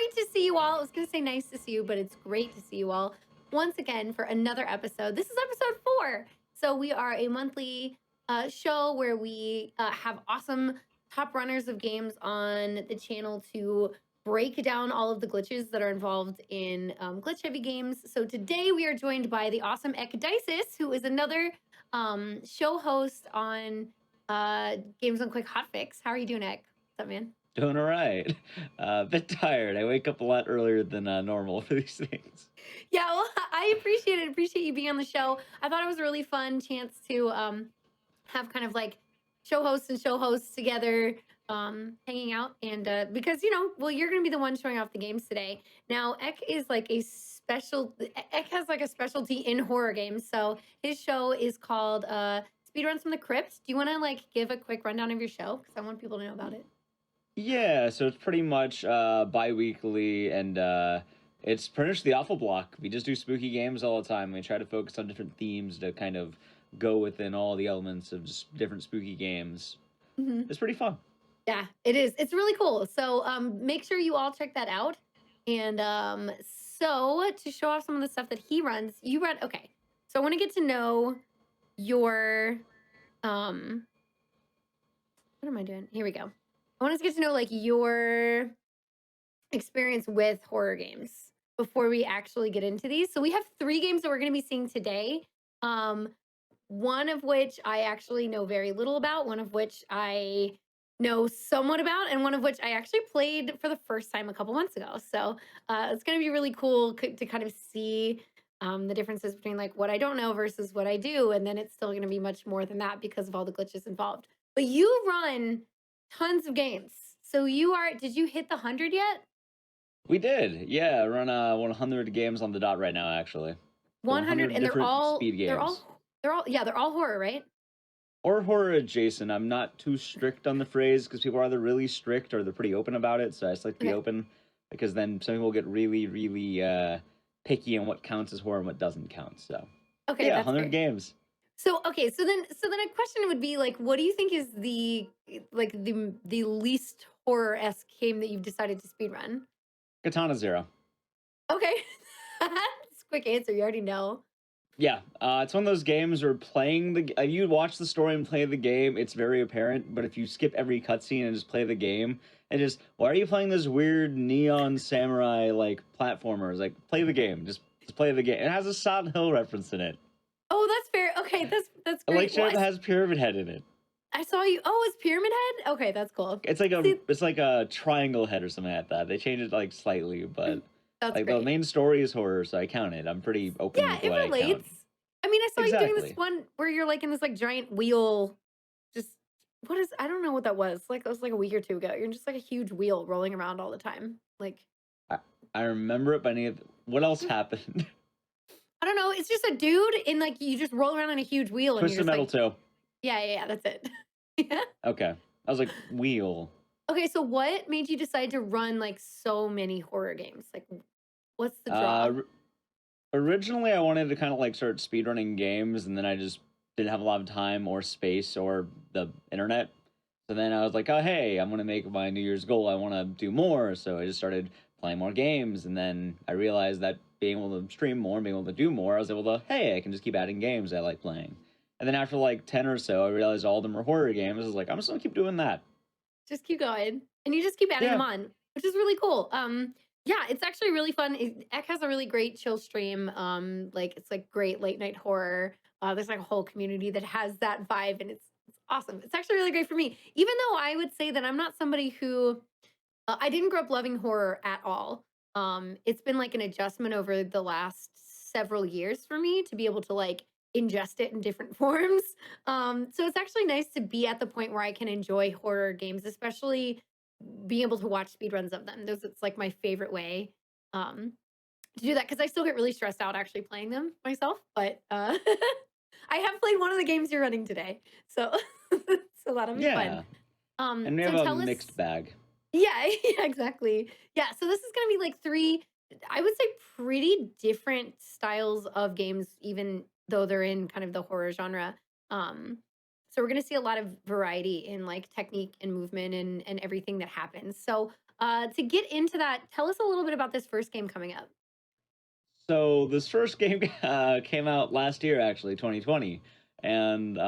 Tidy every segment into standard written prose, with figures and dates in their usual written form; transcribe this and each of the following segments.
great to see you all. I was going to say nice to see you, but it's great to see you all once again for another episode. This is episode 4. So we are a monthly show where we have awesome top runners of games on the channel to break down all of the glitches that are involved in glitch heavy games. So today we are joined by the awesome Ekdisis, who is another show host on Games on Quick Hotfix. How are you doing, Ek? What's up, man? Doing all right. A bit tired. I wake up a lot earlier than normal for these things. Yeah, well, I appreciate it. Appreciate you being on the show. I thought it was a really fun chance to have kind of like show hosts together, hanging out. And because, well, you're going to be the one showing off the games today. Now, Ek is like Ek has like a specialty in horror games. So his show is called Speedruns from the Crypt. Do you want to like give a quick rundown of your show? Because I want people to know about it. Yeah, so it's pretty much bi-weekly, and it's pretty much the awful block. We just do spooky games all the time. We try to focus on different themes to kind of go within all the elements of just different spooky games. Mm-hmm. It's pretty fun. Yeah, it is. It's really cool. So make sure you all check that out. And so to show off some of the stuff that he runs, you run. Okay, so I want to get to know your what am I doing? Here we go. I want us to get to know like your experience with horror games before we actually get into these. So we have 3 games that we're going to be seeing today. One of which I actually know very little about, one of which I know somewhat about, and one of which I actually played for the first time a couple months ago. So it's going to be really cool to kind of see the differences between like what I don't know versus what I do. And then it's still going to be much more than that because of all the glitches involved. But you run tons of games. So did you hit the 100 yet? We did. Yeah, I run 100 games on the dot right now, actually. 100, and they're all speed games. They're all horror, right? Or horror adjacent. I'm not too strict on the phrase because people are either really strict or they're pretty open about it. So I just like to be open because then some people get really, really picky on what counts as horror and what doesn't count. So okay, yeah, 100 games. So okay, so then a question would be like, what do you think is the least horror-esque game that you've decided to speedrun? Katana Zero. Okay, that's a quick answer. You already know. Yeah, it's one of those games where playing you watch the story and play the game, it's very apparent. But if you skip every cutscene and just play the game, and just why are you playing this weird neon samurai like platformers? Like play the game, just play the game. It has a Silent Hill reference in it. Oh, that's fair. Okay, that's great. Like sure, it has Pyramid Head in it. I saw you. Oh, it's Pyramid Head. Okay, that's cool. It's like a triangle head or something like that. They changed it like slightly, but that's like great. The main story is horror, so I count it. I'm pretty open. Yeah, it relates. I mean, I saw you doing this one where you're like in this like giant wheel. I don't know what that was. Like it was like a week or 2 ago. You're just like a huge wheel rolling around all the time. Like I remember it, but what else happened? I don't know. It's just a dude in like you just roll around in a huge wheel. Twisted Metal 2. Yeah, that's it. Yeah. Okay. I was like, wheel. Okay, so what made you decide to run like so many horror games? Like, what's the draw? Originally, I wanted to kind of like start speedrunning games, and then I just didn't have a lot of time or space or the internet. So then I was like, oh, hey, I'm going to make my New Year's goal. I want to do more. So I just started playing more games, and then I realized that being able to stream more and being able to do more, I was able to, hey, I can just keep adding games I like playing. And then after like 10 or so, I realized all of them were horror games. I was like, I'm just going to keep doing that. Just keep going. And you just keep adding them on, which is really cool. Yeah, it's actually really fun. Ek has a really great chill stream. Like it's like great late night horror. There's like a whole community that has that vibe, and it's awesome. It's actually really great for me. Even though I would say that I'm not somebody who I didn't grow up loving horror at all. It's been like an adjustment over the last several years for me to be able to like ingest it in different forms. So it's actually nice to be at the point where I can enjoy horror games, especially being able to watch speedruns of them. It's like my favorite way to do that because I still get really stressed out actually playing them myself. But I have played one of the games you're running today, so that'll be fun. And we have a mixed bag. Yeah, exactly. Yeah, so this is gonna be like 3, I would say, pretty different styles of games, even though they're in kind of the horror genre. So we're going to see a lot of variety in like technique and movement and everything that happens. So To get into that, tell us a little bit about this first game coming up. So this first game came out last year, actually, 2020, and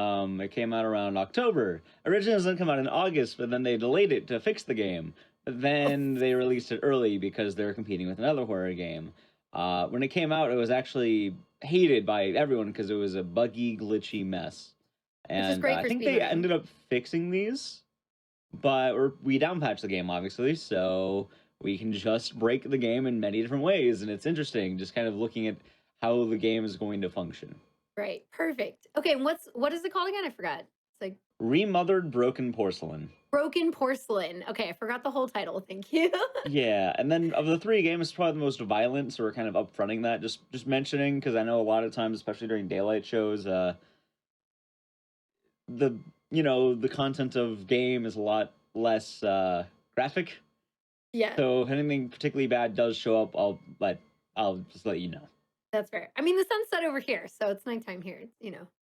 it came out around October. Originally, it was going to come out in August, but then they delayed it to fix the game. But then they released it early because they're competing with another horror game. When it came out, it was actually hated by everyone because it was a buggy, glitchy mess. Which is And great I for think they speedrunning. ended up fixing these, but we downpatched the game, obviously, so we can just break the game in many different ways, and it's interesting just kind of looking at how the game is going to function. Right. Perfect. Okay, and what is it called again? I forgot. It's like Remothered Broken Porcelain. Broken Porcelain. Okay, I forgot the whole title. Thank you. Yeah, and then of the three games, it's probably the most violent, so we're kind of upfronting that, just mentioning, because I know a lot of times, especially during daylight shows, the the content of game is a lot less graphic. Yeah, So if anything particularly bad does show up, I'll just let you know. that's fair. I mean, the sun's set over here, so it's nighttime here.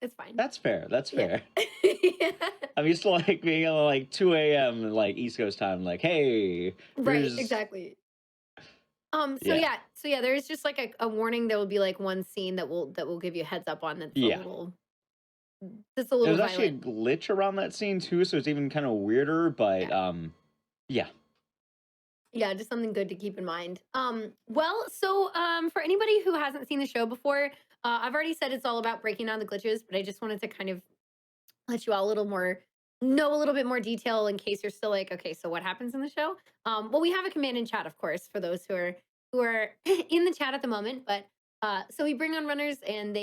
It's fine. That's fair. That's Yeah. fair. Yeah. I'm used to like being at like 2 a.m. like East Coast time, like, hey, Right, here's exactly. yeah, So yeah, there is just like a warning. There will be like one scene that will give you a heads up on yeah. that's a There's little actually a violent. glitch around that scene too, so it's even kind of weirder. But Yeah. yeah, Yeah, just something good to keep in mind. For anybody who hasn't seen the show before, I've already said it's all about breaking down the glitches, but I just wanted to kind of let you all know a little bit more detail in case you're still like, okay, so what happens in the show? Well, we have a command in chat, of course, for those who are in the chat at the moment. But so we bring on runners, and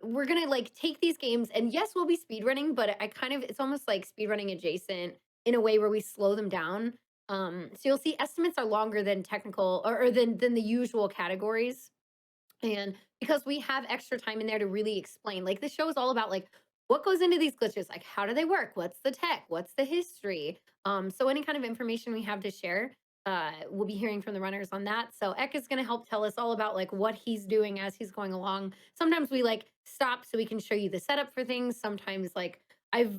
we're gonna like take these games, and yes, we'll be speed running, but it's almost like speed running adjacent in a way where we slow them down. So you'll see estimates are longer than technical or than the usual categories, and because we have extra time in there to really explain, like the show is all about like what goes into these glitches, like how do they work? What's the tech? What's the history? So any kind of information we have to share, we'll be hearing from the runners on that. So Eck is going to help tell us all about like what he's doing as he's going along. Sometimes we like stop so we can show you the setup for things. Sometimes like I've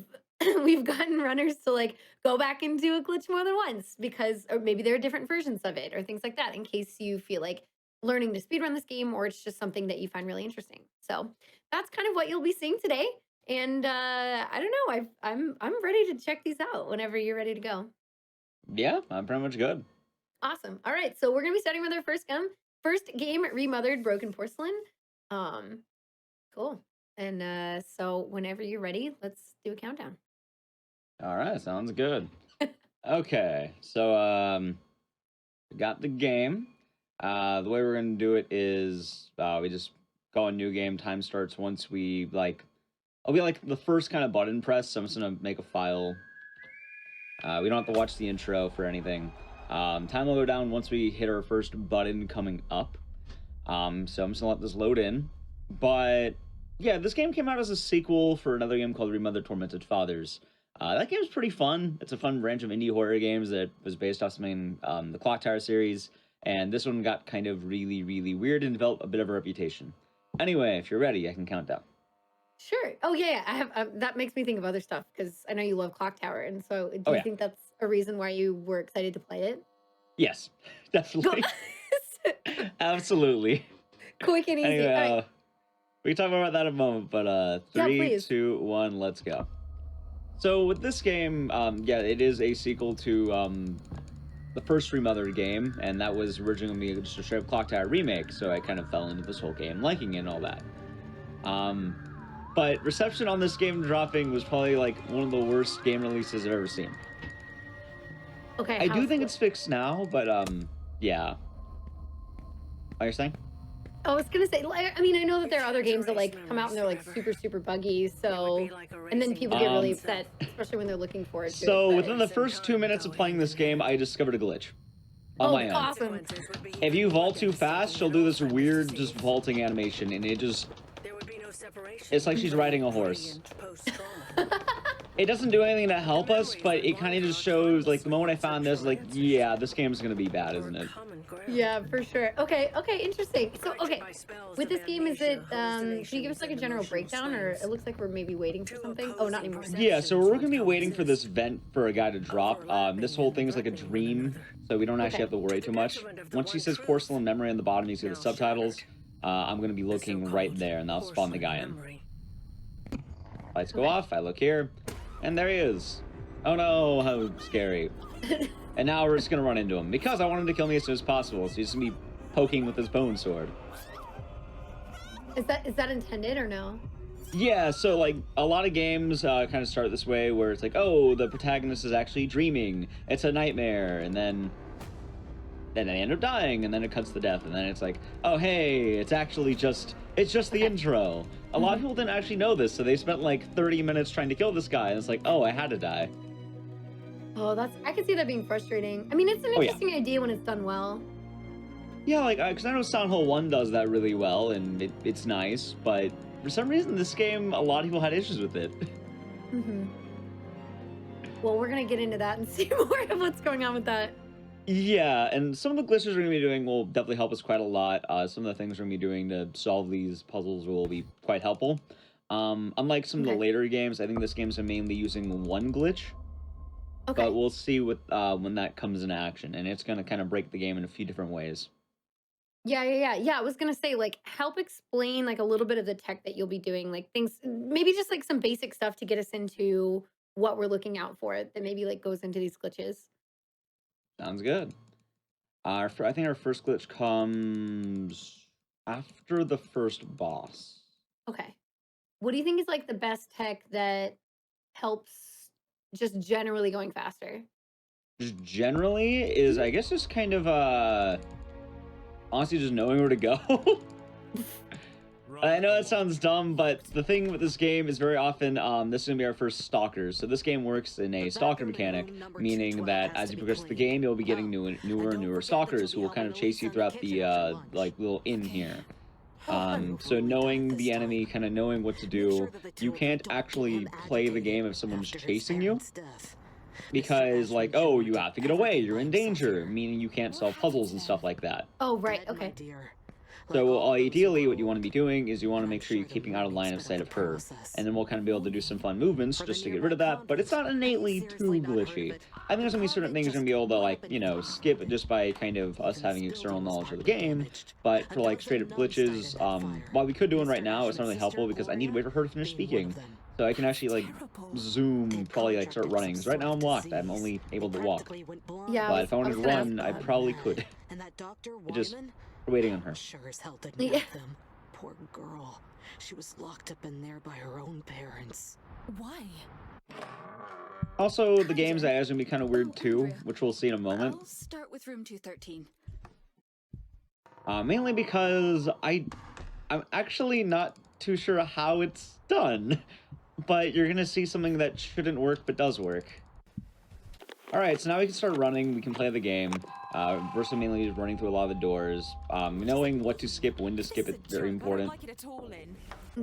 we've gotten runners to like go back and do a glitch more than once because or maybe there are different versions of it or things like that in case you feel like learning to speedrun this game or it's just something that you find really interesting. So that's kind of what you'll be seeing today. And I don't know, I'm ready to check these out whenever you're ready to go. yeah, I'm pretty much good. Awesome. All right, so we're gonna be starting with our first game, Remothered Broken Porcelain. Um, cool. And so whenever you're ready, let's do a countdown. All right, sounds good. Okay, so we got the game. The way we're gonna do it is we just go on new game. Time starts once we like. I'll be like the first kind of button press. So I'm just gonna make a file. We don't have to watch the intro for anything. Time will go down once we hit our first button coming up. So I'm just gonna let this load in. But yeah, this game came out as a sequel for another game called Remothered Tormented Fathers. That game's pretty fun. It's a fun branch of indie horror games that was based off something the Clock Tower series, and this one got kind of really, really weird and developed a bit of a reputation. Anyway, if you're ready, I can count down. Sure. Oh yeah, I have. That makes me think of other stuff because I know you love Clock Tower, and so do Oh you yeah, think that's a reason why you were excited to play it? yes, Go. definitely, absolutely. Quick and easy. Anyway, All right. we can talk more about that in a moment. But Yeah, three, please. two, one, let's go. So with this game, yeah, it is a sequel to the first Remothered game, and that was originally just a straight up Clock Tower remake. So I kind of fell into this whole game, liking it and all that. But reception on this game dropping was probably like one of the worst game releases I've ever seen. Okay. I do think What? it's fixed now, but yeah. What you're saying? I was gonna say. I mean, I know that there are other games that like come out and they're like super super buggy. So, and then people get really upset, especially when they're looking forward to it. So But within the first 2 minutes of playing this game, I discovered a glitch on my own. awesome. If you vault too fast, she'll do this weird just vaulting animation, and it's like she's riding a horse. It doesn't do anything to help us, but it kind of just shows, like, the moment I found this, like, yeah, this game's gonna be bad, isn't it? Yeah, for sure. Okay, interesting. So, okay, with this game, is it, can you give us like a general breakdown, or it looks like we're maybe waiting for something? Oh, not anymore. Yeah, so we're gonna be waiting for this vent for a guy to drop. This whole thing is like a dream so we don't actually Okay. have to worry too much. Once she says Porcelain Memory on the bottom, you see the subtitles. I'm going to be looking right there, and that'll spawn the guy in. Lights go off, I look here, and there he is. Oh no, how scary. And now we're just going to run into him, because I want him to kill me as soon as possible, so he's going to be poking with his bone sword. Is that intended or no? Yeah, so like a lot of games kind of start this way, where it's like, oh, the protagonist is actually dreaming, it's a nightmare, and then they end up dying, and then it cuts to death, and then it's like, oh hey, it's just the intro. A lot of people didn't actually know this, so they spent like 30 minutes trying to kill this guy, and it's like, oh, I had to die. Oh, I could see that being frustrating. I mean, it's an interesting idea when it's done well. Yeah, like, because I know Silent Hill 1 does that really well, and it's nice, but for some reason, this game, a lot of people had issues with it. Well, we're going to get into that and see more of what's going on with that. Yeah, and some of the glitches we're going to be doing will definitely help us quite a lot. Some of the things we're going to be doing to solve these puzzles will be quite helpful. Unlike some of the later games, I think this game's mainly using one glitch. Okay. But we'll see when that comes in action, and it's going to kind of break the game in a few different ways. Yeah. I was going to say, like, help explain, like, a little bit of the tech that you'll be doing, like, things, maybe just, like, some basic stuff to get us into what we're looking out for that maybe, like, goes into these glitches. Sounds good. I think our first glitch comes after the first boss. Okay. What do you think is, like, the best tech that helps just generally going faster? Just generally is, I guess, just kind of, honestly, just knowing where to go. I know that sounds dumb, but the thing with this game is very often, this is going to be our first stalkers. So this game works in a stalker mechanic, meaning that as you progress through the game, you'll be getting newer and newer stalkers who will kind of chase you throughout the, like, little inn here. So knowing the enemy, kind of knowing what to do, you can't actually play the game if someone's chasing you. Because, like, oh, you have to get away, you're in danger, meaning you can't solve puzzles and stuff like that. Oh, right, okay. So ideally, what you want to be doing is you want to make sure you're keeping out of line of sight of her. And then we'll kind of be able to do some fun movements just to get rid of that, but it's not innately too glitchy. I think there's going to be certain things you're going to be able to, like, you know, skip just by kind of us having external knowledge of the game. But for, like, straight up glitches, while we could do one right now, it's not really helpful because I need to wait for her to finish speaking. So I can actually, like, zoom, probably, like, start running. Because right now I'm locked. I'm only able to walk. Yeah, but if I wanted to run, I probably could. Just waiting on her. Sure as hell didn't want them. Poor girl. She was locked up in there by her own parents. Why? Also, the game's AI is going to be kind of weird too, which we'll see in a moment. I'll start with room 213. Mainly because I'm actually not too sure how it's done. But you're going to see something that shouldn't work but does work. Alright, so now we can start running, we can play the game. We're still mainly just running through a lot of the doors. Knowing what to skip, when to skip is very important.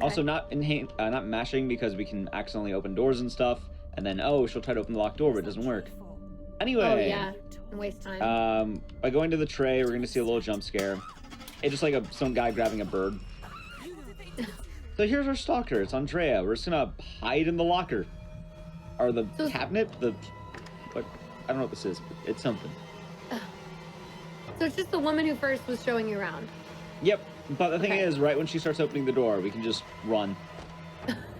Also, not mashing because we can accidentally open doors and stuff. And then, oh, she'll try to open the locked door, but it doesn't work. Anyway. Oh, yeah. And waste time. By going to the tray, we're going to see a little jump scare. It's just like some guy grabbing a bird. So here's our stalker. It's Andrea. We're just going to hide in the locker. Or the cabinet. What? I don't know what this is, but it's something. So it's just the woman who first was showing you around. Yep. But the thing is, right when she starts opening the door, we can just run.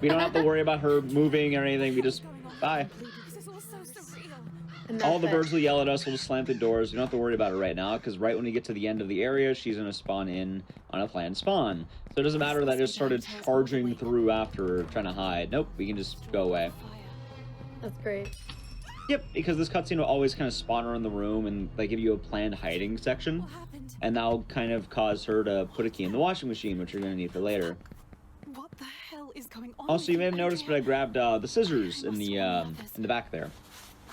We don't have to worry about her moving or anything. We just, bye. All the birds will yell at us. We'll just slam through doors. We don't have to worry about it right now, because right when we get to the end of the area, she's going to spawn in on a planned spawn. So it doesn't matter that I just started charging through after her, trying to hide. Nope, we can just go away. That's great. Yep, because this cutscene will always kind of spawn her in the room, and they give you a planned hiding section. And that'll kind of cause her to put a key in the washing machine, which you're going to need for later. What the hell is going on? Also, you may have noticed, but I grabbed the scissors in the back there.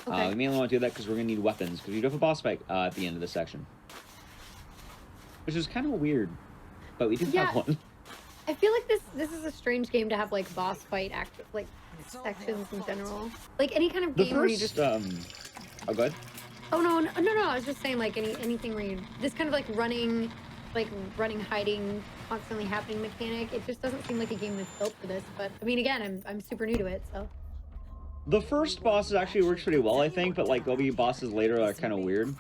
Okay. We mainly want to do that because we're going to need weapons, because we do have a boss fight at the end of this section. Which is kind of weird, but we do have one. I feel like this is a strange game to have, like, boss fight sections in general. Like, any kind of game where you just... Oh, go ahead. Oh, no, I was just saying, like, anything where you... This kind of, like, running, hiding, constantly happening mechanic, it just doesn't seem like a game that's built for this. But, I mean, again, I'm super new to it, so... The first boss actually works pretty well, I think, but, like, there'll be bosses later that are kind of weird.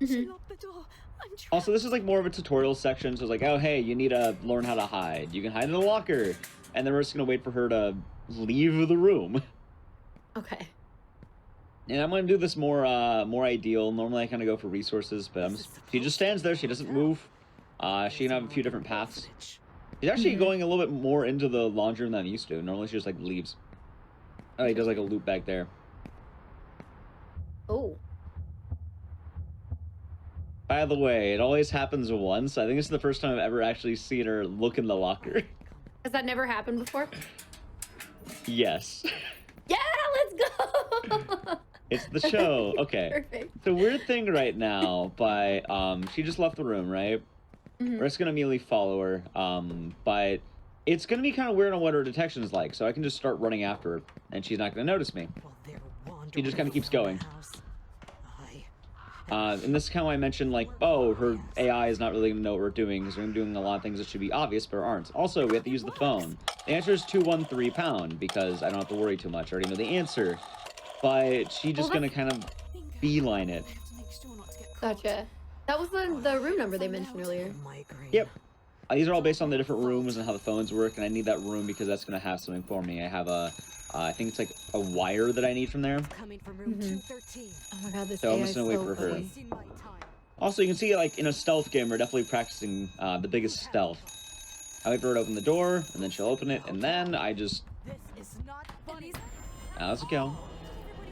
She locked the door. I'm trapped. Also, this is like more of a tutorial section, so it's like, oh, hey, you need to learn how to hide. You can hide in the locker. And then we're just going to wait for her to leave the room. Okay. And I'm going to do this more ideal. Normally, I kind of go for resources, but she just stands there. She doesn't move. She can have a few different paths. She's actually going a little bit more into the laundry room than I'm used to. Normally, she just, like, leaves. Oh, he does, like, a loop back there. Oh. By the way, it always happens once. I think this is the first time I've ever actually seen her look in the locker. Has that never happened before? Yes. Yeah, let's go! It's the show. Okay. Perfect. The weird thing right now, she just left the room, right? We're just gonna immediately follow her. But it's gonna be kind of weird on what her detection is like, so I can just start running after her, and she's not gonna notice me. She just kind of keeps going. And this is kind of why I mentioned, like, oh, her AI is not really going to know what we're doing, because we're doing a lot of things that should be obvious, but aren't. Also, we have to use the phone. The answer is 213 pound, because I don't have to worry too much. I already know the answer. But she's just going to kind of beeline it. Gotcha. That was the room number they mentioned earlier. Yep. These are all based on the different rooms and how the phones work, and I need that room because that's going to have something for me. I have I think it's like a wire that I need from there. Coming from room 213. Oh my god, this So I'm AI just is gonna wait so for her. funny. Also, you can see, like, in a stealth game, we're definitely practicing the biggest stealth. I wait for her to open the door, and then she'll open it, and then I just... This is not funny. How's it go?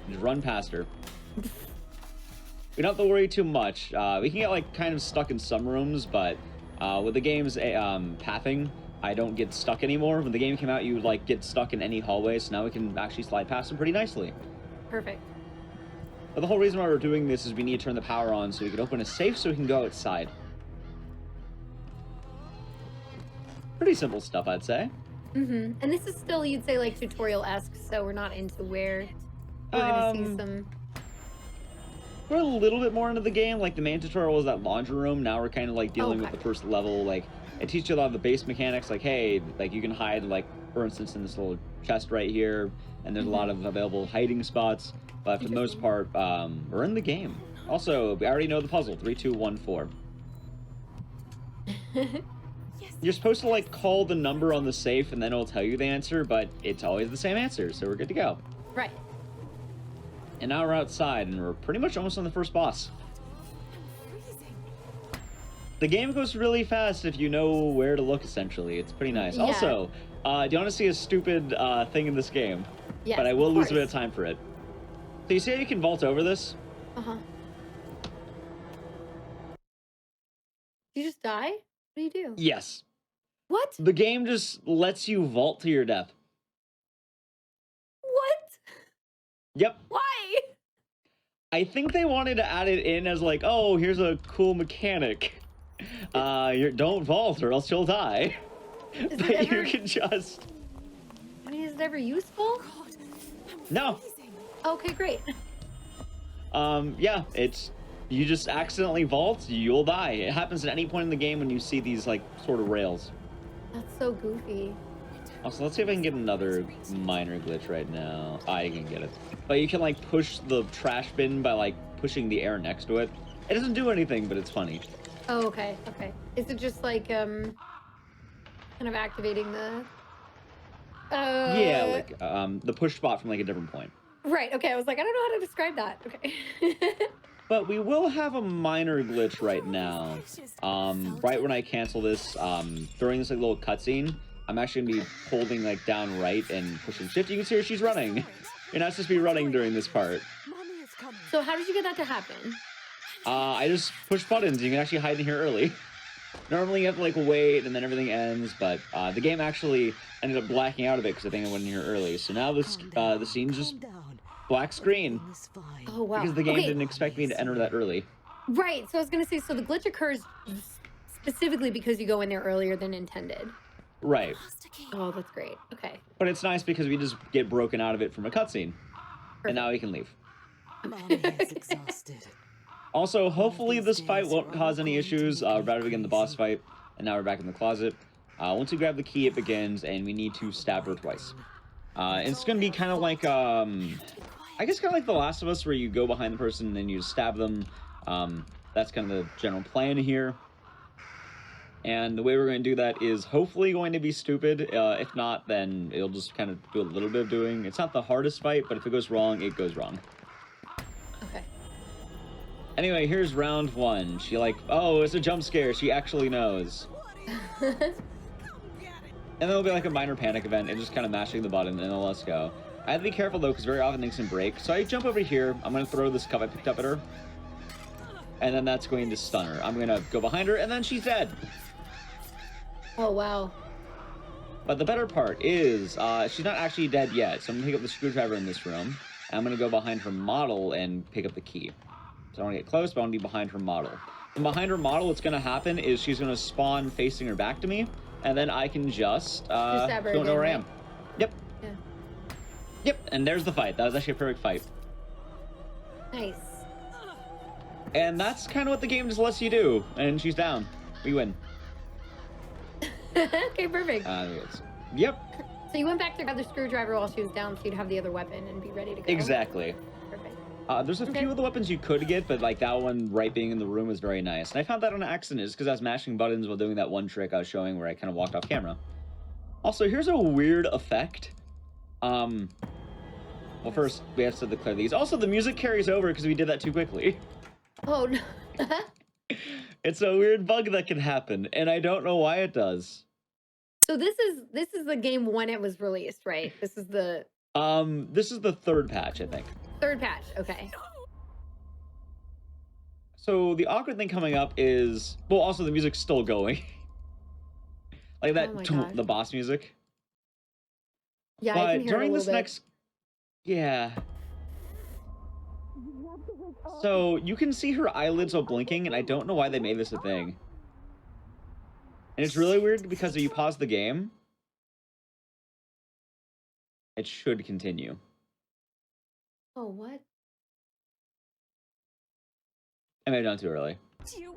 Just run past her. We don't have to worry too much. We can get, like, kind of stuck in some rooms, but with the game's pathing, I don't get stuck anymore. When the game came out, you would, like, get stuck in any hallway, so now we can actually slide past them pretty nicely. Perfect. But the whole reason why we're doing this is we need to turn the power on so we can open a safe so we can go outside. Pretty simple stuff, I'd say. And this is still, you'd say, like, tutorial-esque, so we're not into where we're gonna see some... We're a little bit more into the game. Like, the main tutorial was that laundry room. Now we're kind of, like, dealing with the first level. Like, it teaches you a lot of the base mechanics. Like, hey, like, you can hide, like, for instance, in this little chest right here. And there's a lot of available hiding spots. But for the most part, we're in the game. Also, we already know the puzzle. 3, 2, 1, 4. You're supposed to, like, call the number on the safe, and then it'll tell you the answer, but it's always the same answer, so we're good to go. Right. And now we're outside, and we're pretty much almost on the first boss. The game goes really fast if you know where to look, essentially. It's pretty nice. Yeah. Also, do you want to see a stupid thing in this game? Yes, but I will of lose a bit course. of time for it. So you see how you can vault over this? Uh-huh. You just die? What do you do? Yes. What? The game just lets you vault to your death. What? Yep. Why? I think they wanted to add it in as like, oh, here's a cool mechanic. Don't vault or else you'll die. Is But it ever... you can just... I mean, is it ever useful? No. Okay, great. Yeah, it's... You just accidentally vault, you'll die. It happens at any point in the game when you see these, like, sort of rails. That's so goofy. Also, let's see if I can get another minor glitch right now. I can get it. But you can, like, push the trash bin by, like, pushing the air next to it. It doesn't do anything, but it's funny. Oh, okay, okay. Is it just like, kind of activating the... Yeah, like, the push spot from, like, a different point. Right, okay, I was like, I don't know how to describe that. Okay. But we will have a minor glitch right now. Right when I cancel this, during this, like, little cutscene, I'm actually going to be holding, like, down right and pushing shift. You can see her, she's running. You're not supposed to be running during this part. So how did you get that to happen? I just push buttons. You can actually hide in here early. Normally you have to, like, wait and then everything ends, but the game actually ended up blacking out a bit because I think I went in here early. So now this the scene's just black screen. Oh, wow. Because the game Okay. didn't expect me to enter that early. Right, so I was going to say, so the glitch occurs specifically because you go in there earlier than intended. Right. Oh, that's great. Okay. But it's nice because we just get broken out of it from a cutscene. And now we can leave. Mommy is exhausted. Also, hopefully this fight won't cause any issues. We're about to begin the boss fight, and now we're back in the closet. Once we grab the key, it begins, and we need to stab her twice. It's going to be kind of like, I guess kind of like The Last of Us, where you go behind the person and then you stab them. that's kind of the general plan here. And the way we're going to do that is hopefully going to be stupid. If not, then it'll just kind of do a little bit of doing. It's not the hardest fight, but if it goes wrong, it goes wrong. Okay. Anyway, here's round 1. She like, oh, it's a jump scare. She actually knows. And then it'll be like a minor panic event and just kind of mashing the button and then let's go. I have to be careful though, because very often things can break. So I jump over here. I'm going to throw this cup I picked up at her. And then that's going to stun her. I'm going to go behind her and then she's dead. Oh, wow. But the better part is she's not actually dead yet. So I'm going to pick up the screwdriver in this room. And I'm going to go behind her model and pick up the key. So I want to get close, but I want to be behind her model. And behind her model, what's going to happen is she's going to spawn facing her back to me. And then I can just don't know where I am. Yep. Yeah. Yep, and there's the fight. That was actually a perfect fight. Nice. And that's kind of what the game just lets you do. And she's down. We win. Okay, perfect. Yep. So you went back to grab the screwdriver while she was down, so you'd have the other weapon and be ready to go. Exactly. Perfect. There's a few of the weapons you could get, but like that one right being in the room is very nice. And I found that on accident just because I was mashing buttons while doing that one trick I was showing where I kind of walked off camera. Also, here's a weird effect. Well, first we have to declare these. Also, the music carries over because we did that too quickly. Oh no. It's a weird bug that can happen, and I don't know why it does. So this is the game when it was released, right? This is the third patch, I think. third patch. Okay. So the awkward thing coming up is, well, also the music's still going. Like that, Oh my gosh. the boss music. Yeah, But I can hear during it a this little bit. next, yeah. So you can see her eyelids while blinking, and I don't know why they made this a thing. And it's really weird because if you pause the game, it should continue. Oh, what? I may have done too early. You...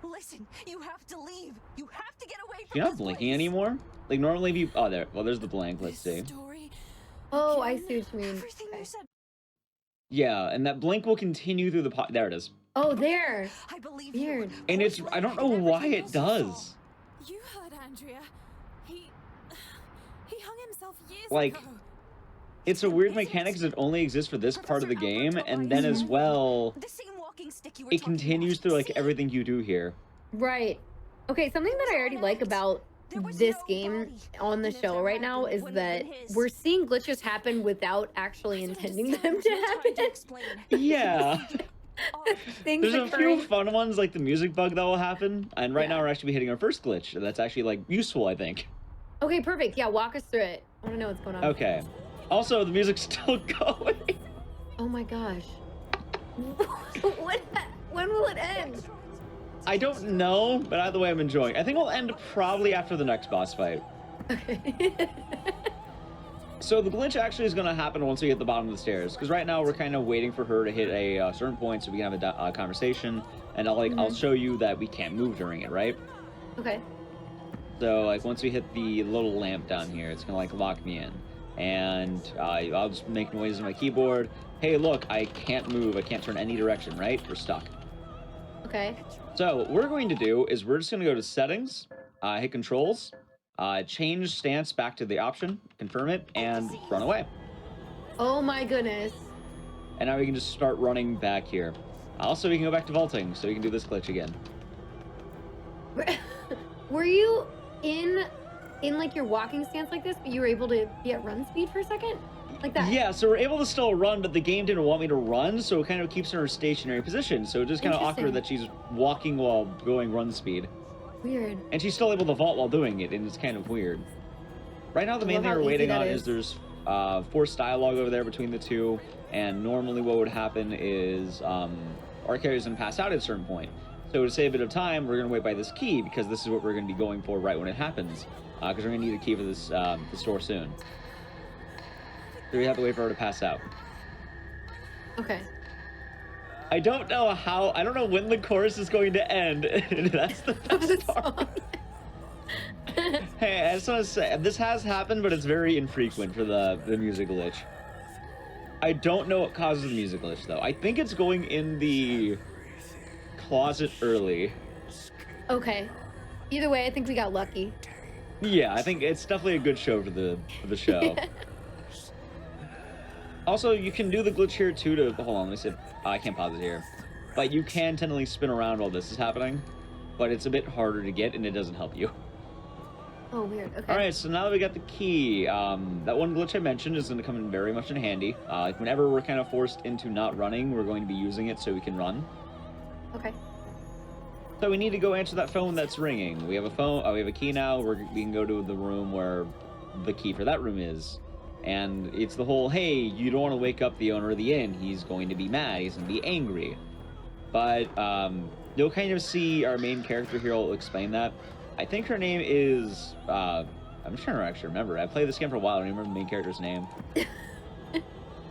Listen, you have to leave. You have to get away from You're not this blinking place. anymore? Like normally if you, oh there, well there's the blink, let's see. This story, Oh, I again, see what you mean. Everything Okay. you said. Yeah, and that blink will continue through the there it is. Oh, there. I believe Weird. you. And it's, I don't know why it does. You heard Andrea. He hung himself years Like, ago. it's a weird mechanic because it only exists for this part of the game, and then as well, The same walking stick you were it talking continues about. through like See? everything you do here. Right. Okay, something that I already like about There was this no game body. on the And if show there right now happened, is wouldn't that have been his. we're seeing glitches happen without actually intending them to No time happen. explain. Yeah. Things There's a occurring. few fun ones like the music bug that will happen, and right Yeah. now we're actually hitting our first glitch. That's actually like useful, I think. Okay, perfect. Yeah, walk us through it. I want to know what's going on. Okay. Also, the music's still going. Oh my gosh. When will it end? I don't know, but either way, I'm enjoying. I think we'll end probably after the next boss fight. Okay. So the glitch actually is going to happen once we hit the bottom of the stairs, because right now we're kind of waiting for her to hit a certain point so we can have a conversation, and I'll show you that we can't move during it, right? Okay. So like once we hit the little lamp down here, it's gonna like lock me in, and I'll just make noises on my keyboard. Hey, look, I can't move. I can't turn any direction. Right? We're stuck. Okay. So what we're going to do is we're just gonna go to settings, hit controls, change stance back to the option, confirm it, and run away. Oh my goodness. And now we can just start running back here. Also, we can go back to vaulting, so we can do this glitch again. Were you in like your walking stance like this, but you were able to be at run speed for a second? Like that? Yeah, so we're able to still run, but the game didn't want me to run, so it kind of keeps her in her stationary position. So it's just kind of awkward that she's walking while going run speed. Weird. And she's still able to vault while doing it, and it's kind of weird. Right now, the I main love thing how we're easy waiting that on is. is there's forced dialogue over there between the two, and normally what would happen is our character's gonna pass out at a certain point. So to save a bit of time, we're gonna wait by this key, because this is what we're gonna be going for right when it happens. Because we're gonna need a key for this the store soon. So we have to wait for her to pass out. Okay. I don't know how, I don't know when the chorus is going to end. That's the best part. Hey, I just want to say, this has happened, but it's very infrequent for the music glitch. I don't know what causes the music glitch, though. I think it's going in the closet early. Okay. Either way, I think we got lucky. Yeah, I think it's definitely a good show for the show. Also, you can do the glitch here too to hold on. Let me see. I can't pause it here, but you can technically spin around while this is happening, but it's a bit harder to get and it doesn't help you. Oh, weird. Okay. All right, so now that we got the key, that one glitch I mentioned is going to come in very much in handy. Whenever we're kind of forced into not running, we're going to be using it so we can run. Okay. So we need to go answer that phone that's ringing. We have a phone. We have a key now. We can go to the room where the key for that room is. And it's the whole, hey, you don't want to wake up the owner of the inn. He's going to be mad. He's going to be angry. But you'll kind of see our main character here. I'll explain that. I think her name is, I'm trying to actually remember. I played this game for a while. I don't even remember the main character's name.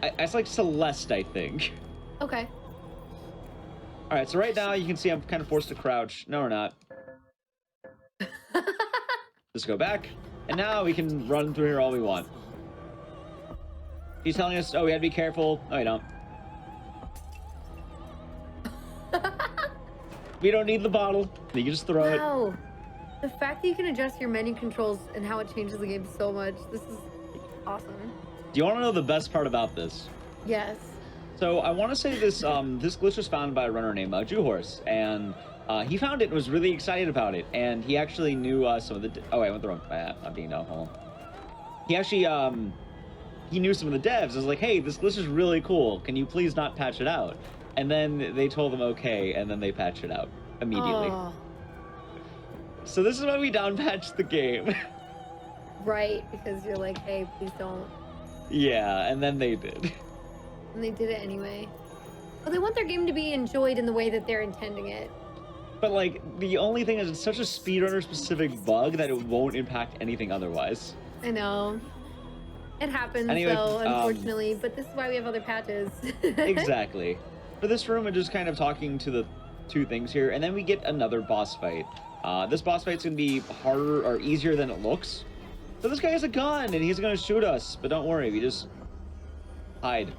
It's like Celeste, I think. Okay. All right, so right now you can see I'm kind of forced to crouch. No, we're not. Just go back. And now we can run through here all we want. He's telling us, oh, we have to be careful. No, you don't. We don't need the bottle. You can just throw it. Wow. The fact that you can adjust your menu controls and how it changes the game so much. This is awesome. Do you want to know the best part about this? Yes. So I want to say this this glitch was found by a runner named Jewhorse, and he found it and was really excited about it, and he actually knew some of the... Oh, wait, I went the wrong... I'm being down. Hold on. He actually, he knew some of the devs. I was like, hey, this glitch is really cool. Can you please not patch it out? And then they told him okay, and then they patched it out immediately. Oh. So this is why we down-patched the game. Right, because you're like, hey, please don't. Yeah, and then they did. And they did it anyway. Well, they want their game to be enjoyed in the way that they're intending it. But, like, the only thing is it's such a speedrunner-specific bug that it won't impact anything otherwise. I know. It happens, Anyway, though, unfortunately, but this is why we have other patches. Exactly. For this room, we're just kind of talking to the two things here, and then we get another boss fight. This boss fight's gonna be harder or easier than it looks. So this guy has a gun, and he's gonna shoot us, but don't worry, we just hide.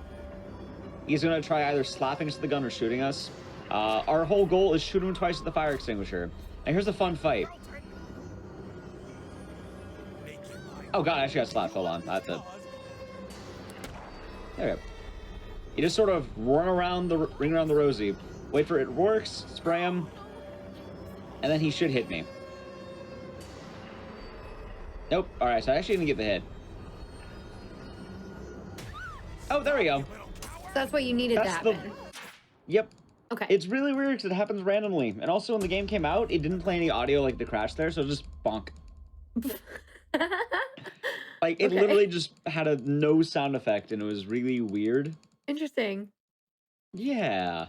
He's gonna try either slapping us with the gun or shooting us. Our whole goal is shoot him twice with the fire extinguisher. And here's a fun fight. Oh god, I actually got slapped. Hold on. There we go. You just sort of run around the ring around the rosy. Wait for it works, spray him, and then he should hit me. Nope. Alright, so I actually didn't get the hit. Oh, there we go. That's what you needed to happen. Yep. Okay. It's really weird because it happens randomly. And also when the game came out, it didn't play any audio like the crash there, so it just bonk. Like, it literally just had a no sound effect, and it was really weird. Interesting. Yeah.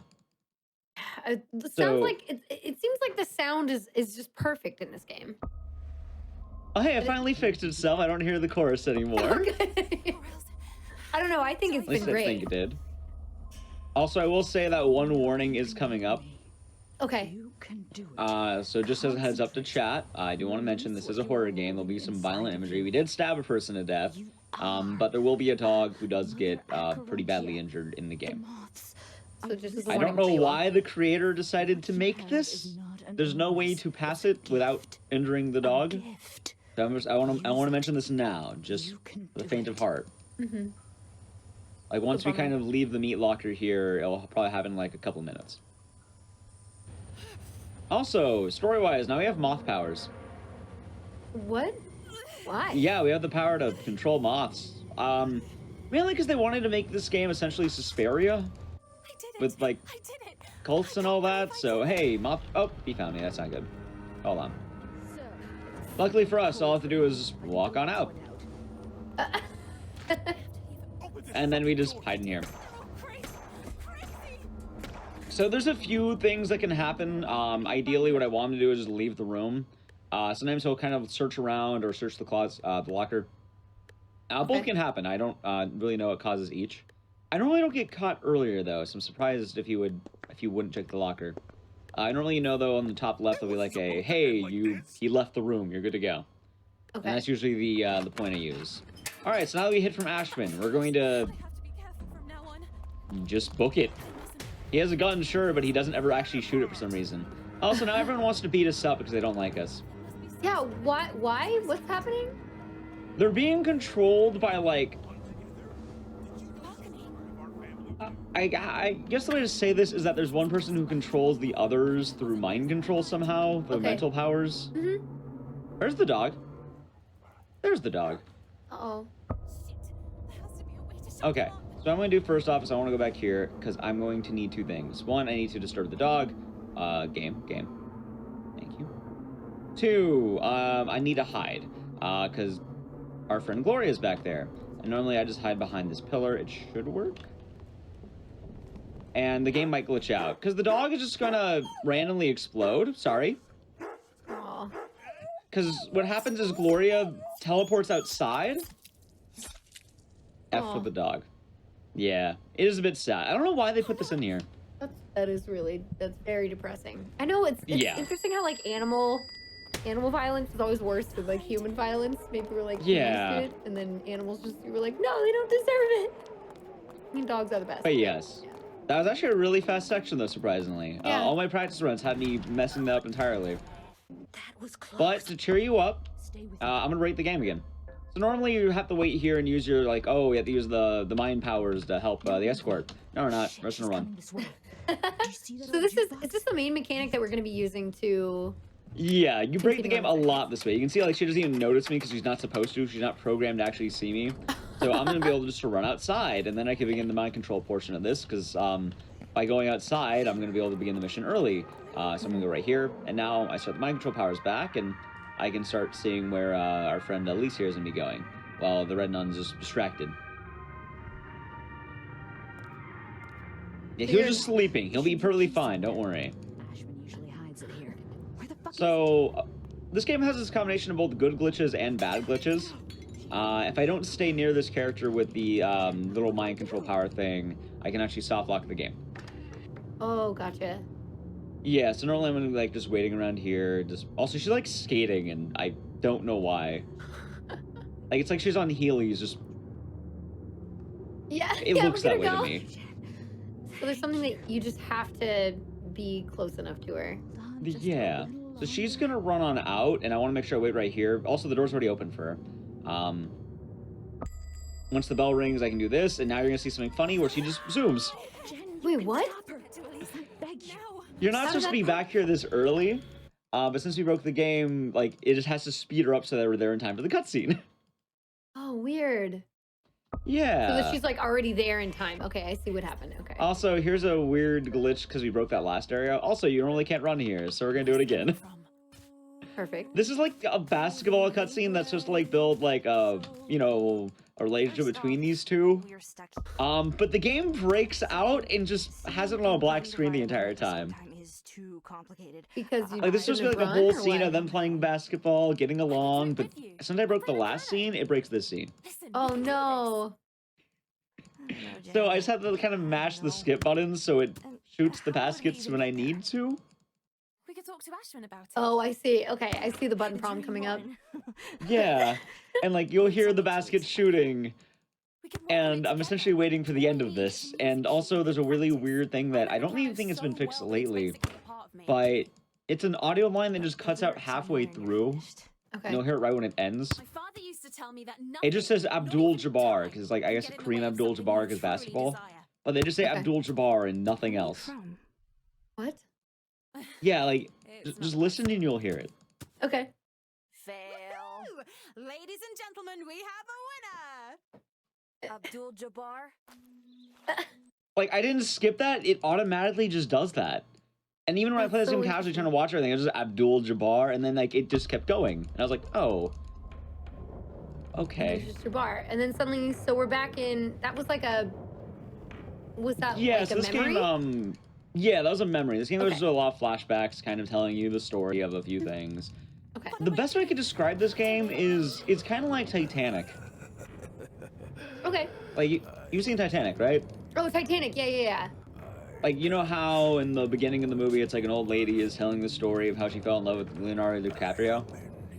It sounds like it seems like the sound is just perfect in this game. Oh, hey, it finally fixed itself. I don't hear the chorus anymore. Okay. I don't know. I think it's At least been great. I think it did. Also, I will say that one warning is coming up. Okay. You can do it. So just as a heads up to chat, I do want to mention this is a horror game. There'll be some violent imagery. We did stab a person to death, but there will be a dog who does get pretty badly injured in the game. So just as a I don't warning know for you all. why the creator decided to make this. There's no way to pass it without injuring the dog. So I want to mention this now, just for the faint of heart. Mm-hmm. Like once we kind of leave the meat locker here, it'll probably happen in like a couple minutes. Also, story-wise, now we have moth powers. What? Why? Yeah, we have the power to control moths. Mainly because they wanted to make this game essentially Susperia. With like cults and all that. So hey, moth. Oh, he found me. That's not good. Hold on. Luckily for us, all I have to do is just walk on out. And then we just hide in here. So there's a few things that can happen. Ideally, what I want him to do is just leave the room. Sometimes he'll kind of search around or search the closet, the locker. Both can happen. I don't really know what causes each. I normally don't get caught earlier though, so I'm surprised if you wouldn't check the locker. I normally know though on the top left there'll be like a hey, he left the room, you're good to go. Okay. And that's usually the point I use. All right, so now that we hit from Ashman, we're going to just book it. He has a gun, sure, but he doesn't ever actually shoot it for some reason. Also, now everyone wants to beat us up because they don't like us. Yeah, why? What's happening? They're being controlled by, like... I guess the way to say this is that there's one person who controls the others through mind control somehow, the mental powers. Mm-hmm. Where's the dog? There's the dog. Uh-oh. Okay, so what I'm going to do first off is I want to go back here because I'm going to need two things. One, I need to disturb the dog. Game. Thank you. Two, I need to hide because our friend Gloria's back there. And normally I just hide behind this pillar. It should work. And the game might glitch out because the dog is just going to randomly explode. Sorry. Aw. Because what happens is Gloria teleports outside. F for the dog. Yeah, it is a bit sad. I don't know why they put this in here. That's very depressing. I know it's interesting how like animal violence is always worse than like human violence. Maybe we're like used to it, and then animals just you were like, no, they don't deserve it. I mean, dogs are the best. But yes. Yeah. That was actually a really fast section though, surprisingly. Yeah. All my practice runs had me messing that up entirely. That was close. But to cheer you up, I'm gonna rate the game again. So normally you have to wait here and use your, like, oh, you have to use the mind powers to help the escort. No, we're not. We're just gonna run. So is this the main mechanic that we're gonna be using to... Yeah, you break the game a lot this way. You can see, like, she doesn't even notice me because she's not supposed to. She's not programmed to actually see me. So I'm gonna be able just to run outside, and then I can begin the mind control portion of this, because by going outside, I'm gonna be able to begin the mission early. So I'm gonna go right here, and now I start the mind control powers back, and I can start seeing where our friend Elise here is gonna be going, while the red nun's just distracted. Yeah, he was just sleeping. He'll be perfectly fine. Don't worry. So, this game has this combination of both good glitches and bad glitches. If I don't stay near this character with the little mind control power thing, I can actually soft lock the game. Oh, gotcha. Yeah, so normally I'm gonna be like just waiting around here. Also, she's like skating, and I don't know why. Like it's like she's on heelys. Just it looks that way to me. So there's something that you just have to be close enough to her. Yeah. So she's gonna run on out, and I want to make sure I wait right here. Also, the door's already open for her. Once the bell rings, I can do this, and now you're gonna see something funny where she just zooms. Wait, what? You're not supposed to be back here this early, but since we broke the game, like it just has to speed her up so that we're there in time for the cutscene. Oh, weird. Yeah. So that she's like already there in time. Okay, I see what happened. Okay. Also, here's a weird glitch because we broke that last area. Also, you normally can't run here, so we're gonna do it again. Perfect. This is like a basketball cutscene that's just to like build like a, you know, a relationship between these two. But the game breaks out and just has it on a black screen the entire time. Because like this is supposed to be like a whole scene of them playing basketball, getting along, but since I broke the last scene, it breaks this scene. Oh no. So I just have to kind of mash the skip button so it shoots the baskets when I need to. We could talk to Ashwin about it. Oh, I see. Okay, I see the button prompt coming up. Yeah, and like you'll hear the basket shooting, and I'm essentially waiting for the end of this. And also there's a really weird thing that I don't even think it's been fixed lately, but it's an audio line that just cuts out halfway through. Okay. You'll hear it right when it ends. My father used to tell me that It just says Abdul-Jabbar, because like I guess Kareem Abdul-Jabbar is basketball, but they just say Abdul-Jabbar and nothing else. What? Yeah, like just listen and you'll hear it. Okay. Fail. Ladies and gentlemen, we have a winner. Abdul-Jabbar. Like I didn't skip that; it automatically just does that. And even when I play this game casually trying to watch everything, it was just Abdul-Jabbar, and then like it just kept going, and I was like, oh, okay. Just Jabbar, and then suddenly, so we're back in. That was like a. Was that yeah? like So a this memory? game, yeah, that was a memory. This game was just a lot of flashbacks, kind of telling you the story of a few things. Okay. The best way I could describe this game is it's kind of like Titanic. Okay. Like you've seen Titanic, right? Oh, Titanic. Yeah. Like, you know how in the beginning of the movie, it's like an old lady is telling the story of how she fell in love with Leonardo DiCaprio?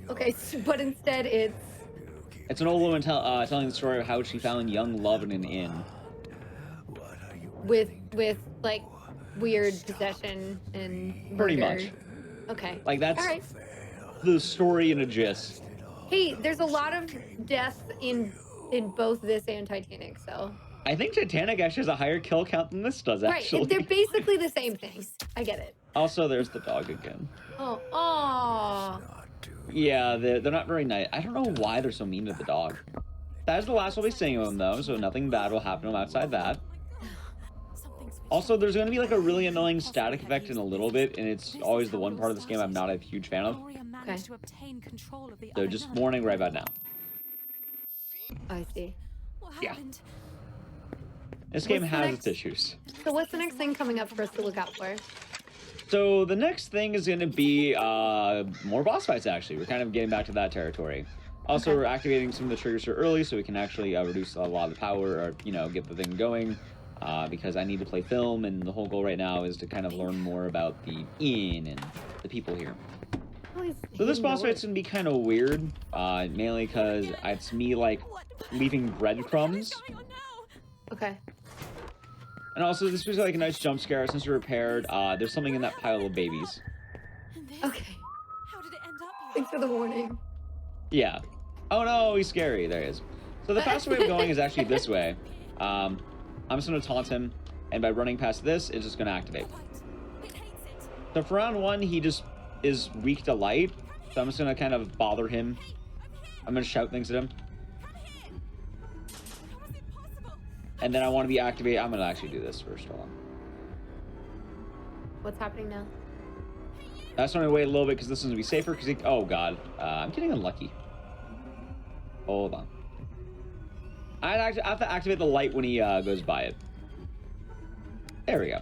Okay, but instead it's an old woman telling the story of how she found young love in an inn. with like weird possession and Pretty murder. much. Okay. Like, that's All right. the story in a gist. Hey, there's a lot of death in both this and Titanic, so. I think Titanic actually has a higher kill count than this does, actually. Right, they're basically the same thing. I get it. Also, there's the dog again. Oh. Yeah, they're not very nice. I don't know why they're so mean to the dog. That is the last we'll be seeing of him, though, so nothing bad will happen to him outside that. Also, there's going to be like a really annoying static effect in a little bit, and it's always the one part of this game I'm not a huge fan of. Okay. So just warning right about now. I see. Yeah. This game What's the has next- its issues. So what's the next thing coming up for us to look out for? So the next thing is going to be more boss fights, actually. We're kind of getting back to that territory. Also, Okay. we're activating some of the triggers here early so we can actually reduce a lot of the power or, get the thing going. Because I need to play film, and the whole goal right now is to kind of learn more about the inn and the people here. So this boss fight's going to be kind of weird, mainly because it's me, like, leaving breadcrumbs. Okay. And also, this was like a nice jump scare. Since we're repaired, there's something in that pile of babies. Okay. How did it end up here? Thanks for the warning. Yeah. Oh no, he's scary. There he is. So the faster way of going is actually this way. I'm just going to taunt him, and by running past this, it's just going to activate. It hates it. So for round one, he just is weak to light, so I'm just going to kind of bother him. I'm going to shout things at him. How is it possible? And then I want to be activated. I'm going to actually do this first. Hold on. What's happening now? That's going to wait a little bit because this one's going to be safer. Because oh god, I'm getting unlucky. Hold on. I have to activate the light when he goes by it. There we go.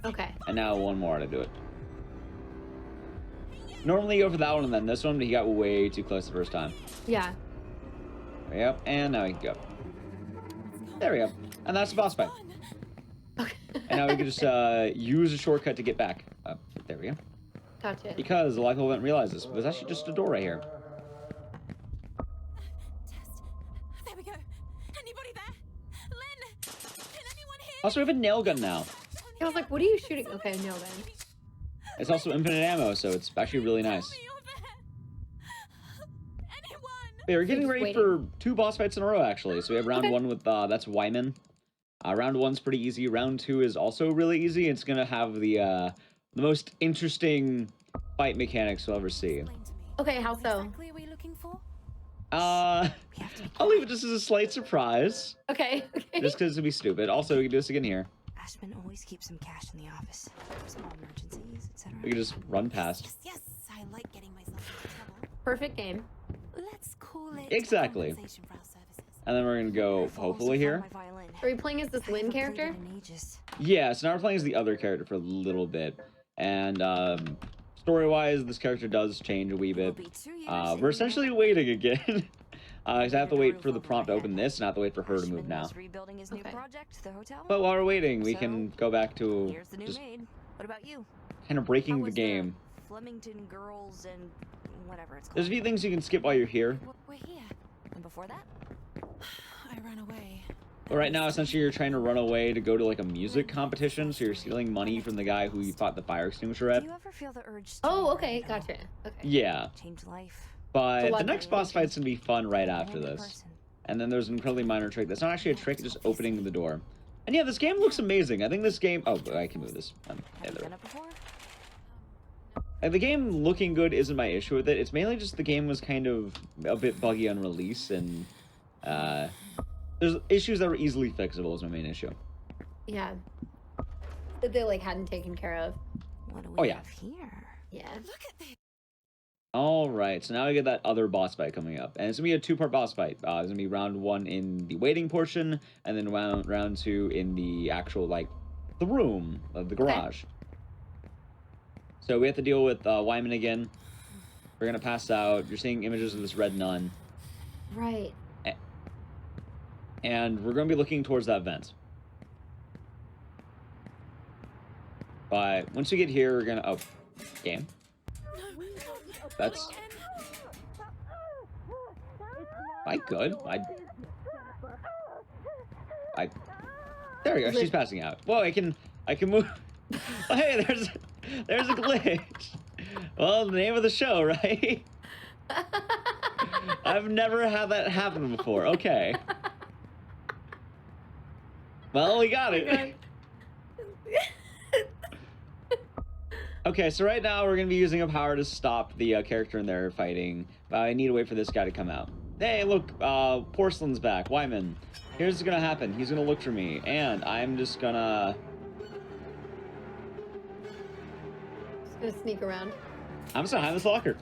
Okay. And now one more to do it. Normally you go for that one and then this one, but he got way too close the first time. Yeah. Yep, and now he can go. There we go. And that's the boss fight. Okay. And now we can just use a shortcut to get back. There we go. Gotcha. Because a lot of people didn't realize this. There's actually just a door right here. Test. There we go. Anybody there? Lynn! Can anyone hear? Also, we have a nail gun now. I was like, what are you shooting? Okay, no then. It's also infinite ammo, so it's actually really nice. Tell me you're there. Anyone? Yeah, we're getting Just ready waiting. for 2 boss fights in a row, actually. So we have round Okay. 1 with, that's Wyman. Round 1's pretty easy. Round 2 is also really easy. It's going to have the most interesting fight mechanics you'll ever see. Explain to me. Okay, how What so? exactly are we looking for? I'll leave it just as a slight surprise. Okay. Okay. Just because it'd be stupid. Also, we can do this again here. Ashman always keeps some cash in the office. Small emergencies, etc. We can just run past. Yes, yes. I like getting myself into trouble. Perfect game. Let's call it Exactly. compensation for our services. And then we're going to go, hopefully, here. Are you playing as this Lynn character? Yeah, so now we're playing as the other character for a little bit. And story-wise, this character does change a wee bit. We're essentially waiting again. Because I have to wait for the prompt to open this, and I have to wait for her to move now. Rebuilding his new Okay. project, the hotel. But while we're waiting, we can go back to Here's the new just maid. What about you? kind of How breaking the was game. Flemington girls and whatever it's called. There's a few things you can skip while you're here. We're here. And before that, I ran away. But right now, essentially, you're trying to run away to go to like a music competition, so you're stealing money from the guy who you fought the fire extinguisher at. do you ever feel the urge? To Oh, learn, okay, though? gotcha. Okay. Yeah, Change life. but lot the of next boss variation. fight's gonna be fun right Any after this. person. And then there's an incredibly minor trick. That's not actually a trick, it's just opening the door. And yeah, this game looks amazing. I think this game... Oh, I can move this. Yeah, Have you there we done go. it before? And the game looking good isn't my issue with it. It's mainly just the game was kind of a bit buggy on release, and there's issues that were easily fixable is my main issue. Yeah. That they like hadn't taken care of. What do we Oh, yeah. have here? Yeah. Look at this. All right, so now we get that other boss fight coming up, and it's gonna be a 2-part boss fight. It's gonna be round 1 in the waiting portion, and then round 2 in the actual like the room of the garage. So we have to deal with Wyman again. We're gonna pass out. You're seeing images of this red nun, Right. and we're gonna be looking towards that vent. But once we get here, we're gonna game. That's I good. I there we go. She's passing out. Whoa, I can move. Oh, hey, there's a glitch. Well, the name of the show, right? I've never had that happen before. Okay. Well, we got it. Okay, so right now we're going to be using a power to stop the character in there fighting. But I need to wait for this guy to come out. Hey, look, Porcelain's back. Wyman. Here's what's going to happen. He's going to look for me, and I'm just going to... Just gonna sneak around. I'm just behind this locker.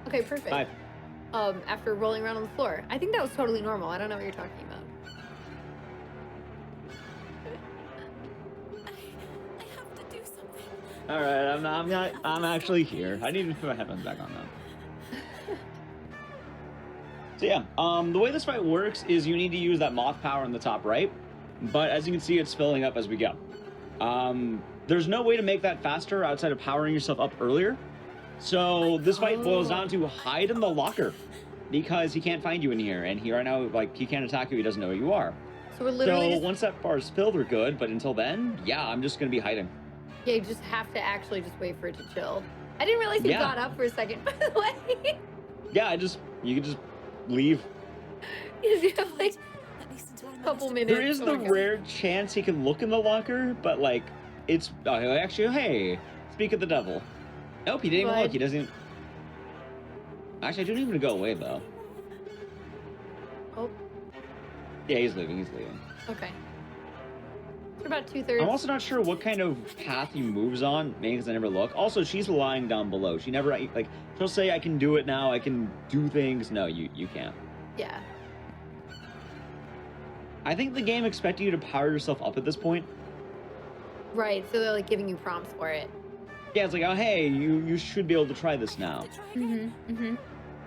Okay, perfect. Hi. After rolling around on the floor. I think that was totally normal. I don't know what you're talking about. I have to do something. All right, I'm actually here. I need to put my headphones back on now. So yeah, the way this fight works is you need to use that moth power in the top right, but as you can see, it's filling up as we go. There's no way to make that faster outside of powering yourself up earlier. So this fight boils down to hide in the locker because he can't find you in here, and he right now, like, he can't attack you. He doesn't know who you are. So we're literally So once that bar is filled, we're good. But until then, yeah, I'm just gonna be hiding. yeah, you just have to actually just wait for it to chill. I didn't realize you Yeah. got up for a second, by the way. Yeah, you can just leave. You have like At least until I a manage couple to- minutes. There is Oh the my God. rare chance he can look in the locker, but like, it's actually, hey, speak of the devil. Nope, he didn't even What? look. He doesn't. Actually, I didn't even go away though. Oh, Yeah, he's leaving. He's leaving. okay. We're about 2/3. I'm also not sure what kind of path he moves on, maybe because I never look. Also, she's lying down below. She never, like, she'll say, I can do it now, I can do things. No, you can't. Yeah. I think the game expected you to power yourself up at this point. Right. So they're like giving you prompts for it. Yeah, it's like, oh, hey, you should be able to try this now. To try again. Mm-hmm. Mm-hmm.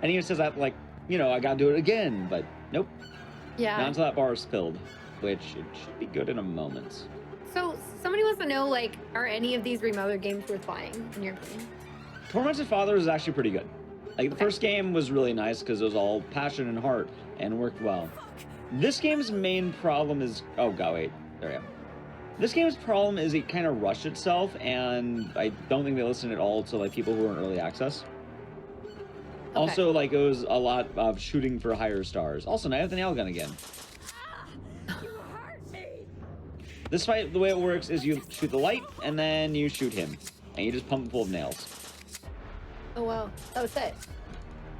And he says that, like, I gotta do it again, but nope. Yeah. Not until that bar is filled, which it should be good in a moment. So somebody wants to know, like, are any of these Remothered games worth buying, in your opinion? Tormented Father is actually pretty good. Like, the Okay. first game was really nice because it was all passion and heart and worked well. This game's main problem is... Oh, God, wait. There we go. This game's problem is it kind of rushed itself, and I don't think they listened at all to, like, people who were in early access. Okay. Also, like, it was a lot of shooting for higher stars. Also, now I have the nail gun again. You hurt me. This fight, the way it works is you shoot the light, and then you shoot him. And you just pump him full of nails. Oh, wow. That was it.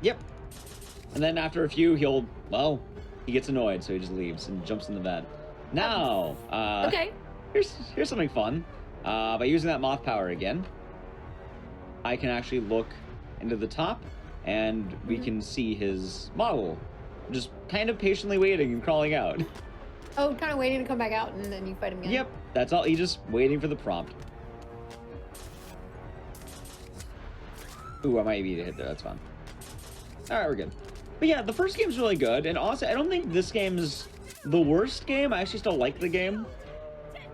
Yep. And then after a few, he gets annoyed, so he just leaves and jumps in the vent. Now, Okay. here's something fun. By using that moth power again, I can actually look into the top, and we can see his model, just kind of patiently waiting and crawling out. Oh, kind of waiting to come back out, and then you fight him again. Yep, that's all. He's just waiting for the prompt. Ooh, I might be to hit there. That's fine. All right, we're good. But yeah, the first game's really good, and honestly, I don't think this game is the worst game. I actually still like the game.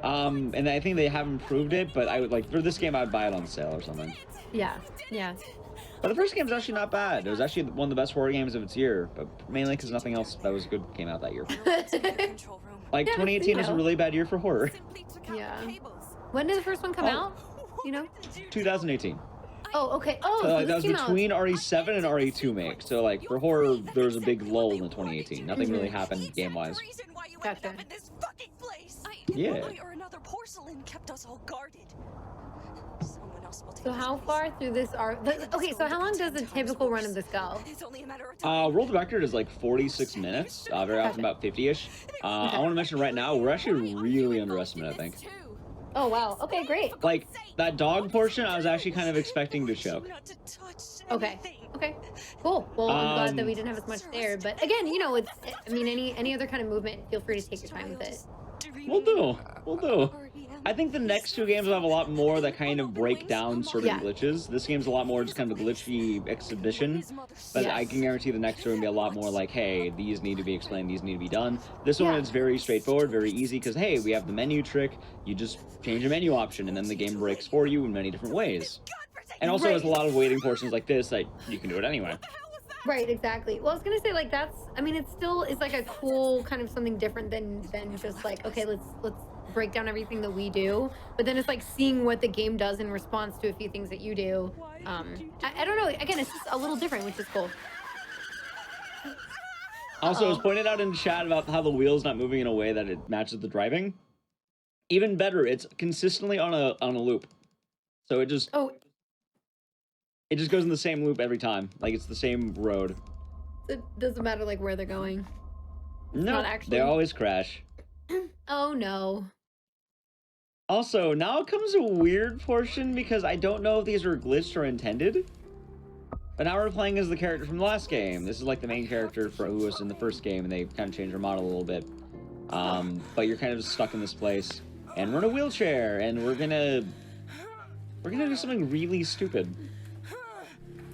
And I think they have improved it, but I would like, for this game, I would buy it on sale or something. Yeah. Yeah. But the first game's actually not bad. It was actually one of the best horror games of its year, but mainly because nothing else that was good came out that year. Control room. Like, Yeah, 2018 was a you know. really bad year for horror. Simply took out Yeah. the cables. When did the first one come Oh. out? You know? 2018. Oh, okay. Oh, So so that this was came out. between RE7 and RE2 make. So like for horror, there was a big lull in the 2018. Nothing really happened game-wise. Reason why you Gotcha. ended up in this fucking place. Yeah. One way or another, Porcelain kept us all guarded. Someone else will take So his how place. far through this are? Okay, so how long does a typical run of this go? It's only a matter of time. World record is like 46 minutes. Very often about 50-ish. I want to mention right now, we're actually really underestimated, I think. Oh wow. Okay, great. Like, that dog portion, I was actually kind of expecting to choke. Not to touch Okay. anything. Okay. Cool. Well, I'm glad that we Um, didn't have as much there, but again, you know, it's. I mean, any other kind of movement, feel free to take your time with it. We'll do. We'll do. I think the next two games will have a lot more that kind of break down certain Yeah. glitches. This game's a lot more just kind of a glitchy exhibition. But I Yes. can guarantee the next two will be a lot more like, hey, these need to be explained, these need to be done. This one Yeah. is very straightforward, very easy, because, hey, we have the menu trick. You just change a menu option, and then the game breaks for you in many different ways. And also Right. has a lot of waiting portions like this that you can do it anyway. Right. Exactly. Well, I was gonna say like that's. I mean, it still is like a cool kind of something different than just like okay, let's break down everything that we do, but then it's like seeing what the game does in response to a few things that you do. I don't know. Again, it's just a little different, which is cool. Also, it was pointed out in chat about how the wheel's not moving in a way that it matches the driving. Even better, it's consistently on a loop. So it just goes in the same loop every time. Like it's the same road. It doesn't matter like where they're going. No, they always crash. Oh no. Also, now comes a weird portion because I don't know if these are glitched or intended. But now we're playing as the character from the last game. This is like the main character who was in the first game, and they kind of changed their model a little bit. But you're kind of just stuck in this place, and we're in a wheelchair, and we're gonna do something really stupid.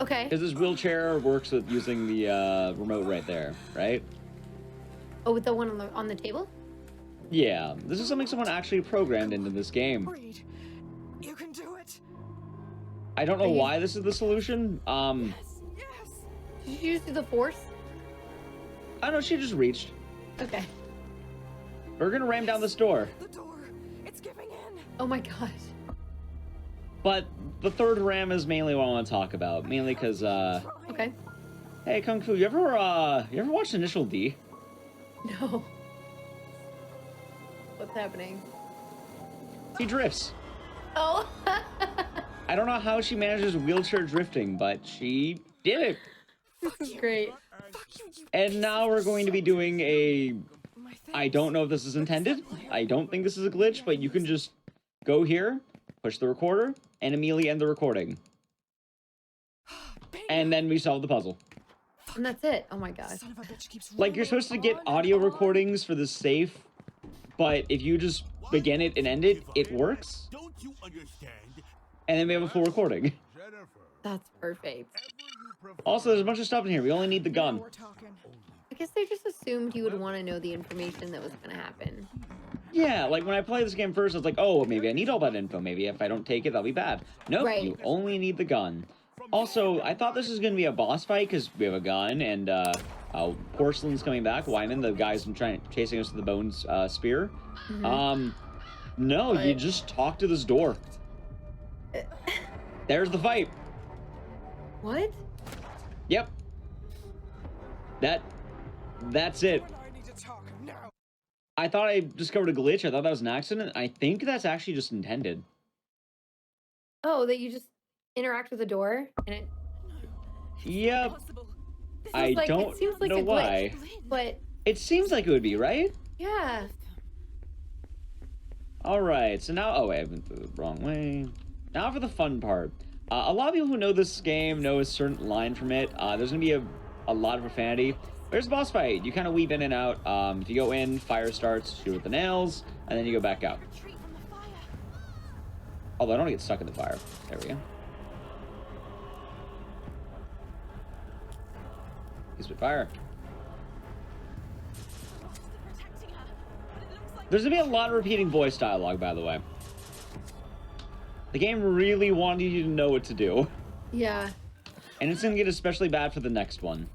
Okay. Because this wheelchair works with using the remote right there, right? Oh, with the one on the table? Yeah, this is something someone actually programmed into this game. Reed, you can do it. I don't know why this is the solution. Yes. Did you use the force? I don't know, she just reached. Okay. We're gonna ram down this door. The door, it's giving in. Oh my gosh. But the third ram is mainly what I want to talk about. Mainly because, Okay. hey, Kung Fu, you ever watched Initial D? No. What's happening? He drifts. Oh. I don't know how she manages wheelchair drifting, but she did it. This is great. And now we're going to be doing a... I don't know if this is intended. I don't think this is a glitch, but you can just go here, push the recorder, and immediately end the recording. And then we solve the puzzle. And that's it. Oh my gosh. Like, you're supposed to get audio recordings for the safe, but if you just begin it and end it, it works. Don't you understand? And then we have a full recording. That's perfect. Also, there's a bunch of stuff in here. We only need the gun. I guess they just assumed you would want to know the information that was going to happen. Yeah, like when I played this game first, I was like, oh, maybe I need all that info. Maybe if I don't take it, that'll be bad. Nope, Right. You only need the gun. Also, I thought this was going to be a boss fight because we have a gun and Porcelain's coming back. Wyman, the guy's been chasing us with the bones spear. No, you just talk to this door. There's the fight. What? Yep. That's it. I thought I discovered a glitch. I thought that was an accident. I think that's actually just intended. Oh, that you just interact with the door and it... Yep. I like, don't it seems like know a glitch, why. But It seems like it would be, right? yeah. Alright, so now... Oh, wait, I went the wrong way. Now for the fun part. A lot of people who know this game know a certain line from it. There's going to be a lot of profanity. There's a boss fight. You kind of weave in and out. If you go in, fire starts, shoot with the nails, and then you go back out. Although I don't get stuck in the fire. There we go. Use with fire. There's going to be a lot of repeating voice dialogue, by the way. The game really wanted you to know what to do. Yeah. And it's going to get especially bad for the next one.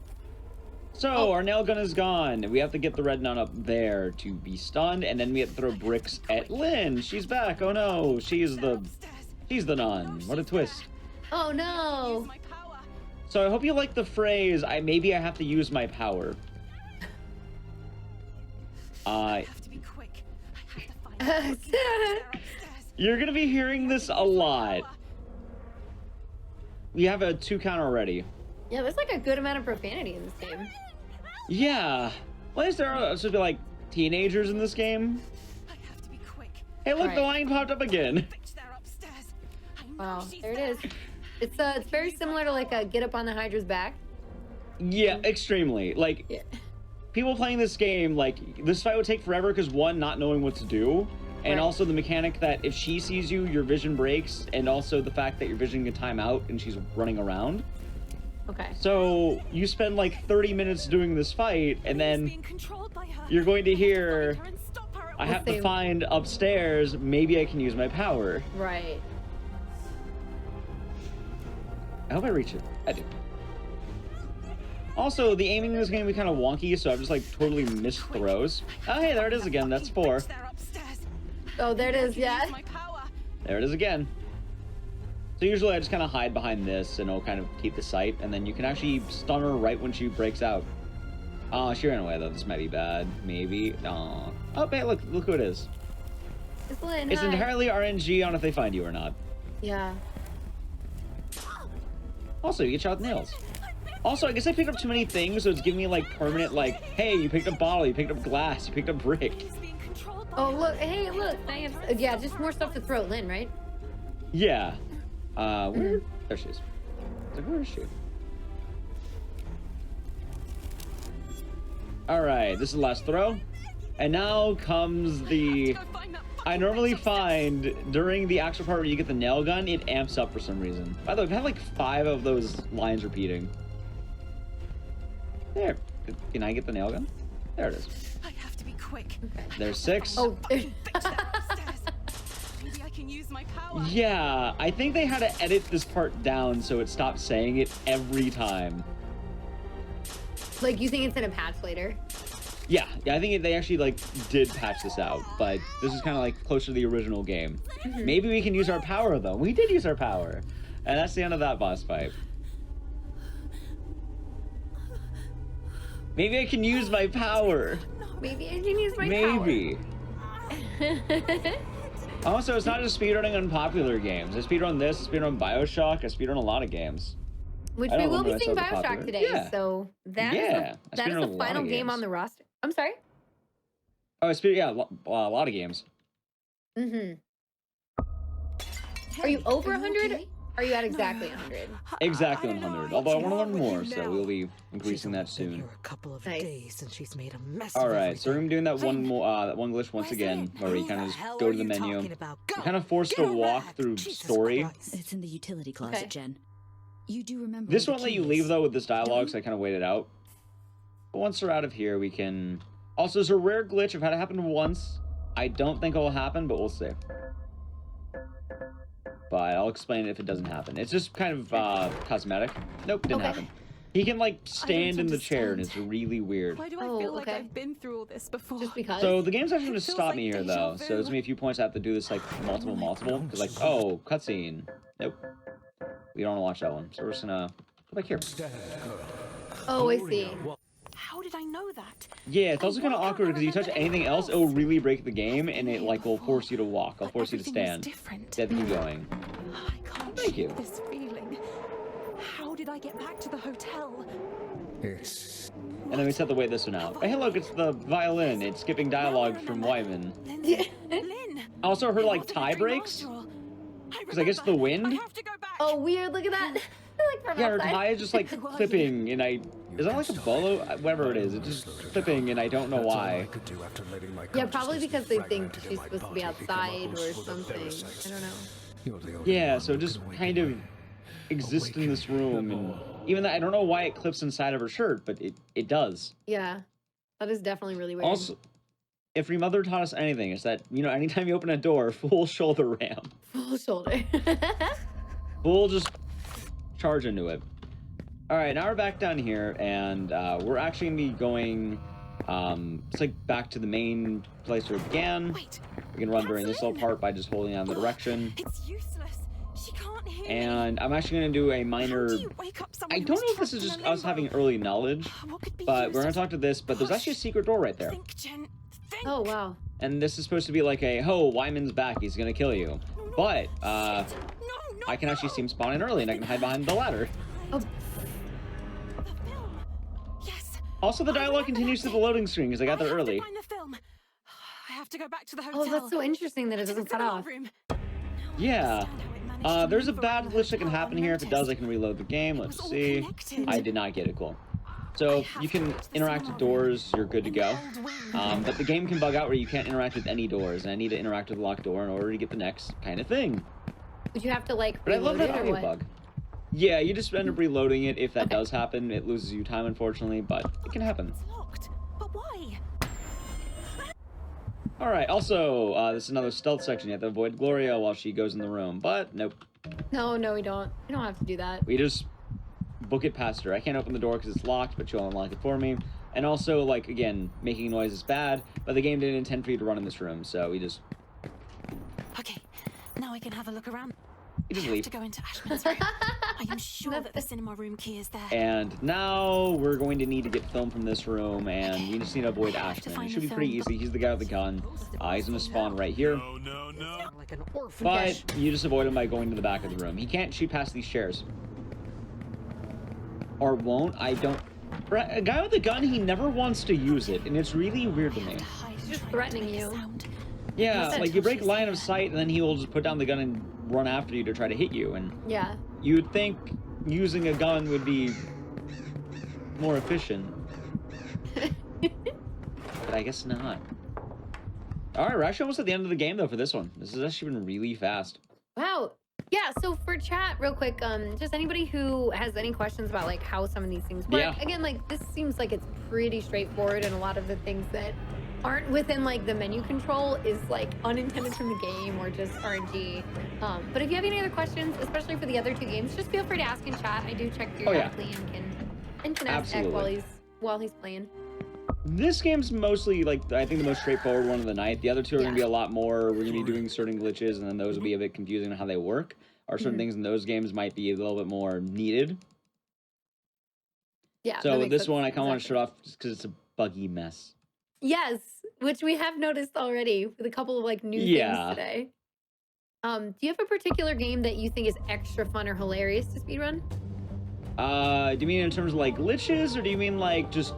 So, our nail gun is gone. We have to get the red nun up there to be stunned, and then we have to throw bricks at Lynn. She's back. Oh no, she's the nun. What a twist. Oh no. So I hope you like the phrase, maybe I have to use my power. I have to be quick. I have to find out. You're gonna be hearing this a lot. We have a 2 count already. Yeah, there's like a good amount of profanity in this game. Yeah. Well, is there supposed to be like teenagers in this game? I have to be quick. Hey, look, Right. the line popped up again. Bitch, they're upstairs. I know Wow, she's there it is. It's very similar to like a get up on the Hydra's back. Yeah, extremely. Like, Yeah. people playing this game, like, this fight would take forever because, one, not knowing what to do, and Right. also the mechanic that if she sees you, your vision breaks, and also the fact that your vision can time out and she's running around. Okay. So, you spend like 30 minutes doing this fight, and then being controlled by her. you're going to I have hear, find her and stop her at I have to Same. find upstairs, maybe I can use my power. Right. I hope I reach it. I do. Also, the aiming in this game can be kind of wonky, so I've just like totally missed throws. Oh, hey, there it is again. That's 4. They're upstairs. I Oh, there it is. Yeah. My power. There it is again. So usually I just kind of hide behind this and it'll kind of keep the sight, and then you can actually stun her right when she breaks out. Oh, she ran away though. This might be bad. Maybe. Oh, hey, look who it is. It's Lynn. It's Hi. entirely RNG on if they find you or not. Yeah. Also, you get shot with nails. Also, I guess I picked up too many things, so it's giving me like permanent, like, hey, you picked up bottle, you picked up glass, you picked up brick. He's being controlled by Oh, look. Hey, look. I have, yeah, just more stuff to throw at Lynn, right? Yeah. Where? There she is. I was like, where is she? Alright, this is the last throw. And now comes the... I normally find during the actual part where you get the nail gun, it amps up for some reason. By the way, I've had like 5 of those lines repeating. There. Can I get the nail gun? There it is. I have to be quick. Okay. There's 6. Oh. Maybe I can use my power. Yeah, I think they had to edit this part down so it stopped saying it every time. Like, you think it's in a patch later? Yeah, I think they actually like did patch this out, but this is kind of like closer to the original game. Maybe we can use our power though. We did use our power, and that's the end of that boss fight. Maybe I can use my power. Maybe I can use my Maybe. power. Also, it's not just speedrunning unpopular games. I speedrun this, I speedrun Bioshock, I speedrun a lot of games. Which I we don't will be limit seeing myself to Bioshock popular. today, Yeah. so that is Yeah, I the speedrun a final lot of game on games. the roster. I'm sorry? Oh, I speed, yeah, a lot of games. Mm-hmm. Are you over 100? okay? Are you at exactly 100? Exactly I don't know, 100. I Although I want want to to learn know more, with you so now. we'll be increasing that She's only been soon. here a couple of Nice. days and she's made a mess All of right, so we're everything. doing that one Lynn, more, that one glitch once where's again, Lynn? where we Who kind the of just hell go are to the you menu. talking about? Go! We're kind of forced Get to her walk back. through Jesus story. Christ. It's in the utility closet, Okay. Jen. You do remember This where won't the let key you leave is. though with this dialogue, so I kind of waited out. But once we're out of here, we can. Also, there's a rare glitch. I've had it happen once. I don't think it will happen, but we'll see. But I'll explain it if it doesn't happen. It's just kind of cosmetic. Nope, didn't Okay. happen. He can like stand in the chair, and it's understand. really weird. Why do I Oh, feel like okay. I've been through all this before? Just because? So the game's actually It going to feels stop like me here deja though. So there's vu. me a few points I have to do this like multiple, because like, oh, cutscene. Nope. We don't want to watch that one. So we're just gonna go back here. Oh, I see. How did I know that? Yeah, it's also I kind of can't awkward because you touch remember anything else, it will really break the game, and it Here like will before, force you to walk. It'll but force you to everything was stand. different. You have to keep going. I can't Thank shake you. this feeling. How did I get back to the hotel? It's And then we just have to wait this one out. Hey, look, it's the violin. It's skipping dialogue from Wyman. Lindsay, Lynn. Also, her It like wasn't a tie dream breaks. after all. Because I guess the wind. I have to go back. Oh, weird. Look at that. Like from Yeah, her outside. tie is just like Who are you? clipping, and I. Is that like a bolo? Whatever it is, it's just clipping, and I don't know why. Yeah, probably because they think she's supposed to be outside or something. I don't know. Yeah, so it just kind of exists in this room, and even though I don't know why it clips inside of her shirt, but it does. Yeah. That is definitely really weird. Also, if Remothered taught us anything, it's that, you know, anytime you open a door, full shoulder ram. Full shoulder. Full just charge into it. Alright, now we're back down here, and we're actually going to be going, it's like back to the main place where it began. Wait. We can run during this little part by just holding on the direction. It's useless. She can't hear me. And I'm actually going to do a How minor... do you wake up someone I who don't was know if this is trapped just in a us having limbo? early knowledge, What could be but we're going used? to talk to this, but there's actually a secret door right there. Think, Jen. Think. Oh, wow. And this is supposed to be like a, oh, Wyman's back, he's going to kill you. But, No, I can actually see him spawning early, and I can hide behind the ladder. Oh, The film. Yes. Also, the I dialogue remember continues that through the loading screen, because I got there have to early. find the film. I have to go back to the hotel. oh, that's so interesting that it To the doesn't cut cinema off. room. Yeah. There's a bad glitch that can happen happen here. If it does, I can reload the game. Let's see. I did not get it. Cool. So you can interact with doors. You're good to go. But the game can bug out where you can't interact with any doors, and I need to interact with the locked door in order to get the next kind of thing. Would you have to, like, But I love reload that it or audio what? bug. Yeah, you just end up reloading it. If that Okay. does happen, it loses you time, unfortunately, but it can happen. It's locked. But why? All right. Also, this is another stealth section. You have to avoid Gloria while she goes in the room, but nope. No, we don't. We don't have to do that. We just book it past her. I can't open the door because it's locked, but she'll unlock it for me. And also, like, again, making noise is bad, but the game didn't intend for you to run in this room, so we just I can have a look around. You just I have leave. to go into Ashman's room. I am sure that the cinema room key is there. And now we're going to need to get film from this room, and we just need to avoid I have to Ashman. It find should the be pretty film. easy. He's the guy with the gun. He's gonna spawn right here. No. Like an orphan. But you just avoid him by going to the back of the room. He can't shoot past these chairs. Or won't. I don't... A guy with a gun, he never wants to use it, and it's really weird to me. He's just threatening you. Yeah, Listen. like you break line of sight, and then he will just put down the gun and run after you to try to hit you, and Yeah. you would think using a gun would be more efficient. But I guess not. Alright, we're actually almost at the end of the game, though, for this one. This has actually been really fast. Wow. Yeah, so for chat, real quick, just anybody who has any questions about like how some of these things work. Yeah. Again, like this seems like it's pretty straightforward, and a lot of the things that aren't within like the menu control is like unintended from the game or just RNG. But if you have any other questions, especially for the other two games, just feel free to ask in chat. I do check periodically and can ask Ek while he's playing. This game's mostly, like, I think the most straightforward one of the night. The other two are going to be a lot more. We're going to be doing certain glitches, and then those will be a bit confusing on how they work. Or certain things in those games might be a little bit more needed. Yeah. So with this one, I kind of want to start off just because it's a buggy mess. Yes, which we have noticed already with a couple of like new things today. Do you have a particular game that you think is extra fun or hilarious to speedrun? Do you mean in terms of like glitches, or do you mean like just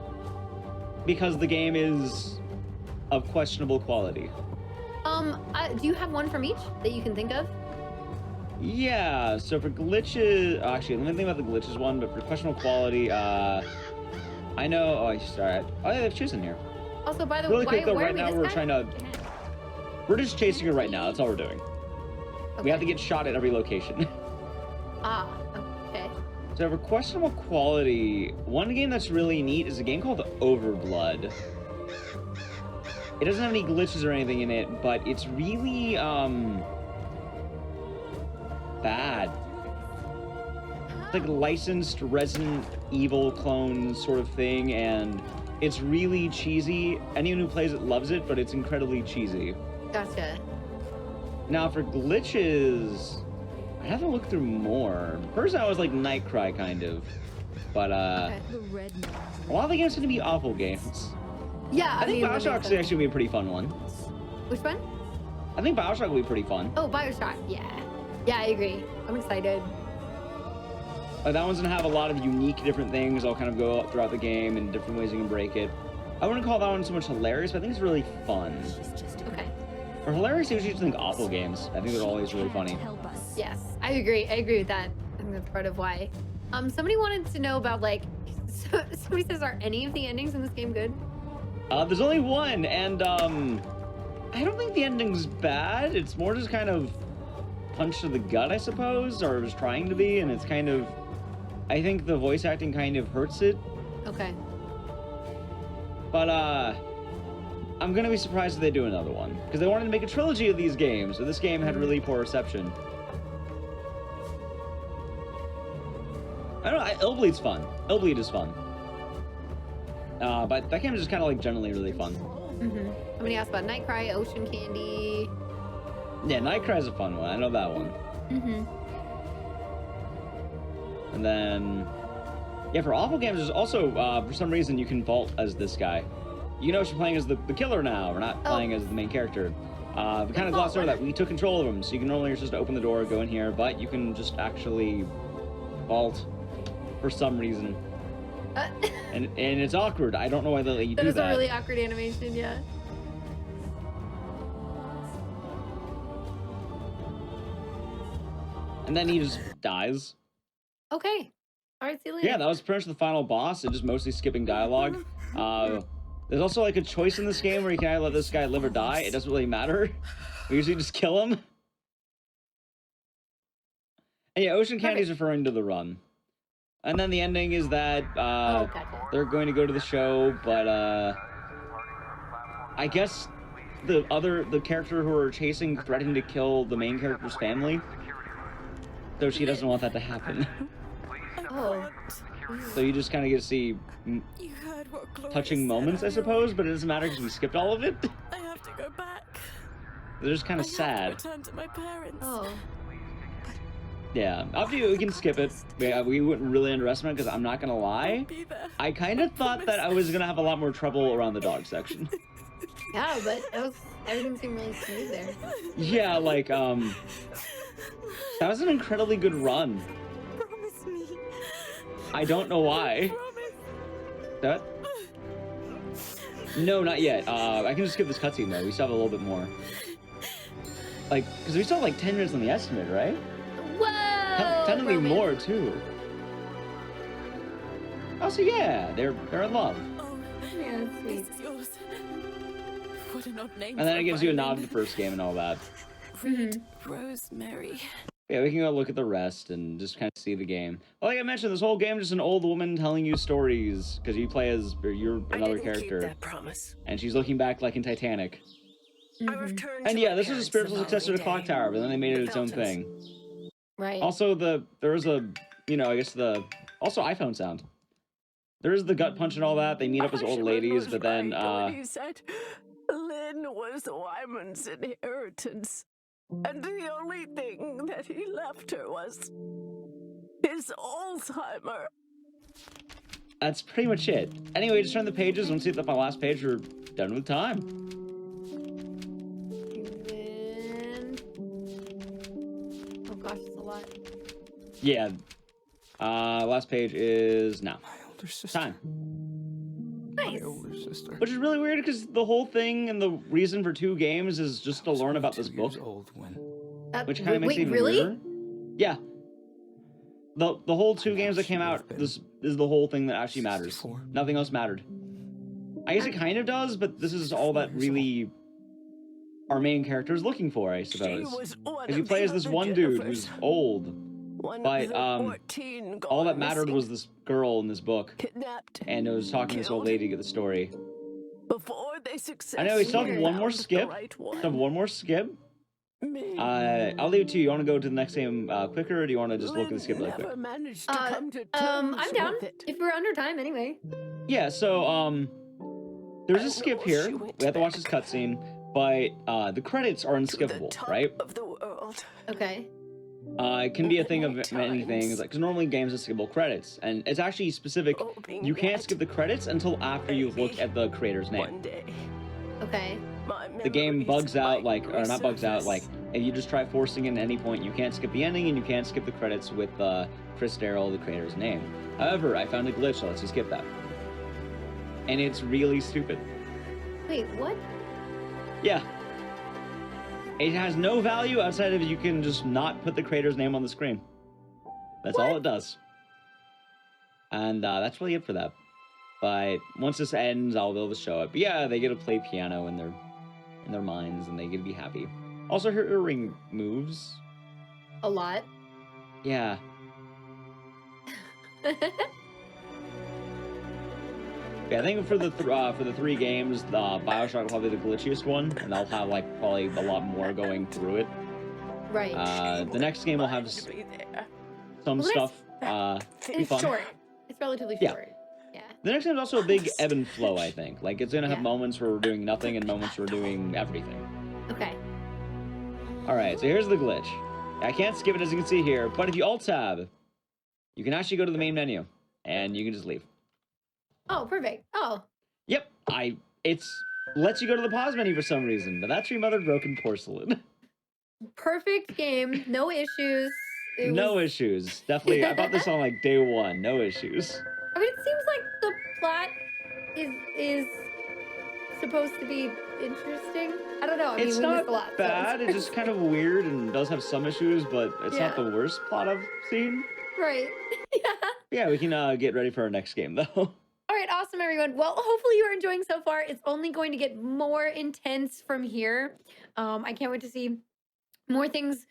because the game is of questionable quality? Do you have one from each that you can think of? Yeah, so for glitches, actually, let me think about the glitches one, but for questionable quality, I know, oh, sorry, oh, yeah, they have Chiz in here. Also, by the way, really quick though, why right now we're trying to, we're just chasing her right now, that's all we're doing. Okay. We have to get shot at every location. Ah, okay. So for questionable quality, one game that's really neat is a game called Overblood. It doesn't have any glitches or anything in it, but it's really, bad. It's like a licensed Resident Evil clone sort of thing, and it's really cheesy. Anyone who plays it loves it, but it's incredibly cheesy. Gotcha. Now for glitches, I have to look through more. First I was like Nightcry kind of, but Okay. a lot of the games tend to be awful games. Yeah, I think that makes Bioshock's sense. actually be a pretty fun one. Which one? I think Bioshock will be pretty fun. Oh, Bioshock. Yeah. Yeah, I agree. I'm excited. That one's gonna have a lot of unique different things. I'll kind of go throughout the game and different ways you can break it. I wouldn't call that one so much hilarious, but I think it's really fun. Okay. For hilarious, I usually just think awful games. I think they're always really funny. Yes, I agree. I agree with that. I think that's part of why. Somebody wanted to know about like. Somebody says, are any of the endings in this game good? There's only one, and I don't think the ending's bad. It's more just kind of punch to the gut, I suppose, or it was trying to be, and it's kind of. I think the voice acting kind of hurts it. Okay. But I'm gonna be surprised if they do another one, because they wanted to make a trilogy of these games, so this game had really poor reception. I don't know, Illbleed's fun. Illbleed is fun. But that game is just kind of like generally really fun. Mm-hmm. Somebody asked about Nightcry, Ocean Candy. Yeah, Nightcry's a fun one. I know that one. Mm-hmm. And then, yeah, for awful games, there's also, for some reason, you can vault as this guy. You know, you're playing as the killer now. We're not playing as the main character. We kind of glossed over that. We took control of him, so you can normally just open the door, go in here, but you can just actually vault for some reason. And it's awkward. I don't know why they let you do that. That is a really awkward animation, yeah. And then he just dies. Okay. All right, see you later. Yeah, that was pretty much the final boss. It's just mostly skipping dialogue. There's also like a choice in this game where you can either let this guy live or die. It doesn't really matter. We usually just kill him. And yeah, Ocean Candy's referring to the run. And then the ending is that gotcha. they're going to go to the show, but I guess the character who are chasing threatened to kill the main character's family. So she doesn't want that to happen. Oh. So you just kind of get to see You heard what Gloria touching said moments, I on your suppose, own. but it doesn't matter because we skipped all of it. I have to go back. They're just kind I of have to sad. return to my parents. Oh. Yeah, after we can skip it. We wouldn't really underestimate it because I'm not gonna lie. Be there. I kind of thought that I was gonna have a lot more trouble around the dog section. Yeah, but everything seemed really smooth there. Yeah, like that was an incredibly good run. Promise me. I don't know why. That? No, not yet. I can just skip this cutscene though. We still have a little bit more. Like, because we still have like 10 minutes on the estimate, right? Whoa! Technically romance. more too. Oh, so yeah, they're in love. Oh, Yeah, that's sweet. this is yours. What an odd name. And then for it gives you a violin. nod to the first game and all that. Read Rosemary. Yeah, we can go look at the rest and just kind of see the game. Well, like I mentioned, this whole game is just an old woman telling you stories because you play as, or you're another character, Keep that promise. and she's looking back like in Titanic. I returned And to yeah, my this was a parents spiritual the successor to following Clock day. Tower, but then they made it The its own fountains. thing. Right. Also, there was a, you know, I guess also iPhone sound. There is the gut punch and all that. They meet up as old Ashman ladies, was but then right when he said Lynn was Wyman's inheritance, and the only thing that he left her was his Alzheimer. that's pretty much it. Anyway, just turn the pages. Once you hit my last page, we're done with time. And... Oh gosh, it's a lot. Yeah. Last page is now. My older sister. Time. Nice. My older sister. Which is really weird because the whole thing and the reason for 2 games is just to learn about this 2 book, years old when which kind of makes it wait, even really? weirder. Yeah. The whole 2 games that came out, this is the whole thing that actually matters. 64. Nothing else mattered. I guess it kind of does, but this is all that really our main character is looking for, I suppose. Because you play as this one dude who's old, but all that mattered was this girl in this book, Kidnapped. and it was talking to this old lady to get the story. Before they successfully I know we still have one more found the skip. right Still one. have one more skip. Me. I'll leave it to you. You want to go to the next game quicker, or do you want to just look at the skip really quick? Never managed to come to I'm terms down. with it. If we're under time anyway. Yeah. So there's a I skip know here. she went We have to watch this back cutscene, but the credits are to the unskippable, top right? of the world. Okay. It can be a thing of Many many things, times. like because normally games have skippable credits, and it's actually specific. Hoping You can't that skip the credits until after you look maybe at the creator's name. One day, Okay. my The game memories bugs out, might like, or not bugs out, resurface. like, if you just try forcing it at any point, you can't skip the ending and you can't skip the credits with Chris Darrell, the creator's name. However, I found a glitch that lets you skip that. And it's really stupid. Wait, what? Yeah. It has no value outside of you can just not put the creator's name on the screen. That's all it does. And that's really it for that. But once this ends, I'll be able to show it. But yeah, they get to play piano in their minds, and they get to be happy. Also, her earring moves. A lot. Yeah. Yeah, I think for the 3 games, the Bioshock will probably be the glitchiest one, and they'll have like probably a lot more going through it. Right. The next game will have Find me there. some Well, stuff. Be it's fun. short. It's relatively Yeah. short. Yeah. The next game is also a big ebb and flow, I think. Like, it's gonna have Yeah. moments where we're doing nothing and moments where we're doing everything. Okay. Alright, so here's the glitch. I can't skip it as you can see here, but if you Alt-Tab, you can actually go to the main menu, and you can just leave. Oh, perfect. Oh. Yep, it's lets you go to the pause menu for some reason, but that's Remothered Broken Porcelain. Perfect game. No issues. It No was- issues. Definitely, I bought this on like day 1. No issues. I mean, it seems like the plot is supposed to be interesting. I don't know. I mean, It's we not missed a lot. so bad. It's just kind of weird and does have some issues, but it's not Yeah. the worst plot I've seen. right. Yeah. Yeah, we can get ready for our next game though. All right, awesome, everyone. Well, hopefully you are enjoying so far. It's only going to get more intense from here. I can't wait to see more things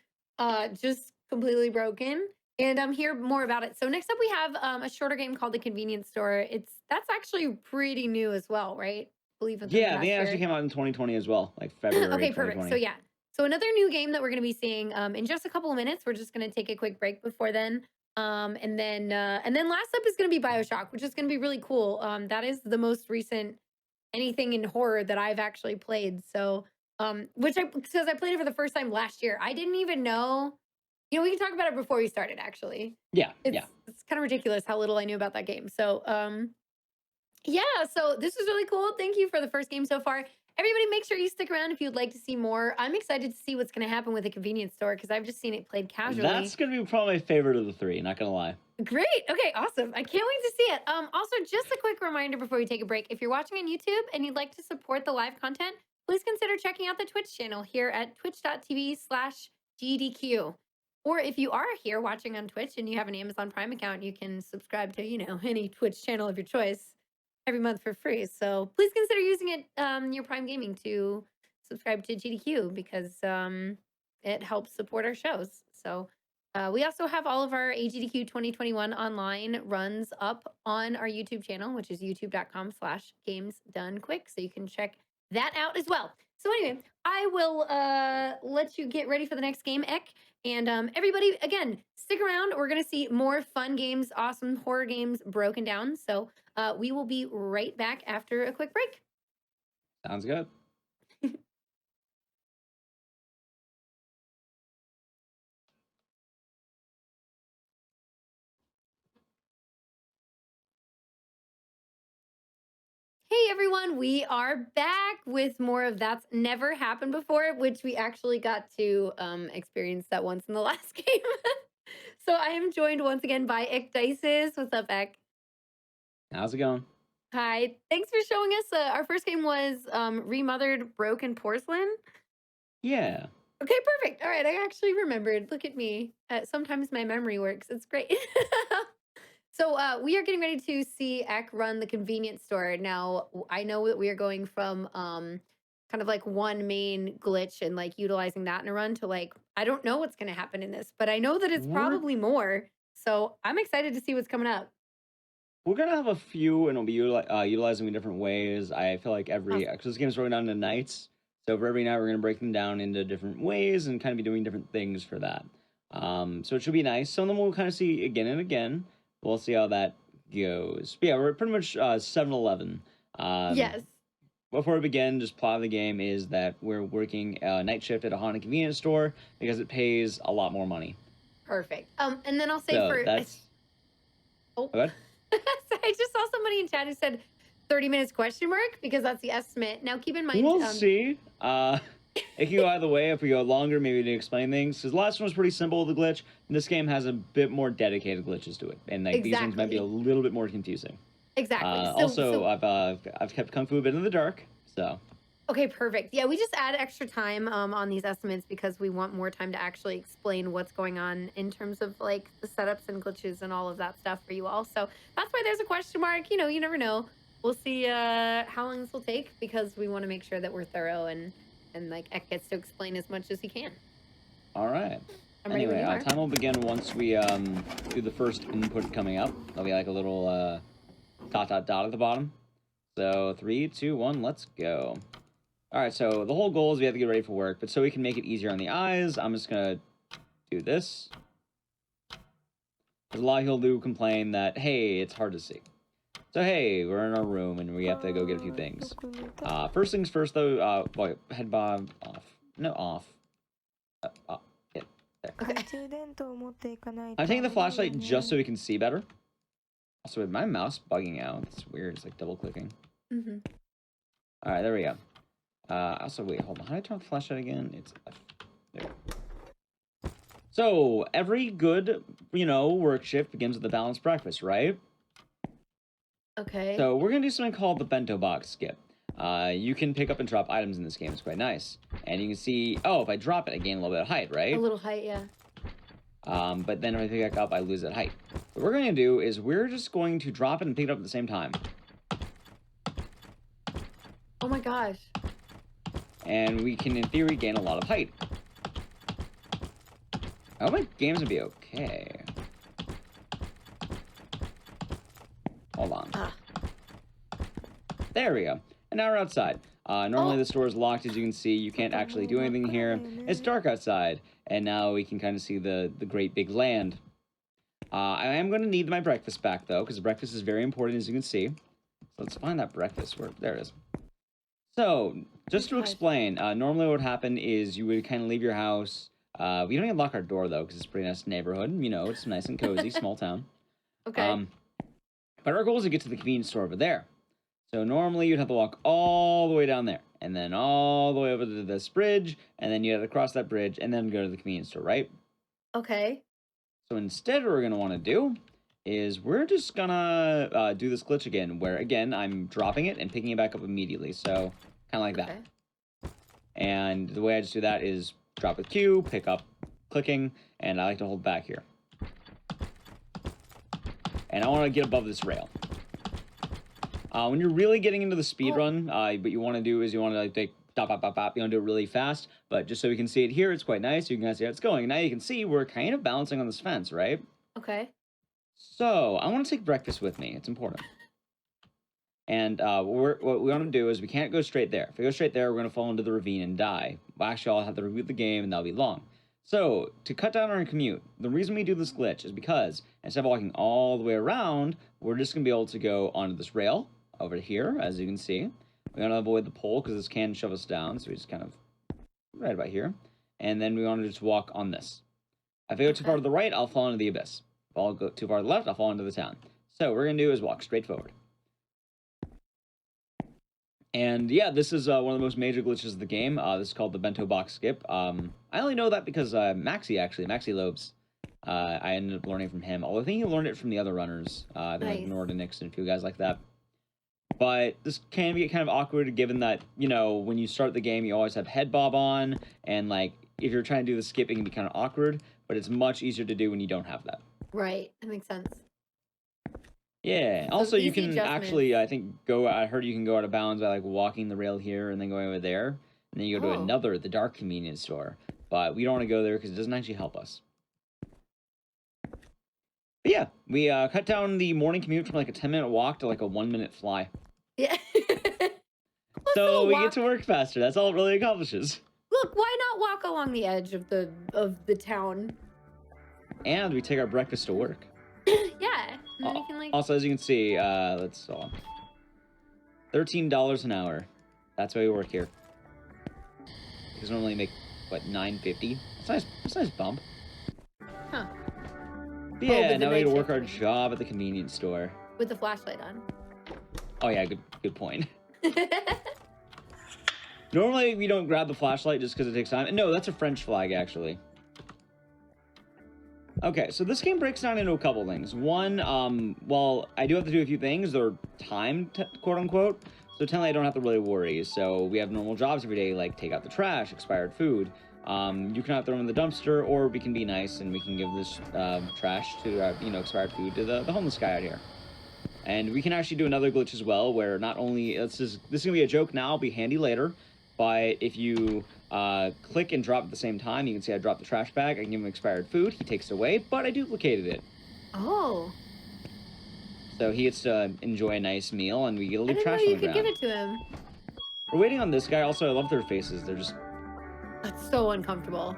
just completely broken. And hear more about it. So next up we have a shorter game called The Convenience Store. That's actually pretty new as well, right? I believe it's Yeah, they actually came out in 2020 as well, like February. Okay, perfect. 2020. So yeah. So another new game that we're going to be seeing in just a couple of minutes. We're just going to take a quick break before then. And then last up is going to be Bioshock, which is going to be really cool. That is the most recent anything in horror that I've actually played. So Which because I played it for the first time last year. I didn't even know. You know, we can talk about it before we started. Actually, Yeah, it's yeah. it's kind of ridiculous how little I knew about that game. So, yeah. So this was really cool. Thank you for the first game so far. Everybody, make sure you stick around if you'd like to see more. I'm excited to see what's going to happen with the convenience store because I've just seen it played casually. That's gonna be probably my favorite of the three. Not gonna lie. Great. Okay, awesome. I can't wait to see it. Also, just a quick reminder before we take a break. If you're watching on YouTube and you'd like to support the live content, please consider checking out the Twitch channel here at twitch.tv/GDQ. Or if you are here watching on Twitch and you have an Amazon Prime account, you can subscribe to, any Twitch channel of your choice every month for free. So please consider using it, your Prime Gaming to subscribe to GDQ because it helps support our shows. So we also have all of our AGDQ 2021 online runs up on our YouTube channel, which is youtube.com/gamesdonequick. So you can check that out as well. So anyway, I will let you get ready for the next game, Ek. And everybody, again, stick around. We're going to see more fun games, awesome horror games broken down. So we will be right back after a quick break. Sounds good. Hey everyone, we are back with more of That's Never Happened Before, which we actually got to experience that once in the last game. So I am joined once again by Ekdices. What's up, Ek? How's it going? Hi. Thanks for showing us. Our first game was Remothered Broken Porcelain. Yeah. Okay, perfect. All right, I actually remembered. Look at me. Sometimes my memory works. It's great. So we are getting ready to see Ek run the convenience store. Now, I know that we are going from kind of like one main glitch and like utilizing that in a run to like, I don't know what's going to happen in this, but I know that it's probably more. So I'm excited to see what's coming up. We're gonna have a few, and we'll be utilizing in different ways. I feel like because this game's broken down into nights, so for every night we're gonna break them down into different ways and kind of be doing different things for that. So it should be nice. Some of them we'll kind of see again and again. We'll see how that goes. But yeah, we're pretty much 7-Eleven. Yes. Before we begin, just plot of the game is that we're working night shift at a haunted convenience store because it pays a lot more money. Perfect. And then I'll say So for that's. oh. Go ahead. So I just saw somebody in chat who said 30 minutes question mark because that's the estimate. Now keep in mind We'll see. It can go either way. If we go longer, maybe to explain things. Because the last one was pretty simple with the glitch. And this game has a bit more dedicated glitches to it, and like these ones might be a little bit more confusing. Exactly. I've kept Kung Fu a bit in the dark. So. Okay, perfect. Yeah, we just add extra time on these estimates because we want more time to actually explain what's going on in terms of like the setups and glitches and all of that stuff for you all. So that's why there's a question mark. You know, you never know. We'll see how long this will take because we want to make sure that we're thorough and like Ek gets to explain as much as he can. All right. Anyway, time will begin once we do the first input coming up. There'll be like a little dot at the bottom. So 3, 2, 1, let's go. All right, so the whole goal is we have to get ready for work, but so we can make it easier on the eyes, I'm just gonna do this. There's a lot of people do complain that, hey, it's hard to see. So hey, we're in our room and we have to go get a few things. First things first though, head bob off. No, off. Yeah, there. Okay. I'm taking the flashlight just so we can see better. Also, with my mouse bugging out, it's weird, it's like double clicking. Mm-hmm. All right, there we go. Also, wait, hold on. How do I turn off the flashlight again? It's there. So every good, work shift begins with a balanced breakfast, right? Okay. So we're gonna do something called the bento box skip. You can pick up and drop items in this game. It's quite nice, and you can see. Oh, if I drop it, I gain a little bit of height, right? A little height, yeah. But then if I pick it back up, I lose that height. What we're gonna do is we're just going to drop it and pick it up at the same time. Oh my gosh. And we can, in theory, gain a lot of height. I hope my game's gonna be okay. Hold on. There we go. And now we're outside. Normally the store is locked, as you can see. You can't actually do anything here. It's dark outside. And now we can kind of see the great big land. I am going to need my breakfast back, though, because breakfast is very important, as you can see. So let's find that breakfast. There it is. So, just to God. explain, normally what would happen is you would kind of leave your house. We don't even lock our door, though, because it's a pretty nice neighborhood. You know, it's nice and cozy, small town. Okay. But our goal is to get to the convenience store over there. So normally you'd have to walk all the way down there, and then all the way over to this bridge, and then you have to cross that bridge, and then go to the convenience store, right? Okay. So instead what we're going to want to do is we're just going to do this glitch again, where, again, I'm dropping it and picking it back up immediately. So kind of like that. And the way I just do that is drop with Q, pick up, clicking, and I like to hold back here. And I want to get above this rail. When you're really getting into the speed run, what you want to do is you want to like dop, bop, bop, bop. You want to do it really fast, but just so we can see it here, it's quite nice. You can kind of see how it's going. And now you can see we're kind of balancing on this fence, right? Okay. So I want to take breakfast with me. It's important. And what we want to do is we can't go straight there. If we go straight there, we're going to fall into the ravine and die. Well, actually, I'll have to reboot the game, and that'll be long. So, to cut down our commute, the reason we do this glitch is because instead of walking all the way around, we're just going to be able to go onto this rail over here, as you can see. We want to avoid the pole because this can shove us down, so we just kind of right about here. And then we want to just walk on this. If I go too far to the right, I'll fall into the abyss. If I'll go too far to the left, I'll fall into the town. So, what we're going to do is walk straight forward. And yeah, this is one of the most major glitches of the game. This is called the bento box skip. I only know that because Maxi Lobes, I ended up learning from him. Although I think he learned it from the other runners, like Nordinix and a few guys like that. But this can get kind of awkward given that, you know, when you start the game, you always have head bob on. And like, if you're trying to do the skipping, it can be kind of awkward. But it's much easier to do when you don't have that. Right. That makes sense. Yeah. So Also, you easy can adjustments. actually, I think, I heard you can go out of bounds by like walking the rail here and then going over there, and then you go to the dark convenience store. But we don't want to go there because it doesn't actually help us. But yeah, we cut down the morning commute from like a 10-minute walk to like a 1-minute fly. Yeah. So we get to work faster. That's all it really accomplishes. Look, why not walk along the edge of the town? And we take our breakfast to work. Yeah. And then you can, like... Also, as you can see, let's $13 an hour. That's why we work here. Because normally you make what, $9.50. It's a nice bump. Huh. But yeah, now we get to work our shift. job at the convenience store. With the flashlight on. Oh yeah, good point. Normally we don't grab the flashlight just because it takes time. No, that's a French flag actually. Okay, so this game breaks down into a couple things. One, well, I do have to do a few things. They're timed, quote unquote. So technically I don't have to really worry. So we have normal jobs every day, like take out the trash, expired food. You can throw them in the dumpster, or we can be nice and we can give this trash to, expired food to the homeless guy out here. And we can actually do another glitch as well, where not only, this is gonna be a joke now, it'll be handy later. But if you click and drop at the same time, you can see I dropped the trash bag. I can give him expired food. He takes it away, but I duplicated it. Oh. So he gets to enjoy a nice meal, and we get a little trash on the ground. I didn't know you could give it to him. We're waiting on this guy. Also, I love their faces. They're just... That's so uncomfortable.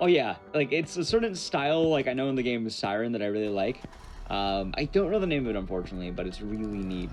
Oh, yeah. Like, it's a certain style, like, I know in the game is Siren that I really like. I don't know the name of it, unfortunately, but it's really neat.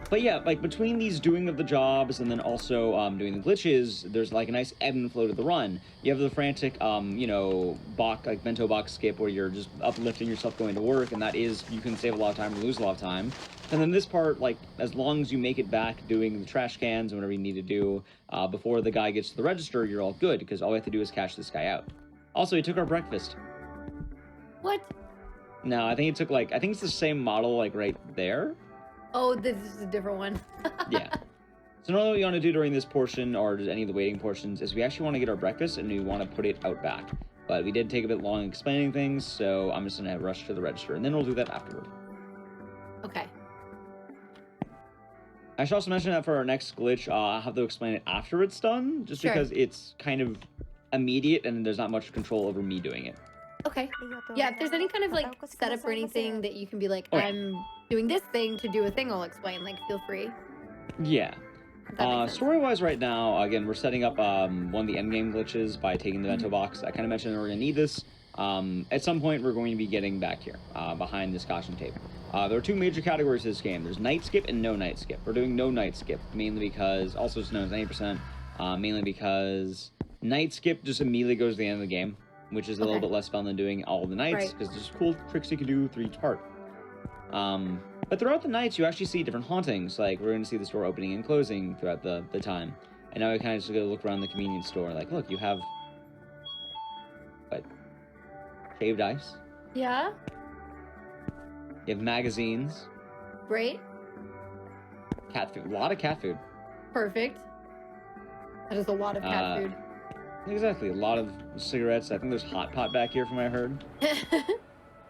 But yeah, like between these doing of the jobs and then also doing the glitches, there's like a nice ebb and flow to the run. You have the frantic, bento box skip where you're just uplifting yourself going to work, and that is, you can save a lot of time or lose a lot of time. And then this part, like, as long as you make it back doing the trash cans and whatever you need to do before the guy gets to the register, you're all good, because all we have to do is cash this guy out. Also, he took our breakfast. What? No, I think he took, like, I think it's the same model, like, right there. Oh, this is a different one. Yeah. So normally what we want to do during this portion, or any of the waiting portions, is we actually want to get our breakfast and we want to put it out back. But we did take a bit long explaining things, so I'm just going to rush to the register, and then we'll do that afterward. Okay. I should also mention that for our next glitch, I'll have to explain it after it's done, just because it's kind of immediate and there's not much control over me doing it. Okay. Yeah, if there's any kind of like setup or anything that you can be like, I'm doing this thing to do a thing, I'll explain. Like, feel free. Yeah. Story-wise right now, again, we're setting up one of the endgame glitches by taking the bento box. I kind of mentioned that we're going to need this. At some point, we're going to be getting back here, behind this caution tape. There are two major categories to this game. There's night skip and no night skip. We're doing no night skip, mainly because, also it's known as 90%, mainly because night skip just immediately goes to the end of the game, which is a little bit less fun than doing all the nights, because there's cool tricks you can do through each part. But throughout the nights, you actually see different hauntings. Like, we're going to see the store opening and closing throughout the time. And now we kind of just go look around the convenience store. Like, look, you have... what? Shaved ice. Yeah. You have magazines. Great. Cat food. A lot of cat food. Perfect. That is a lot of cat food. Exactly. A lot of cigarettes. I think there's Hot Pot back here from what I heard.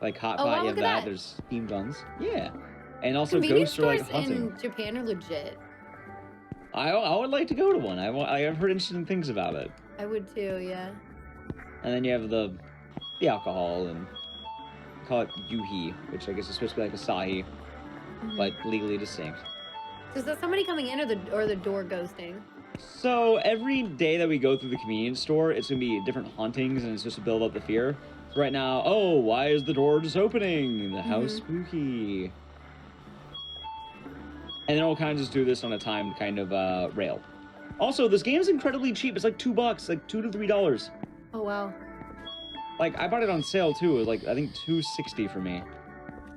Like Hot Pot, you have that. There's steam guns. Yeah. And also ghosts are like hunting. In Japan are legit. I would like to go to one. I've heard interesting things about it. I would too, yeah. And then you have the alcohol, and call it Yuhi, which I guess is supposed to be like Asahi, but legally distinct. So is that somebody coming in or the door ghosting? So every day that we go through the convenience store, it's going to be different hauntings, and it's just to build up the fear. So right now, oh, why is the door just opening? The house spooky. And then we'll kind of just do this on a timed kind of rail. Also, this game is incredibly cheap. It's like $2, like $2 to $3. Oh, wow. Like, I bought it on sale, too. It was like, I think, $2.60 for me.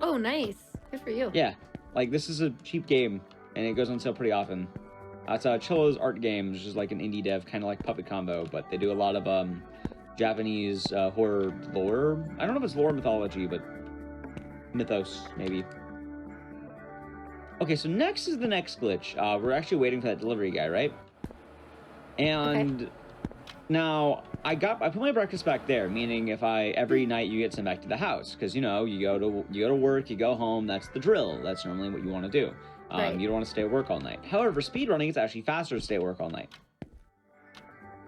Oh, nice. Good for you. Yeah. Like, this is a cheap game, and it goes on sale pretty often. It's Chilla's Art Games, which is like an indie dev, kind of like Puppet Combo, but they do a lot of Japanese horror lore. I don't know if it's lore mythology, but mythos, maybe. Okay, so next is the next glitch. We're actually waiting for that delivery guy, right? And now I put my breakfast back there, meaning if every night you get sent back to the house, because you know you go to work, you go home. That's the drill. That's normally what you want to do. You don't want to stay at work all night. However, speedrunning, it's actually faster to stay at work all night.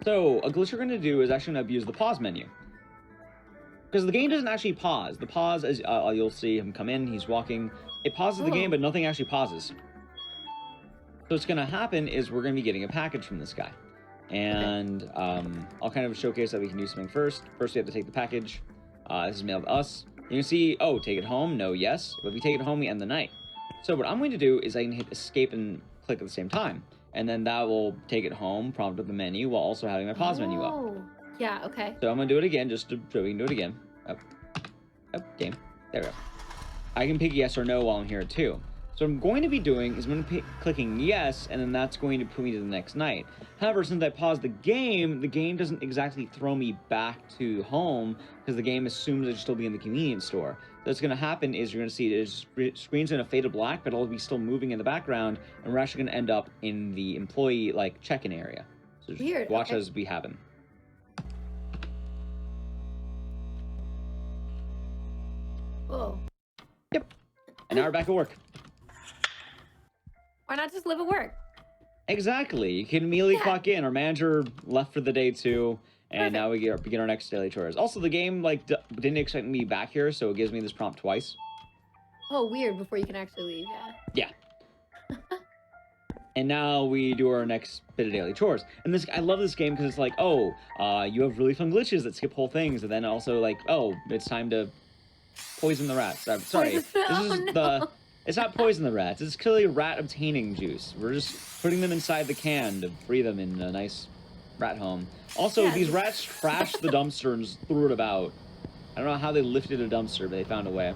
So a glitch you're going to do is actually going to abuse the pause menu. Because the game doesn't actually pause. The pause, as you'll see him come in, he's walking. It pauses the game, but nothing actually pauses. So what's going to happen is we're going to be getting a package from this guy. And I'll kind of showcase that we can do something first. First, we have to take the package. This is mailed to us. You can see, oh, take it home? No, yes. But if we take it home, we end the night. So what I'm going to do is I can hit escape and click at the same time. And then that will take it home, prompt up the menu, while also having my pause menu up. Oh, yeah, okay. So I'm going to do it again, just to show we can do it again. Up, game. There we go. I can pick yes or no while I'm here too. So what I'm going to be doing is I'm going to be clicking yes, and then that's going to put me to the next night. However, since I paused the game doesn't exactly throw me back to home, because the game assumes I should still be in the convenience store. So what's going to happen is you're going to see the screen's going to fade to black, but it'll be still moving in the background, and we're actually going to end up in the employee, like, check-in area. So just watch as we happen. Whoa. Yep. And now we're back at work. Why not just live at work? Exactly. You can immediately clock in. Our manager left for the day too, and now we begin our next daily chores. Also, the game didn't expect me back here, so it gives me this prompt twice. Oh, weird. Before you can actually leave, yeah. And now we do our next bit of daily chores. And I love this game because it's like, oh, you have really fun glitches that skip whole things, and then also like, oh, it's time to poison the rats. Sorry, it's not poison the rats. It's clearly rat obtaining juice. We're just putting them inside the can to free them in a nice rat home. Also, these rats trashed the dumpster and just threw it about. I don't know how they lifted a dumpster, but they found a way.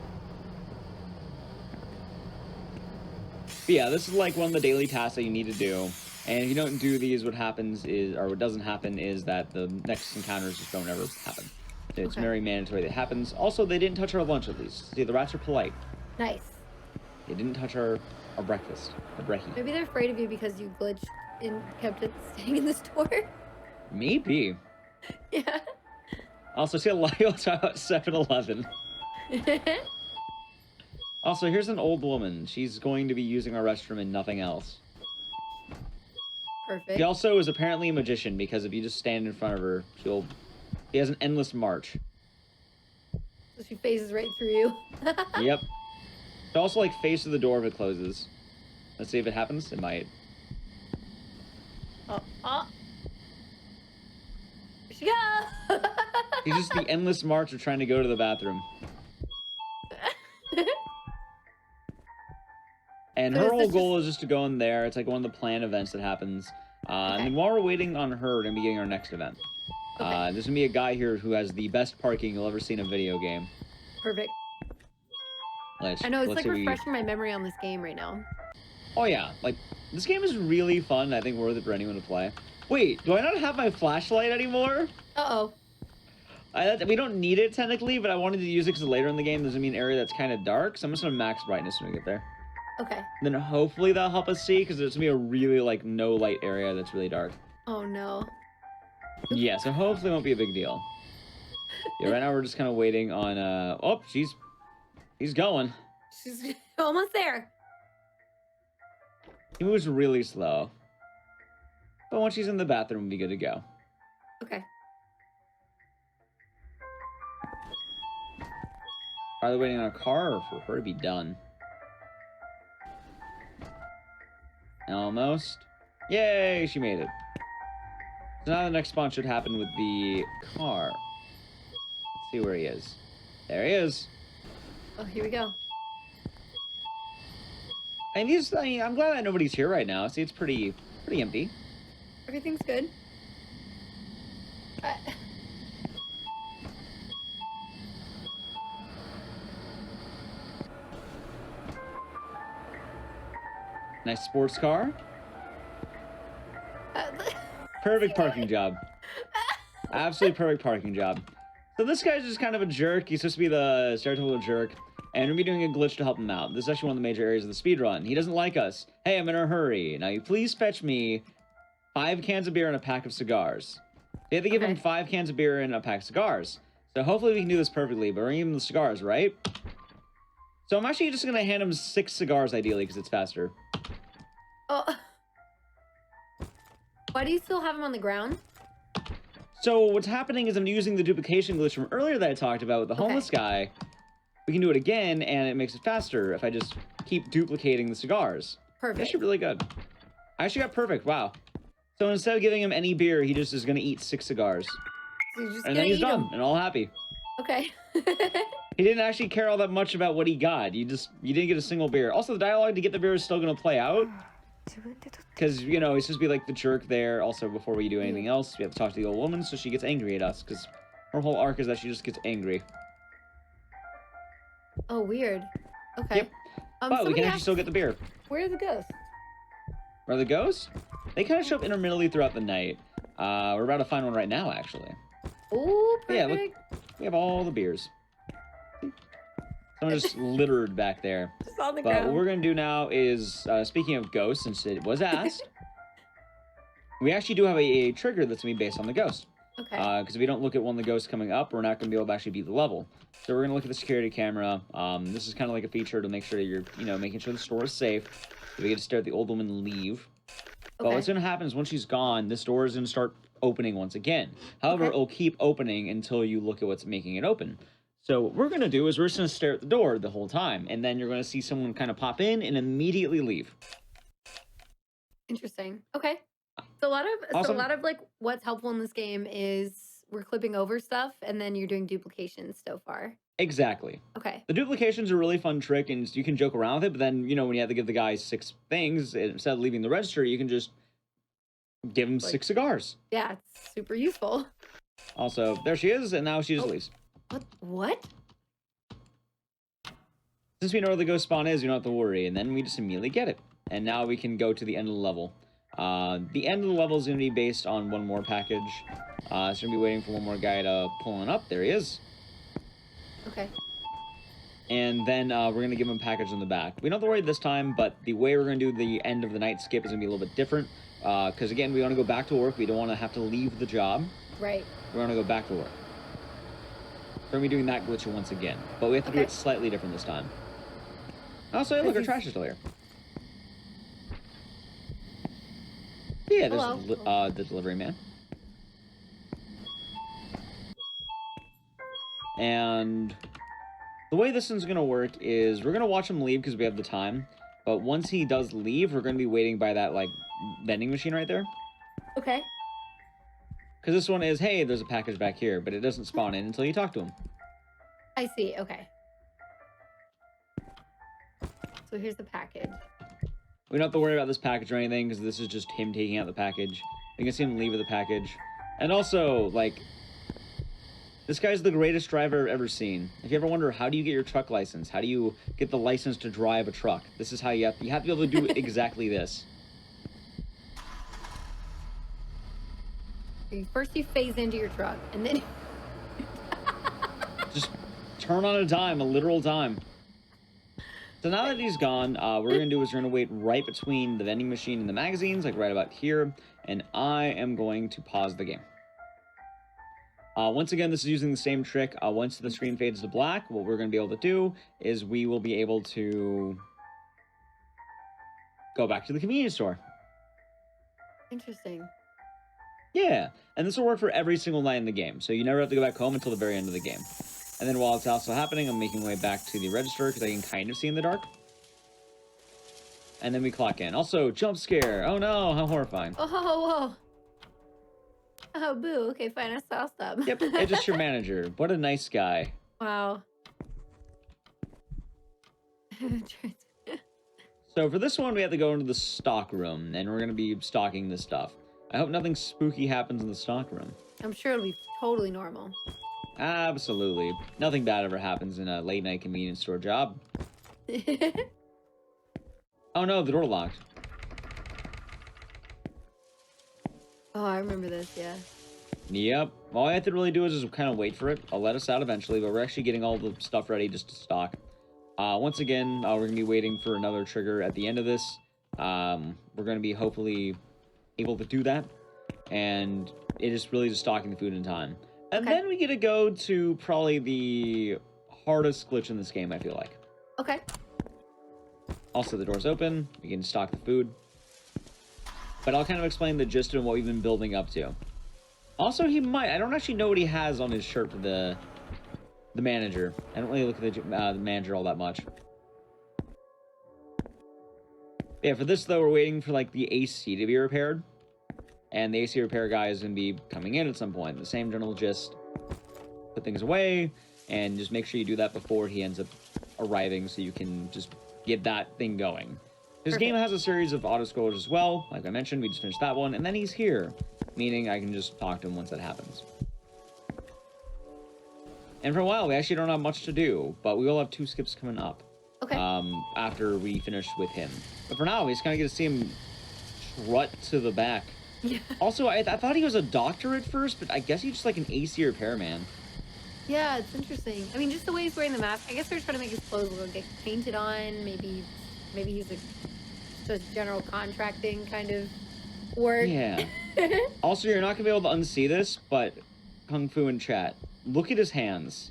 But yeah, this is like one of the daily tasks that you need to do. And if you don't do these, what happens is, or what doesn't happen is that the next encounters just don't ever happen. It's very mandatory that happens. Also, they didn't touch our lunch at least. See, the rats are polite. Nice. They didn't touch our breakfast, our brekkie. Maybe they're afraid of you because you glitched and kept it staying in the store. Maybe. Yeah. Also, see a Lyle's out 7-Eleven. Also, here's an old woman. She's going to be using our restroom and nothing else. Perfect. She also is apparently a magician because if you just stand in front of her, she has an endless march. So she phases right through you. Yep. She also like faces the door if it closes. Let's see if it happens. It might. Oh. Here she goes. It's just the endless march of trying to go to the bathroom. And So her is whole this goal is just to go in there. It's like one of the planned events that happens. And then while we're waiting on her, we're going to be getting our next event. Okay. There's going to be a guy here who has the best parking you'll ever see in a video game. Perfect. I know, it's like refreshing my memory on this game right now. Oh yeah, like, this game is really fun. I think worth it for anyone to play. Wait, do I not have my flashlight anymore? Uh-oh. We don't need it technically, but I wanted to use it because later in the game there's going to be an area that's kind of dark. So I'm just going to max brightness when we get there. Okay. Then hopefully that'll help us see, because there's going to be a really, like, no light area that's really dark. Oh, no. Yeah, so hopefully it won't be a big deal. Yeah, right now we're just kind of waiting on, oh, he's going. She's almost there. He moves really slow. But once she's in the bathroom, we'll be good to go. Okay. Are they waiting on a car or for her to be done? Almost. Yay, she made it. So now the next spawn should happen with the car. Let's see where he is. There he is. Oh, here we go. And I'm glad that nobody's here right now. See, it's pretty empty. Everything's good. Nice sports car. Perfect parking job. Absolutely perfect parking job. So this guy's just kind of a jerk. He's supposed to be the stereotypical jerk. And we're doing a glitch to help him out. This is actually one of the major areas of the speedrun. He doesn't like us. Hey, I'm in a hurry. Now you please fetch me 5 cans of beer and a pack of cigars. You have to give him 5 cans of beer and a pack of cigars. So hopefully we can do this perfectly, but we're gonna give him the cigars, right? So I'm actually just gonna hand him 6 cigars ideally, because it's faster. Oh. Why do you still have him on the ground? So what's happening is I'm using the duplication glitch from earlier that I talked about with the homeless guy. We can do it again, and it makes it faster if I just keep duplicating the cigars. Perfect. That's actually really good. I actually got perfect. Wow. So instead of giving him any beer, he just is going to eat 6 cigars. So you're just And then he's done, and all happy. Okay. He didn't actually care all that much about what he got. You didn't get a single beer. Also, the dialogue to get the beer is still going to play out. Because, you know, he's supposed to be like the jerk there. Also, before we do anything else, we have to talk to the old woman so she gets angry at us. Because her whole arc is that she just gets angry. Oh, weird. Okay. Yep. But we can actually still get the beer. Where are the ghosts? Where are the ghosts? They kind of show up intermittently throughout the night. We're about to find one right now, actually. Oh, perfect. Yeah, look. We have all the beers. Someone just littered back there. Just on the But ground. what we're going to do now is, speaking of ghosts, since it was asked, we actually do have a trigger that's going to be based on the ghost. Okay. Because if we don't look at one of the ghosts coming up, we're not going to be able to actually beat the level. So we're going to look at the security camera. This is kind of like a feature to make sure that you're, making sure the store is safe. So we get to stare at the old woman leave. But what's going to happen is once she's gone, this door is going to start opening once again. However, it'll keep opening until you look at what's making it open. So what we're going to do is we're just going to stare at the door the whole time. And then you're going to see someone kind of pop in and immediately leave. Interesting. Okay. So a lot of like what's helpful in this game is we're clipping over stuff and then you're doing duplications so far. Exactly. Okay. The duplication's a really fun trick and you can joke around with it, but then, when you have to give the guy 6 things, instead of leaving the register, you can just give him 6 cigars. Yeah, it's super useful. Also, there she is, and now she just leaves. What? Since we know where the ghost spawn is, you don't have to worry, and then we just immediately get it. And now we can go to the end of the level. The end of the level is going to be based on one more package. So we're going to be waiting for one more guy to pull on up. There he is. Okay. And then we're going to give him a package on the back. We don't have to worry this time, but the way we're going to do the end of the night skip is going to be a little bit different. Because, again, we want to go back to work. We don't want to have to leave the job. Right. We want to go back to work. So we're going to be doing that glitch once again. But we have to do it slightly different this time. Also, look, our trash is still here. Yeah, there's the delivery man. And the way this one's going to work is we're going to watch him leave because we have the time. But once he does leave, we're going to be waiting by that, vending machine right there. Okay. Because this one is, hey, there's a package back here, but it doesn't spawn in until you talk to him. I see. Okay. So here's the package. We don't have to worry about this package or anything, because this is just him taking out the package. You can see him leave with the package. And also, like, this guy's the greatest driver I've ever seen. If you ever wonder, how do you get your truck license? How do you get the license to drive a truck? This is how you have to be able to do exactly this. First you phase into your truck, and then... Just turn on a dime, a literal dime. So now that he's gone, what we're going to do is we're going to wait right between the vending machine and the magazines, like right about here, and I am going to pause the game. Once again, this is using the same trick. Once the screen fades to black, what we're going to be able to do is we will be able to go back to the convenience store. Interesting. Yeah, and this will work for every single night in the game, so you never have to go back home until the very end of the game. And then while it's also happening, I'm making my way back to the register because I can kind of see in the dark. And then we clock in. Also, jump scare. Oh no, how horrifying. Oh, whoa. Oh, boo. Okay, fine. I'll stop. Yep, it's just your manager. What a nice guy. Wow. So for this one, we have to go into the stock room, and we're going to be stocking this stuff. I hope nothing spooky happens in the stock room. I'm sure it'll be totally normal. Absolutely. Nothing bad ever happens in a late-night convenience store job. Oh no, the door locked. Oh, I remember this, yeah. Yep. All I have to really do is just kind of wait for it. I'll let us out eventually, but we're actually getting all the stuff ready just to stock. Once again, we're going to be waiting for another trigger at the end of this. We're going to be hopefully able to do that. And it is really just stocking the food in time. And then we get to go to probably the hardest glitch in this game, I feel like. Okay. Also, the door's open. We can stock the food. But I'll kind of explain the gist of what we've been building up to. Also, I don't actually know what he has on his shirt for the manager. I don't really look at the manager all that much. Yeah, for this, though, we're waiting for, like, the AC to be repaired. And the AC repair guy is going to be coming in at some point. The same general gist. Put things away, and just make sure you do that before he ends up arriving so you can just get that thing going. This game has a series of autoscrollers as well. Like I mentioned, we just finished that one, and then he's here. Meaning I can just talk to him once that happens. And for a while, we actually don't have much to do, but we will have 2 skips coming up. Okay. After we finish with him. But for now, we just kind of get to see him trot to the back. Yeah. Also, I thought he was a doctor at first, but I guess he's just like an AC repairman. Yeah, it's interesting. I mean, just the way he's wearing the mask. I guess they're trying to make his clothes will get painted on. Maybe he's just general contracting kind of work. Yeah. Also, you're not going to be able to unsee this, but Kung Fu in chat, look at his hands.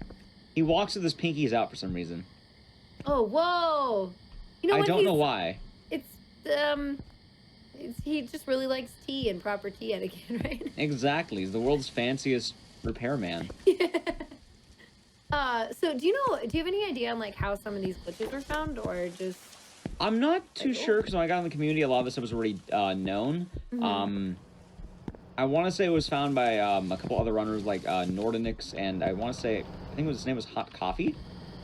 He walks with his pinkies out for some reason. Oh, whoa. You know I what? don't know why. He just really likes tea and proper tea etiquette, right? Exactly. He's the world's fanciest repairman. So do you have any idea on like how some of these glitches were found, or just? I'm not too sure, because when I got in the community, a lot of this stuff was already known. Mm-hmm. I want to say it was found by a couple other runners like Nordenix, and I want to say, I think his name was Hot Coffee.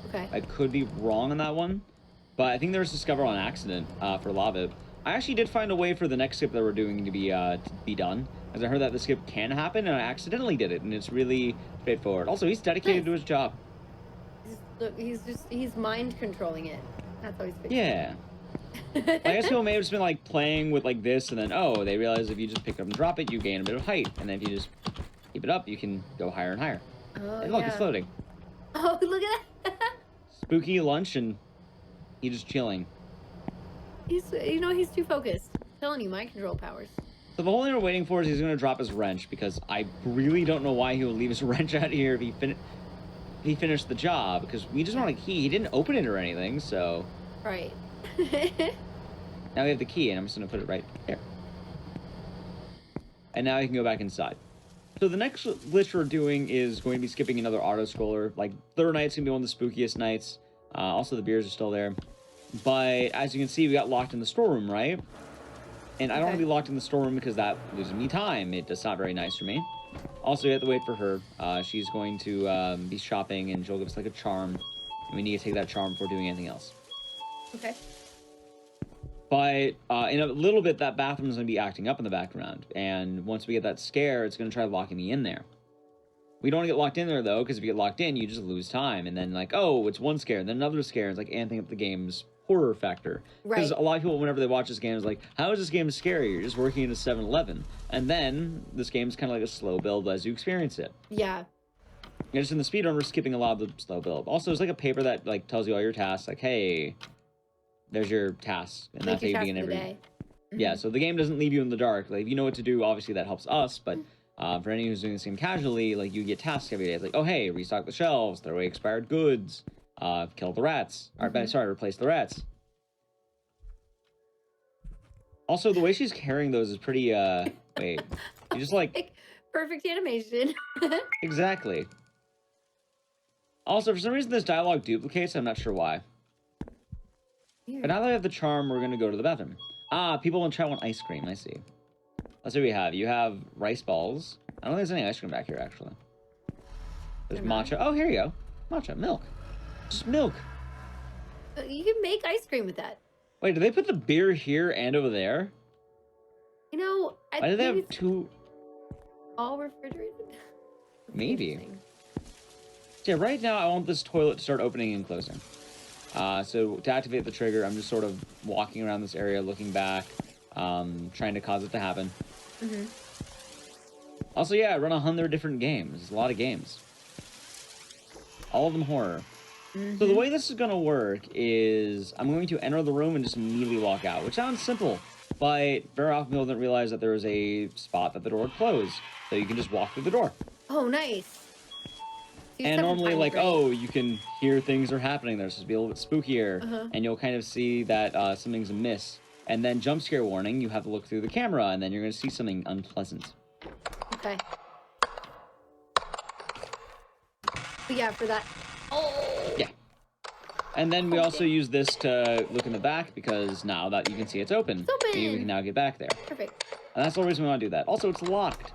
Okay. I could be wrong on that one, but I think there was discovered on accident for a lot of it. I actually did find a way for the next skip that we're doing to be done, as I heard that the skip can happen, and I accidentally did it, and it's really straightforward. Also, he's dedicated to his job. He's mind controlling it. That's how he's fixing Yeah. I guess people may have just been like playing with like this, and then they realize if you just pick it up and drop it, you gain a bit of height, and then if you just keep it up, you can go higher and higher. Oh, and look, it's floating. Oh, look at that! Spooky lunch, and he's just chilling. He's too focused. I'm telling you, mind control powers. So the whole thing we're waiting for is he's going to drop his wrench, because I really don't know why he would leave his wrench out here if he finished the job, because we just want a key. He didn't open it or anything, so. Right. Now we have the key, and I'm just going to put it right there. And now he can go back inside. So the next glitch we're doing is going to be skipping another auto-scroller. Like, third night's going to be one of the spookiest nights. Also, the beers are still there. But as you can see, we got locked in the storeroom, right? And I don't want to be locked in the storeroom because that loses me time. It's not very nice for me. Also, you have to wait for her. She's going to be shopping, and she'll give us like a charm, and we need to take that charm before doing anything else. Okay. But in a little bit, that bathroom's going to be acting up in the background, and once we get that scare, it's going to try locking me in there. We don't want to get locked in there, though, because if you get locked in, you just lose time, and then, like, oh, it's one scare, then another scare. It's like amping up the game's horror factor. Because a lot of people, whenever they watch this game, is like, how is this game scary? You're just working in a 7-Eleven. And then this game's kind of like a slow build as you experience it. Yeah. And just in the speedrun, we're skipping a lot of the slow build. Also, there's like a paper that like tells you all your tasks. Like, hey, there's your tasks, and Like that's how your you begin task for the every. day. Yeah, so the game doesn't leave you in the dark. Like, if you know what to do, obviously that helps us. But for anyone who's doing this game casually, like you get tasks every day. It's like, oh hey, restock the shelves, throw away expired goods, kill the rats. Sorry, replace the rats. Also, the way she's carrying those is pretty. Wait, you just like Perfect animation. exactly. Also, for some reason, this dialogue duplicates. I'm not sure why. But now that I have the charm, we're gonna go to the bathroom. Ah, people in chat want ice cream. I see. Let's see what we have. You have rice balls. I don't think there's any ice cream back here, actually. There's matcha. Oh, here you go. Matcha. Milk. Just milk. You can make ice cream with that. Wait, do they put the beer here and over there? You know, I Why do they think have it's two? all refrigerated. Maybe. Interesting. Yeah, right now I want this toilet to start opening and closing. So to activate the trigger, I'm just sort of walking around this area, looking back, trying to cause it to happen. Also, yeah, I run 100 different games. It's a lot of games. All of them horror. So the way this is going to work is I'm going to enter the room and just immediately walk out, which sounds simple, but very often people don't realize that there is a spot that the door would close, so you can just walk through the door. Oh, nice. So you And just have to normally, find like, it, right? oh, you can hear things are happening. There's supposed to be a little bit spookier, and you'll kind of see that something's amiss. And then jump scare warning, you have to look through the camera, and then you're going to see something unpleasant. Okay. But yeah, for that. Oh. Yeah. And then we also use this to look in the back, because now that you can see it's open, It's open. you can now get back there. Perfect. And that's the reason we want to do that. Also, it's locked.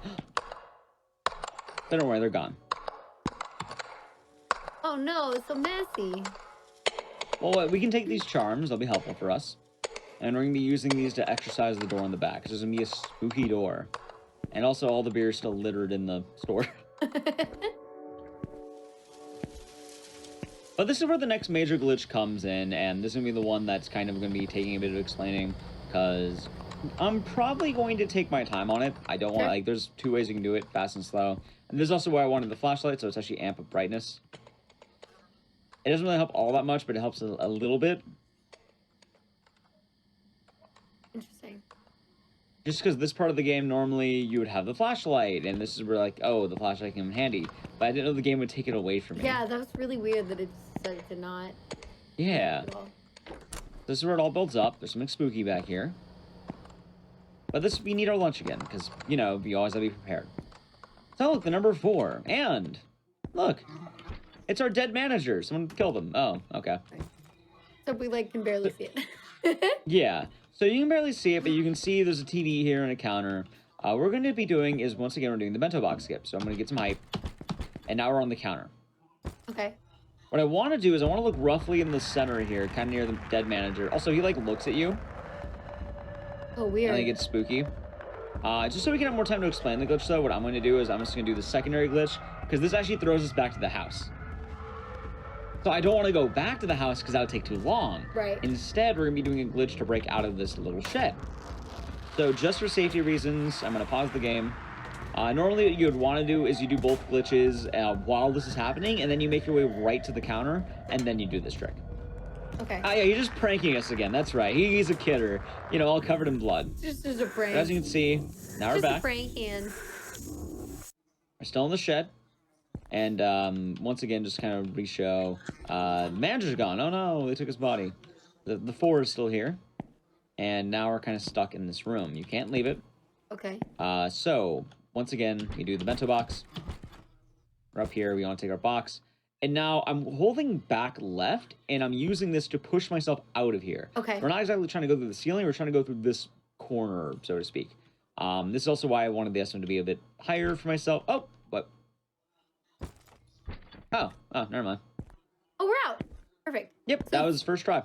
But don't worry, they're gone. Oh no, it's so messy. Well, we can take these charms. They'll be helpful for us. And we're going to be using these to exercise the door in the back. Because there's going to be a spooky door. And also, all the beer is still littered in the store. But this is where the next major glitch comes in. And this is going to be the one that's kind of going to be taking a bit of explaining. Because I'm probably going to take my time on it. I don't want, like, there's two ways you can do it, fast and slow. And this is also why I wanted the flashlight, so it's actually amp up brightness. It doesn't really help all that much, but it helps a little bit. Interesting. Just because this part of the game, normally you would have the flashlight, and this is where, like, oh, the flashlight came in handy. But I didn't know the game would take it away from me. Yeah, that was really weird that it decided to not. Yeah. This is where it all builds up. There's something spooky back here. But this, we need our lunch again, because, you know, you always have to be prepared. So, look, the number 4. And, look, it's our dead manager. Someone killed him. Oh, okay. So we, like, can barely see it. Yeah. So you can barely see it, but you can see there's a TV here and a counter. What we're going to be doing is, once again, we're doing the bento box skip. So I'm going to get some hype. And now we're on the counter. Okay. What I want to do is I want to look roughly in the center here, kind of near the dead manager. Also, he, like, looks at you. Oh, weird. And it gets spooky. Just so we can have more time to explain the glitch, though, what I'm going to do is I'm just going to do the secondary glitch, because this actually throws us back to the house. So I don't want to go back to the house, because that would take too long. Right. Instead, we're going to be doing a glitch to break out of this little shed. So just for safety reasons, I'm going to pause the game. Normally what you would want to do is you do both glitches while this is happening, and then you make your way right to the counter, and then you do this trick. Okay. Yeah, you're just pranking us again. That's right. He's a kidder. You know, all covered in blood. Just as a prank. But as you can see, now we're Just a back. prank hand. We're still in the shed. And once again, just kind of re-show. The manager's gone. Oh no, they took his body. The 4 is still here. And now we're kind of stuck in this room. You can't leave it. Okay. So, once again, we do the bento box. We're up here. We want to take our box. And now I'm holding back left, and I'm using this to push myself out of here. Okay. We're not exactly trying to go through the ceiling. We're trying to go through this corner, so to speak. This is also why I wanted the estimate to be a bit higher for myself. Oh, what? Oh, never mind. Oh, we're out. Perfect. Yep, that was first try.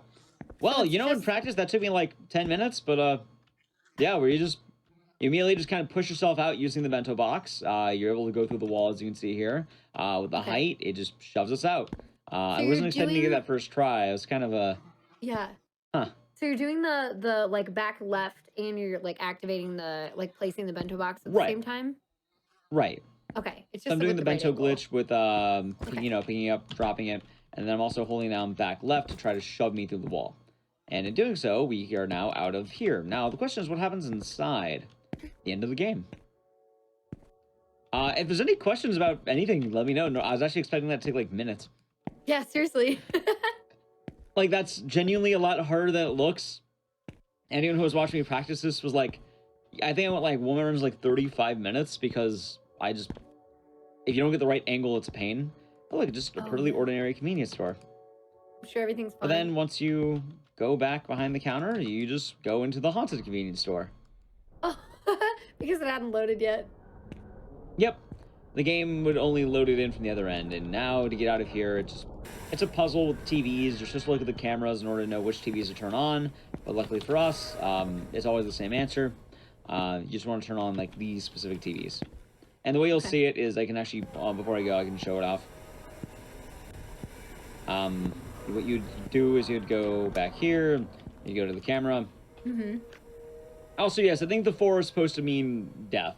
Well, you know, in practice, that took me like 10 minutes, but yeah, where you immediately just kind of push yourself out using the bento box. You're able to go through the wall, as you can see here. With the height, it just shoves us out. I wasn't expecting to get that first try. I was kind of a... Yeah. Huh. So you're doing the like back left and you're like activating the, like placing the bento box at the same time? Right. Okay. It's just so I'm doing the bento glitch with, Okay. you know, picking up, dropping it, and then I'm also holding down back left to try to shove me through the wall. And in doing so, we are now out of here. Now, the question is what happens inside the end of the game? If there's any questions about anything, let me know. No, I was actually expecting that to take, like, minutes. Yeah, seriously. Like, that's genuinely a lot harder than it looks. Anyone who was watching me practice this was like, I think I went, like, one runs, like, 35 minutes because I just, if you don't get the right angle, it's a pain. But look, just a pretty ordinary convenience store. I'm sure everything's fine. But then once you go back behind the counter, you just go into the haunted convenience store. Oh, because it hadn't loaded yet. Yep. The game would only load it in from the other end, and now to get out of here, it's a puzzle with TVs. You're supposed to look at the cameras in order to know which TVs to turn on, but luckily for us, it's always the same answer. You just want to turn on, like, these specific TVs. And the way you'll see it is I can actually, before I go, I can show it off. What you'd do is you'd go back here, you go to the camera. Mm-hmm. Also, yes, I think the 4 is supposed to mean death.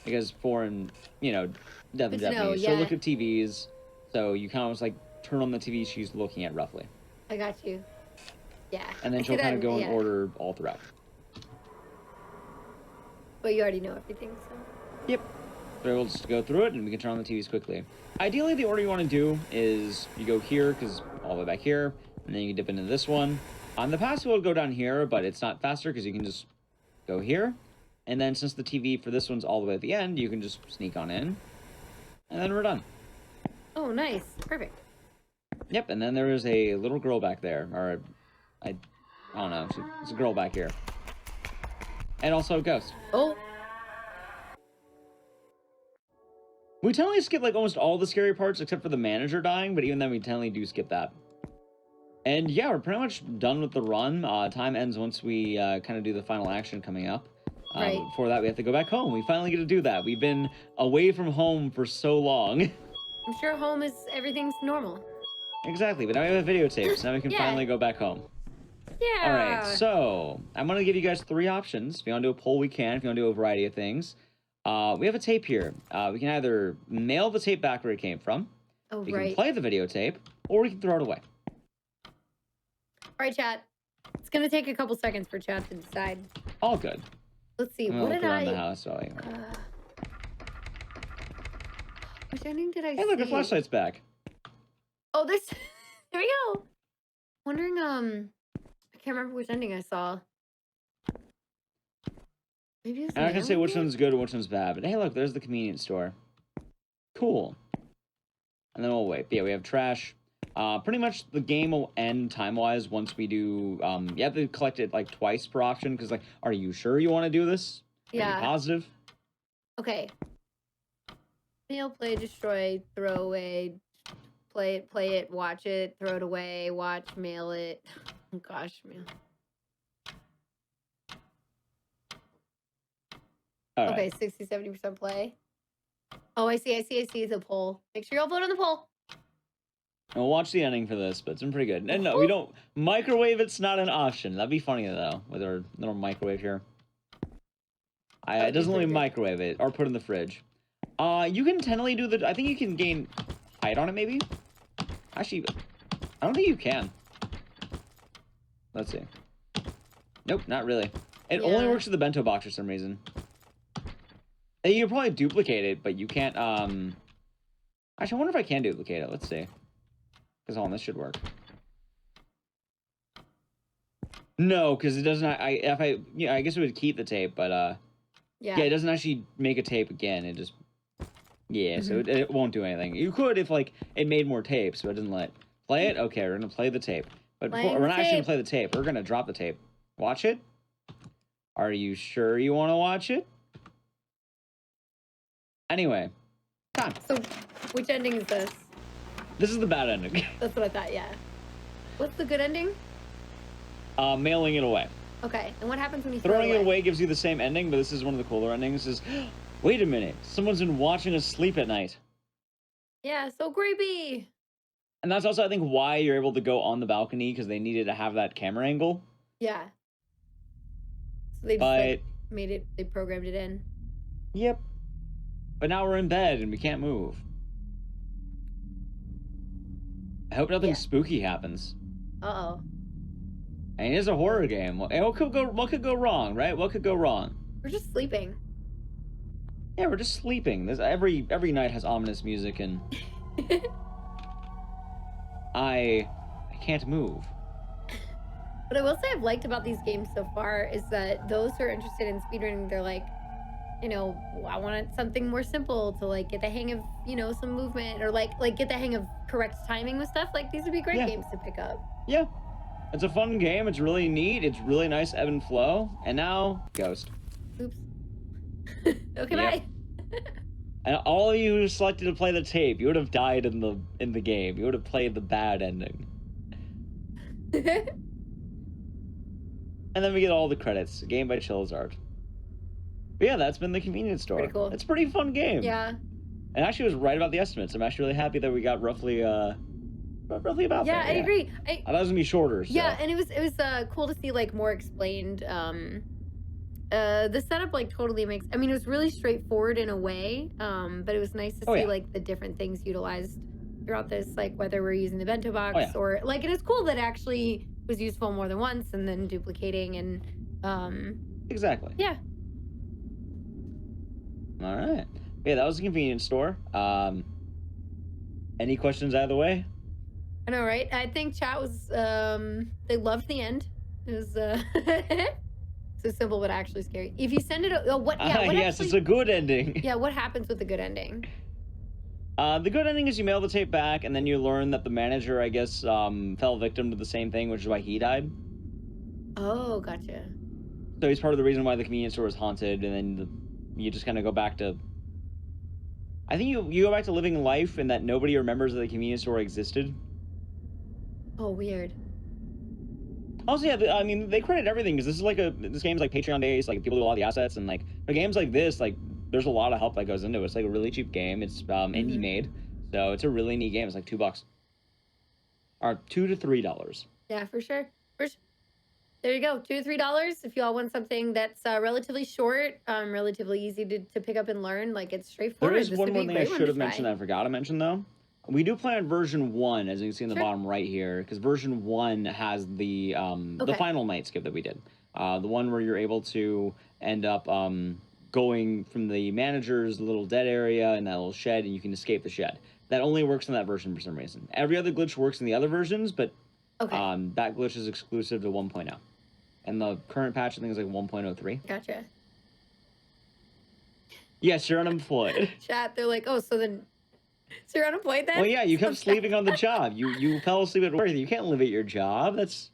Because 4 and, you know, death in Japanese. So look at TVs. So you kind of just, like, turn on the TV she's looking at, roughly. I got you. Yeah. And then she'll kind of go in order all throughout. But you already know everything, so. Yep. So we'll just go through it, and we can turn on the TVs quickly. Ideally, the order you want to do is you go here, because all the way back here, and then you can dip into this one. The passive will go down here, but it's not faster, because you can just go here. And then since the TV for this one's all the way at the end, you can just sneak on in. And then we're done. Oh, nice. Perfect. Yep, and then there is a little girl back there. Or, I don't know. It's a girl back here. And also a ghost. Oh. We totally skip, like, almost all the scary parts except for the manager dying, but even then we totally do skip that. And yeah, we're pretty much done with the run. Time ends once we kind of do the final action coming up. Right. Before that, we have to go back home. We finally get to do that. We've been away from home for so long. I'm sure home is, everything's normal. Exactly, but now we have a videotape, so now we can finally go back home. Yeah. All right, so I'm going to give you guys 3 options. If you want to do a poll, we can. If you want to do a variety of things. We have a tape here. We can either mail the tape back where it came from, we can play the videotape, or we can throw it away. All right, chat. It's going to take a couple seconds for chat to decide. All good. Let's see. What did I... the house, so anyway. Which ending did I see? Hey, look, the flashlight's back. Oh, this... There we go. Wondering, I can't remember which ending I saw. Maybe it's... And I can say which one's good and which one's bad. But hey, look, there's the convenience store. Cool. And then we'll wait. But yeah, we have trash. Pretty much the game will end time-wise once we do... you have to collect it, like, twice per option. Because, like, are you sure you want to do this? Yeah. Are you positive? Okay. Mail, play, destroy, throw away, play it, watch it, throw it away, watch, mail it. Oh, gosh, man. All okay, right. 60-70% play. Oh, I see the poll. Make sure you all vote on the poll. And we'll watch the ending for this, but it's been pretty good. And no, we don't... Microwave, it's not an option. That'd be funny, though, with our little microwave here. It doesn't let me microwave it, or put it in the fridge. You can tentatively do the... I think you can gain height on it, maybe? Actually, I don't think you can. Let's see. Nope, not really. It only works with the bento box for some reason. And you can probably duplicate it, but you can't, Actually, I wonder if I can duplicate it. Let's see. Because, hold on, this should work. No, because it doesn't... I guess it would keep the tape, but, yeah, it doesn't actually make a tape again. It just... Yeah, so it won't do anything. You could if, like, it made more tapes, but it doesn't let... Play it? Okay, we're going to play the tape. But before, we're not actually going to play the tape. We're going to drop the tape. Watch it? Are you sure you want to watch it? Anyway, time. So, which ending is this? This is the bad ending. That's what I thought, yeah. What's the good ending? Mailing it away. Okay, and what happens when you throw Throwing it it away? away gives you the same ending, but this is one of the cooler endings. Is wait a minute, someone's been watching us sleep at night. Yeah, so creepy. And that's also, I think, why you're able to go on the balcony, because they needed to have that camera angle. Yeah. So they just like, made it, they programmed it in. Yep. But now we're in bed and we can't move. I hope nothing spooky happens. Uh-oh. I mean, it's a horror game. What could go wrong, right? What could go wrong? We're just sleeping. Yeah, we're just sleeping. Every night has ominous music, and I can't move. What I will say I've liked about these games so far is that those who are interested in speedrunning, they're like, you know, I want something more simple to like get the hang of, you know, some movement, or like get the hang of correct timing with stuff. Like these would be great games to pick up. Yeah. It's a fun game. It's really neat. It's really nice ebb and flow. And now, Ghost. Oops. Okay, bye. And all of you who selected to play the tape, you would have died in the game. You would have played the bad ending. And then we get all the credits. A game by Chillizard. But yeah, that's been the convenience store. Pretty cool. It's a pretty fun game. Yeah. And actually was right about the estimates. I'm actually really happy that we got roughly about yeah, that. I agree. I thought it was gonna be shorter. So. Yeah, and it was cool to see like more explained. The setup like totally makes. I mean, it was really straightforward in a way. But it was nice to see like the different things utilized throughout this, like whether we're using the bento box or like. And it's cool that it actually was useful more than once, and then duplicating and. Exactly. Yeah. All right. Yeah, that was a convenience store. Any questions either way? I know, right? I think chat was they loved the end. It was so simple but actually scary. If you send it what yes, actually, it's a good ending. Yeah, what happens with the good ending? The good ending is you mail the tape back, and then you learn that the manager, I guess, fell victim to the same thing, which is why he died. Oh, gotcha. So he's part of the reason why the convenience store is haunted, and then you just kind of go back to... I think you go back to living life and that nobody remembers that the convenience store existed. Oh, weird. Also, yeah, I mean, they credit everything, because this game's like Patreon based, like people do a lot of the assets, and like for games like this, like there's a lot of help that goes into it. It's like a really cheap game. It's indie made, so it's a really neat game. It's like $2, or $2 to $3. Yeah, for sure. There you go, $2 to $3 if you all want something that's relatively short, relatively easy to pick up and learn. Like it's straightforward. There is one more thing I should have mentioned that I forgot to mention though. We do plan on version 1, as you can see in the bottom right here, because version 1 has the final night skip that we did. The one where you're able to end up going from the manager's little dead area in that little shed, and you can escape the shed. That only works in that version for some reason. Every other glitch works in the other versions, but that glitch is exclusive to 1.0. And the current patch, I think, is like 1.03. Gotcha. Yes, you're unemployed. Chat, they're like, oh, so you're unemployed then? Well, yeah, you kept sleeping on the job. You fell asleep at work. You can't live at your job. It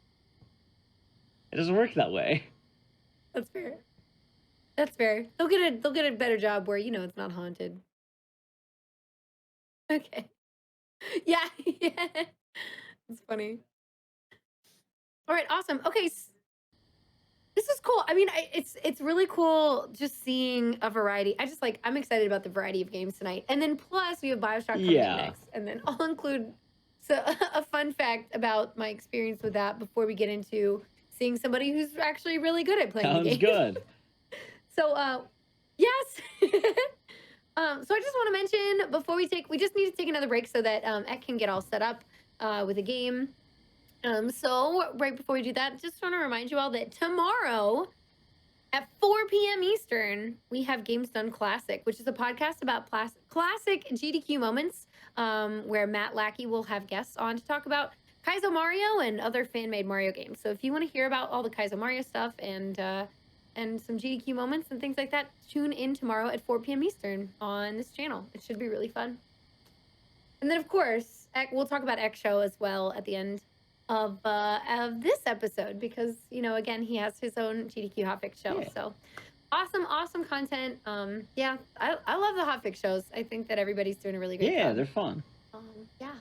doesn't work that way. That's fair. That's fair. They'll get a better job where, you know, it's not haunted. Okay. Yeah. It's funny. All right, awesome. Okay. This is cool. I mean, it's really cool just seeing a variety. I'm excited about the variety of games tonight. And then plus we have Bioshock coming in next. And then I'll include a fun fact about my experience with that before we get into seeing somebody who's actually really good at playing the game. Sounds good. So, yes. So I just want to mention before we just need to take another break so that Ek can get all set up with the game. So right before we do that, just want to remind you all that tomorrow at 4 p.m. Eastern, we have Games Done Classic, which is a podcast about classic GDQ moments, where Matt Lackey will have guests on to talk about Kaizo Mario and other fan-made Mario games. So if you want to hear about all the Kaizo Mario stuff and some GDQ moments and things like that, tune in tomorrow at 4 p.m. Eastern on this channel. It should be really fun. And then, of course, we'll talk about Ek Show as well at the end of this episode because, you know, again, he has his own GDQ Hotfix show. Yeah. So awesome content. Yeah, I love the hotfix shows. I think that everybody's doing a really great Yeah, job. they're fun. Yeah.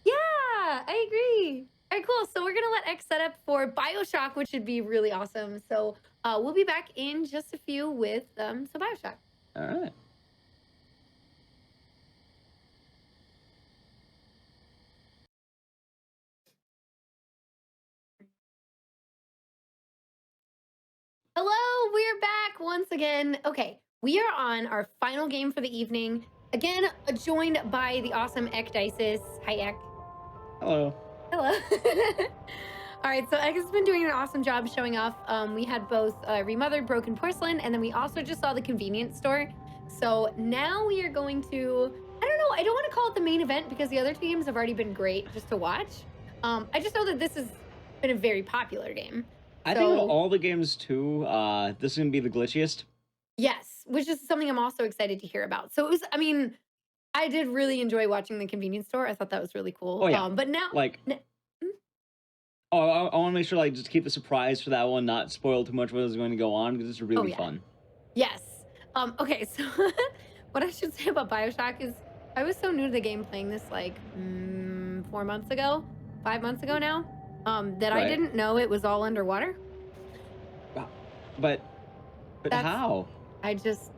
Yeah, I agree. All right, cool. So we're gonna let X set up for Bioshock, which would be really awesome. So we'll be back in just a few with some Bioshock. All right. Hello, we're back once again. Okay, we are on our final game for the evening. Again, joined by the awesome Ekdisis. Hi, Ek. Hello. Hello. All right, so Ek has been doing an awesome job showing off. We had both Remothered, Broken Porcelain, and then we also just saw the convenience store. So now we are going to, I don't know, I don't want to call it the main event because the other two games have already been great just to watch. I just know that this has been a very popular game. I think of all the games too, this is gonna be the glitchiest. Yes, which is something I'm also excited to hear about. So it was, I mean, I did really enjoy watching the convenience store. I thought that was really cool. Oh, yeah. But now, Like, I want to make sure, like, just keep the surprise for that one, not spoil too much what is going to go on, because it's really fun. Yes. Okay, so what I should say about Bioshock is I was so new to the game playing this like 4 months ago, 5 months ago now, that I didn't know it was all underwater. But how? I just...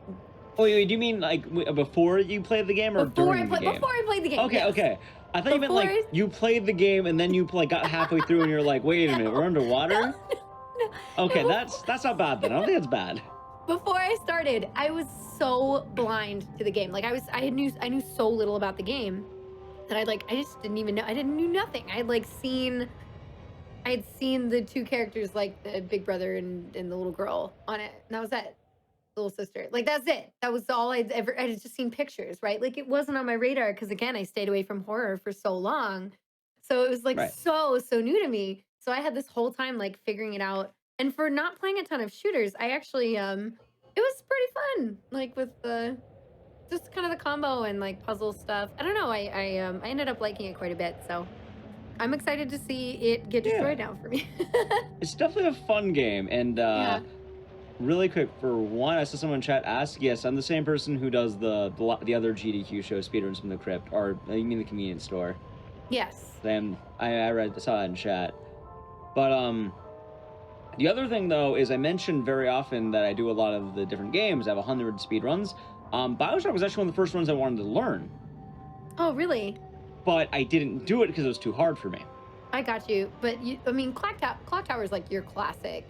Oh, do you mean like before you played the game or during the game? Before I played the game. Okay, yes. okay. I thought you meant like you played the game and then you like got halfway through and you're like, wait a minute, we're underwater? No, okay, that's not bad then. I don't think it's bad. Before I started, I was so blind to the game. Like I knew so little about the game that I just didn't even know. I knew nothing. I had seen the two characters, like the big brother and the little girl on it, and that was it. Little sister, like that's it. That was all I had just seen pictures, right? Like it wasn't on my radar because again, I stayed away from horror for so long, so it was like so new to me. So I had this whole time like figuring it out, and for not playing a ton of shooters, I actually it was pretty fun, like with the just kind of the combo and like puzzle stuff. I don't know. I ended up liking it quite a bit, so I'm excited to see it get destroyed now for me. It's definitely a fun game, and really quick, for one, I saw someone in chat ask, yes, I'm the same person who does the other GDQ show, Speedruns from the Crypt, or you mean the convenience store? Yes. I saw that in chat. But the other thing though is I mentioned very often that I do a lot of the different games. I have 100 speedruns. Bioshock was actually one of the first ones I wanted to learn. Oh, really? But I didn't do it because it was too hard for me. I got you, but I mean, Clock Tower is like your classic.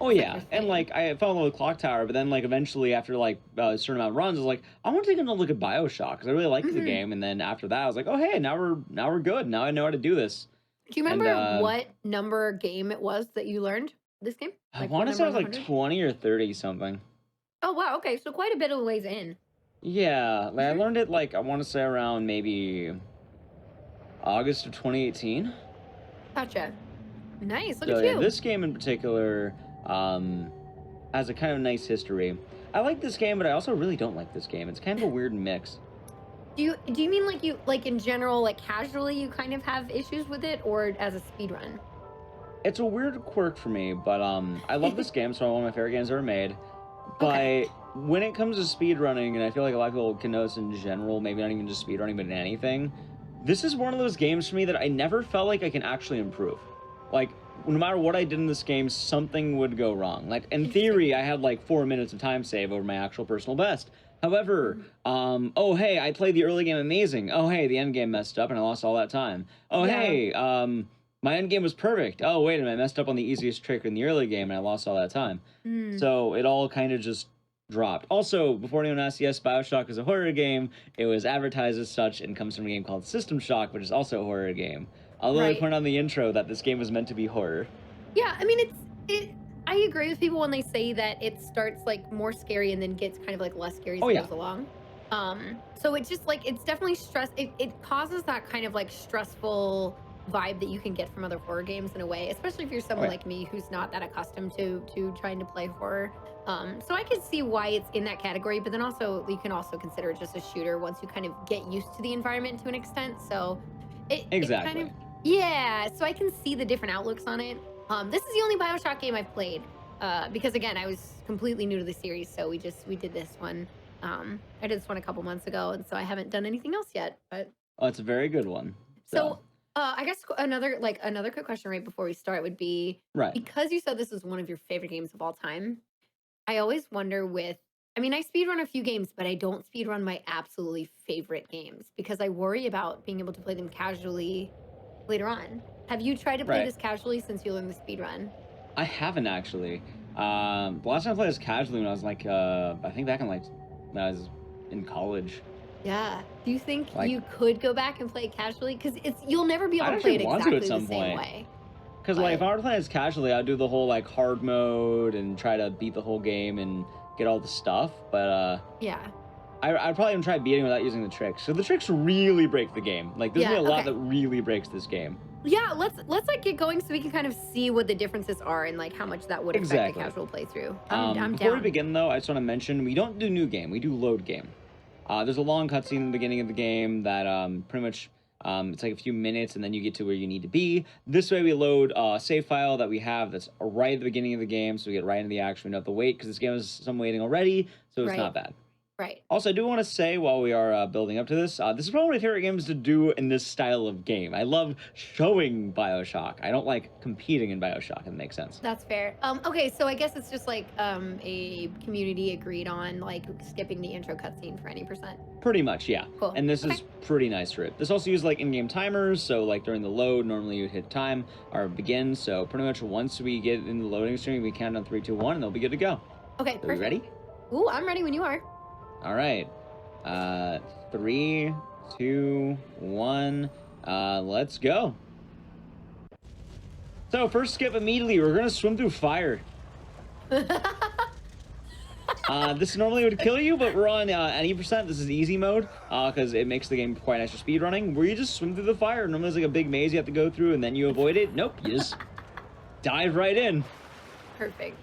Oh yeah, and like I fell in love with Clock Tower, but then like eventually after like a certain amount of runs, I was like, I want to take another look at Bioshock because I really liked the game. And then after that, I was like, oh hey, now we're good. Now I know how to do this. Do you remember what number game it was that you learned this game? Like, I want to say it was like 20 or 30 something. Oh wow, okay, so quite a bit of the ways in. Yeah, like I learned it like I want to say around maybe August of 2018. Gotcha. Nice. Look so, at you. Yeah, this game in particular has a kind of nice history. I like this game, but I also really don't like this game. It's kind of a weird mix. Do you mean like you like in general, like casually, you kind of have issues with it, or as a speedrun? It's a weird quirk for me, but I love this game. So one of my favorite games ever made. But when it comes to speedrunning, and I feel like a lot of people can know this in general, maybe not even just speedrunning, but in anything, this is one of those games for me that I never felt like I can actually improve. Like, no matter what I did in this game, something would go wrong. Like, in theory, I had like 4 minutes of time save over my actual personal best. However, oh hey, I played the early game amazing. Oh hey, the end game messed up and I lost all that time. Oh hey, my end game was perfect. Oh wait a minute, I messed up on the easiest trick in the early game and I lost all that time. So it all kind of just dropped. Also, before anyone asks, yes, Bioshock is a horror game. It was advertised as such and comes from a game called System Shock, which is also a horror game. Although I point out in the intro that this game was meant to be horror. Yeah, I mean, I agree with people when they say that it starts like more scary and then gets kind of like less scary as it goes along. So it's just like, it's definitely it causes that kind of like stressful vibe that you can get from other horror games in a way, especially if you're someone like me who's not that accustomed to trying to play horror. So I can see why it's in that category, but then also you can also consider it just a shooter once you kind of get used to the environment to an extent. So it kind of, so I can see the different outlooks on it. This is the only Bioshock game I've played. because again, I was completely new to the series, so we did this one. I did this one a couple months ago, and so I haven't done anything else yet. But Oh, it's a very good one. so, I guess another quick question right before we start would be, Right. because you said this is one of your favorite games of all time, I always wonder I mean, I speedrun a few games, but I don't speedrun my absolutely favorite games because I worry about being able to play them casually later on. Have you tried to play Right. this casually since you learned the speedrun? I haven't actually. The last time I played this casually when I was like, I think back in like when I was in college. Yeah. Do you think Like- you could go back and play it casually? Because you'll never be able I'd to play it actually want to at exactly the some same point. way. Because like if But- I were to play this casually, I'd do the whole like hard mode and try to beat the whole game and get all the stuff. But Yeah. I'd probably even try beating without using the tricks. So the tricks really break the game. Like there's Yeah, gonna be a lot okay. that really breaks this game. Yeah, let's like get going so we can kind of see what the differences are and like how much that would affect Exactly. a casual playthrough. I'm Before we down. begin though, I just want to mention we don't do new game, we do load game. There's a long cutscene in the beginning of the game that pretty much it's like a few minutes and then you get to where you need to be. This way we load a save file that we have that's right at the beginning of the game, so we get right into the action. We don't have to wait because this game has some waiting already, so it's Right. not bad. Right. Also, I do want to say while we are building up to this, this is probably one of my favorite games to do in this style of game. I love showing Bioshock. I don't like competing in Bioshock, if that makes sense. That's fair. Okay, so I guess it's just like a community agreed on like skipping the intro cutscene for any percent. Pretty much, yeah. Cool. And this Okay. is pretty nice for it. This also uses like in-game timers, so like during the load, normally you hit time or begin. So pretty much once we get in the loading screen, we count on 3, 2, 1, and they'll be good to go. Okay, Are we perfect. ready? Ooh, I'm ready when you are. All right. 3, 2, 1. Let's go. So first skip immediately. We're gonna swim through fire. This normally would kill you, but we're on any percent. This is easy mode because it makes the game quite nice for speed running. Where you just swim through the fire. Normally there's like a big maze you have to go through, and then you avoid it. Nope, you just dive right in. Perfect.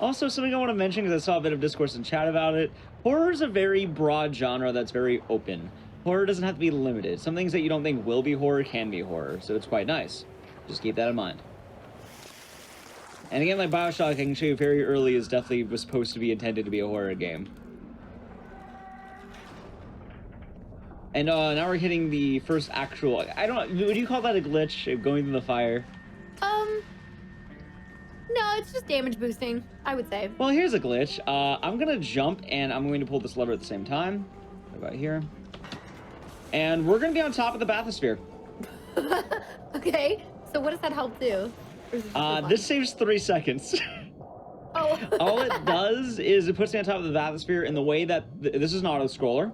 Also, something I want to mention because I saw a bit of discourse in chat about it. Horror is a very broad genre that's very open. Horror doesn't have to be limited. Some things that you don't think will be horror can be horror, so it's quite nice. Just keep that in mind. And again, like Bioshock, I can show you very early is definitely was supposed to be intended to be a horror game. And now we're hitting the first actual. I don't. Would you call that a glitch? Going through the fire? No, it's just damage boosting, I would say. Well, here's a glitch. I'm gonna jump and I'm going to pull this lever at the same time. About here. And we're gonna be on top of the bathysphere. Okay, so what does that help do? Or is it just for fun? This saves 3 seconds. Oh. All it does is it puts me on top of the bathysphere in the way that this is an auto scroller.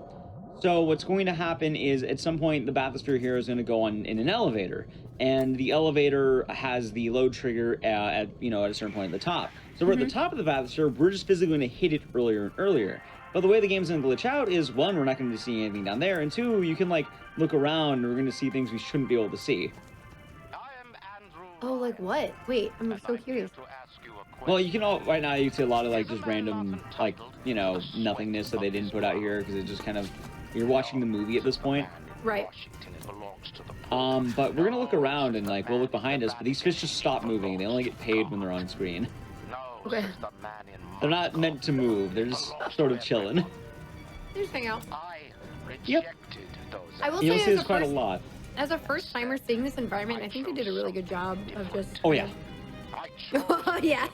So what's going to happen is at some point the bathysphere here is going to go on in an elevator, and the elevator has the load trigger at a certain point at the top. So we're at the top of the bathysphere. We're just physically going to hit it earlier and earlier. But the way the game's going to glitch out is, one, we're not going to see anything down there, and two, you can like look around and we're going to see things we shouldn't be able to see. Oh, like what? Wait, I'm so curious. Well, you can all right now you see a lot of like just random like nothingness that they didn't put out here because it just kind of you're watching the movie at this point. Right. But we're gonna look around and like we'll look behind us, but these fish just stop moving. They only get paid when they're on screen. Okay. They're not meant to move. They're just sort of chilling. They just hang out. Yep. I will You'll see say, this quite a lot. as a first timer seeing this environment, I think they did a really good job of just. Oh yeah. Yeah.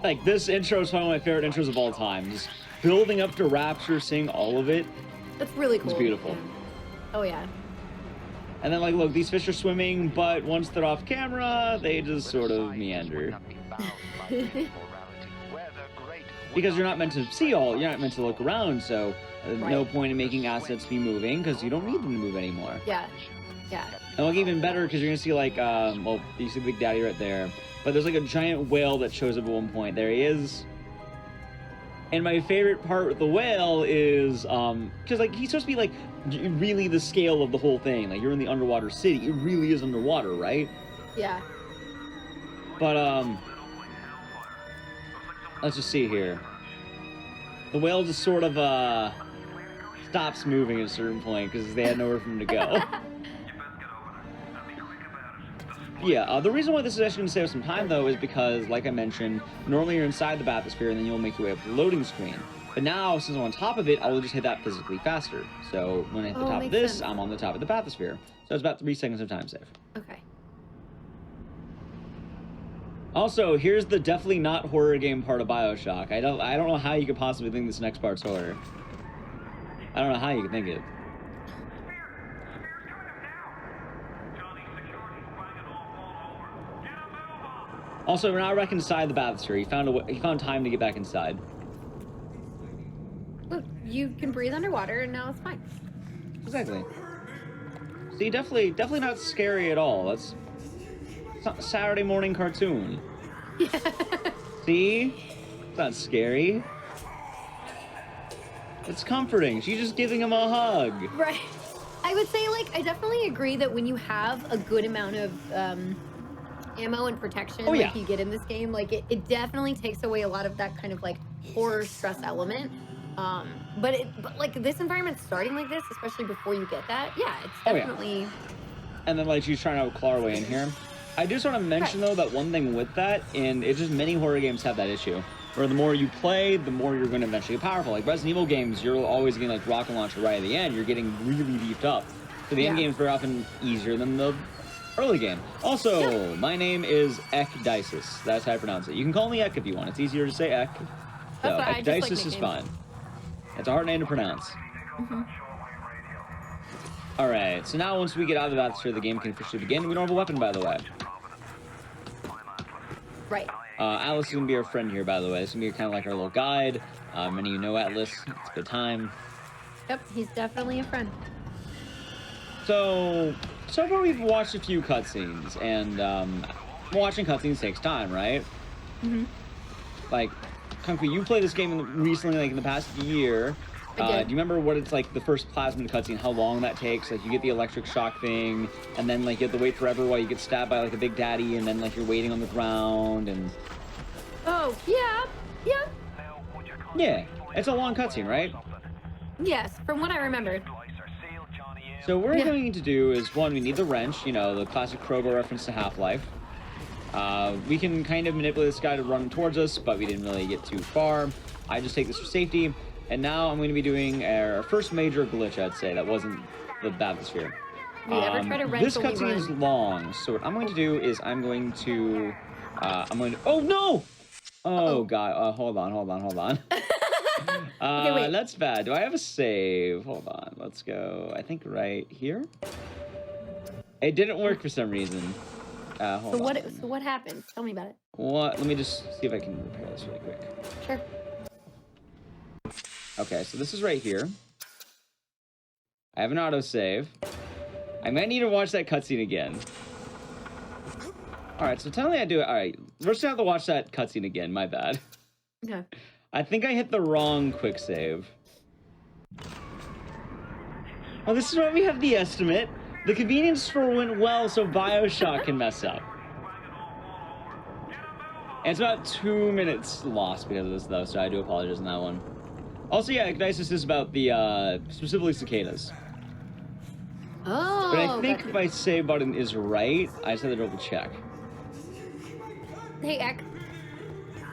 Like this intro is one of my favorite intros of all time. Just building up to Rapture, seeing all of it. That's really cool. It's beautiful. Yeah. Oh yeah. And then like look, these fish are swimming, but once they're off camera, they just sort of meander. Because you're not meant to see all, you're not meant to look around, so no point in making assets be moving because you don't need them to move anymore. Yeah. Yeah. And look even better because you're gonna see like, well, you see Big Daddy right there, but there's like a giant whale that shows up at one point. There he is. And my favorite part with the whale is, because like he's supposed to be like really the scale of the whole thing. Like you're in the underwater city. It really is underwater, right? Yeah. But let's just see here. The whale just sort of stops moving at a certain point because they had nowhere for him to go. Yeah, the reason why this is actually going to save some time, though, is because, like I mentioned, normally you're inside the bathysphere, and then you'll make your way up to the loading screen. But now, since I'm on top of it, I will just hit that physically faster. So when I hit the top of this, sense. I'm on the top of the bathysphere. So it's about 3 seconds of time save. Okay. Also, here's the definitely not horror game part of Bioshock. I don't know how you could possibly think this next part's horror. I don't know how you could think it. Also, we're now back inside the bathysphere. He found time to get back inside. Look, you can breathe underwater, and now it's fine. Exactly. See, definitely not scary at all. It's not a Saturday morning cartoon. Yeah. See? It's not scary. It's comforting. She's just giving him a hug. Right. I would say, like, I definitely agree that when you have a good amount of ammo and protection like you get in this game, like, it definitely takes away a lot of that kind of, like, horror stress element. But like, this environment starting like this, especially before you get that, yeah, it's definitely... And then, like, she's trying to claw her way in here. I just want to mention, though, that one thing with that, and it's just many horror games have that issue, where the more you play, the more you're going to eventually get powerful. Like Resident Evil games, you're always getting, like, rocket launcher right at the end. You're getting really beefed up. So the end game is very often easier than the early game. Also, my name is Ekdisis. That's how I pronounce it. You can call me Ek if you want. It's easier to say Ek. So Ekdisis is fine. It's a hard name to pronounce. Alright, so now once we get out of the bathysphere, the game can officially begin. We don't have a weapon, by the way. Right. Atlas is going to be our friend here, by the way. It's going to be kind of like our little guide. Many of you know Atlas. It's a good time. Yep, he's definitely a friend. So far we've watched a few cutscenes, and watching cutscenes takes time, right? Like, Kung Fu, you played this game recently, like in the past year. Do you remember what it's like, the first plasmid cutscene, how long that takes? Like, you get the electric shock thing, and then, like, you have to wait forever while you get stabbed by, like, a big daddy, and then, like, you're waiting on the ground, and... Oh, yeah. Yeah, it's a long cutscene, right? Yes, from what I remember. So what we're going to do is, one, we need the wrench, you know, the classic crowbar reference to Half-Life. We can kind of manipulate this guy to run towards us, but we didn't really get too far. I just take this for safety. And now I'm going to be doing our first major glitch, I'd say. That wasn't the bathysphere. You ever try to wrench this cutscene is long, so what I'm going to do is I'm going to... Oh, no! Oh, God. Hold on. Okay, wait. That's bad. Do I have a save? Hold on. Let's go. I think right here? It didn't work for some reason. Hold on. So what happened? Tell me about it. What? Let me just see if I can repair this really quick. Sure. Okay, so this is right here. I have an autosave. I might need to watch that cutscene again. Alright, so tell me I do it. Alright, we're just gonna have to watch that cutscene again. My bad. Okay. I think I hit the wrong quick save. Oh, this is why we have the estimate. The convenience store went well, so Bioshock can mess up. And it's about 2 minutes lost because of this, though, so I do apologize on that one. Also, yeah, Ignitis is about the, specifically cicadas. Oh, but I think my save button is right. I just had to double check. Hey, Ek.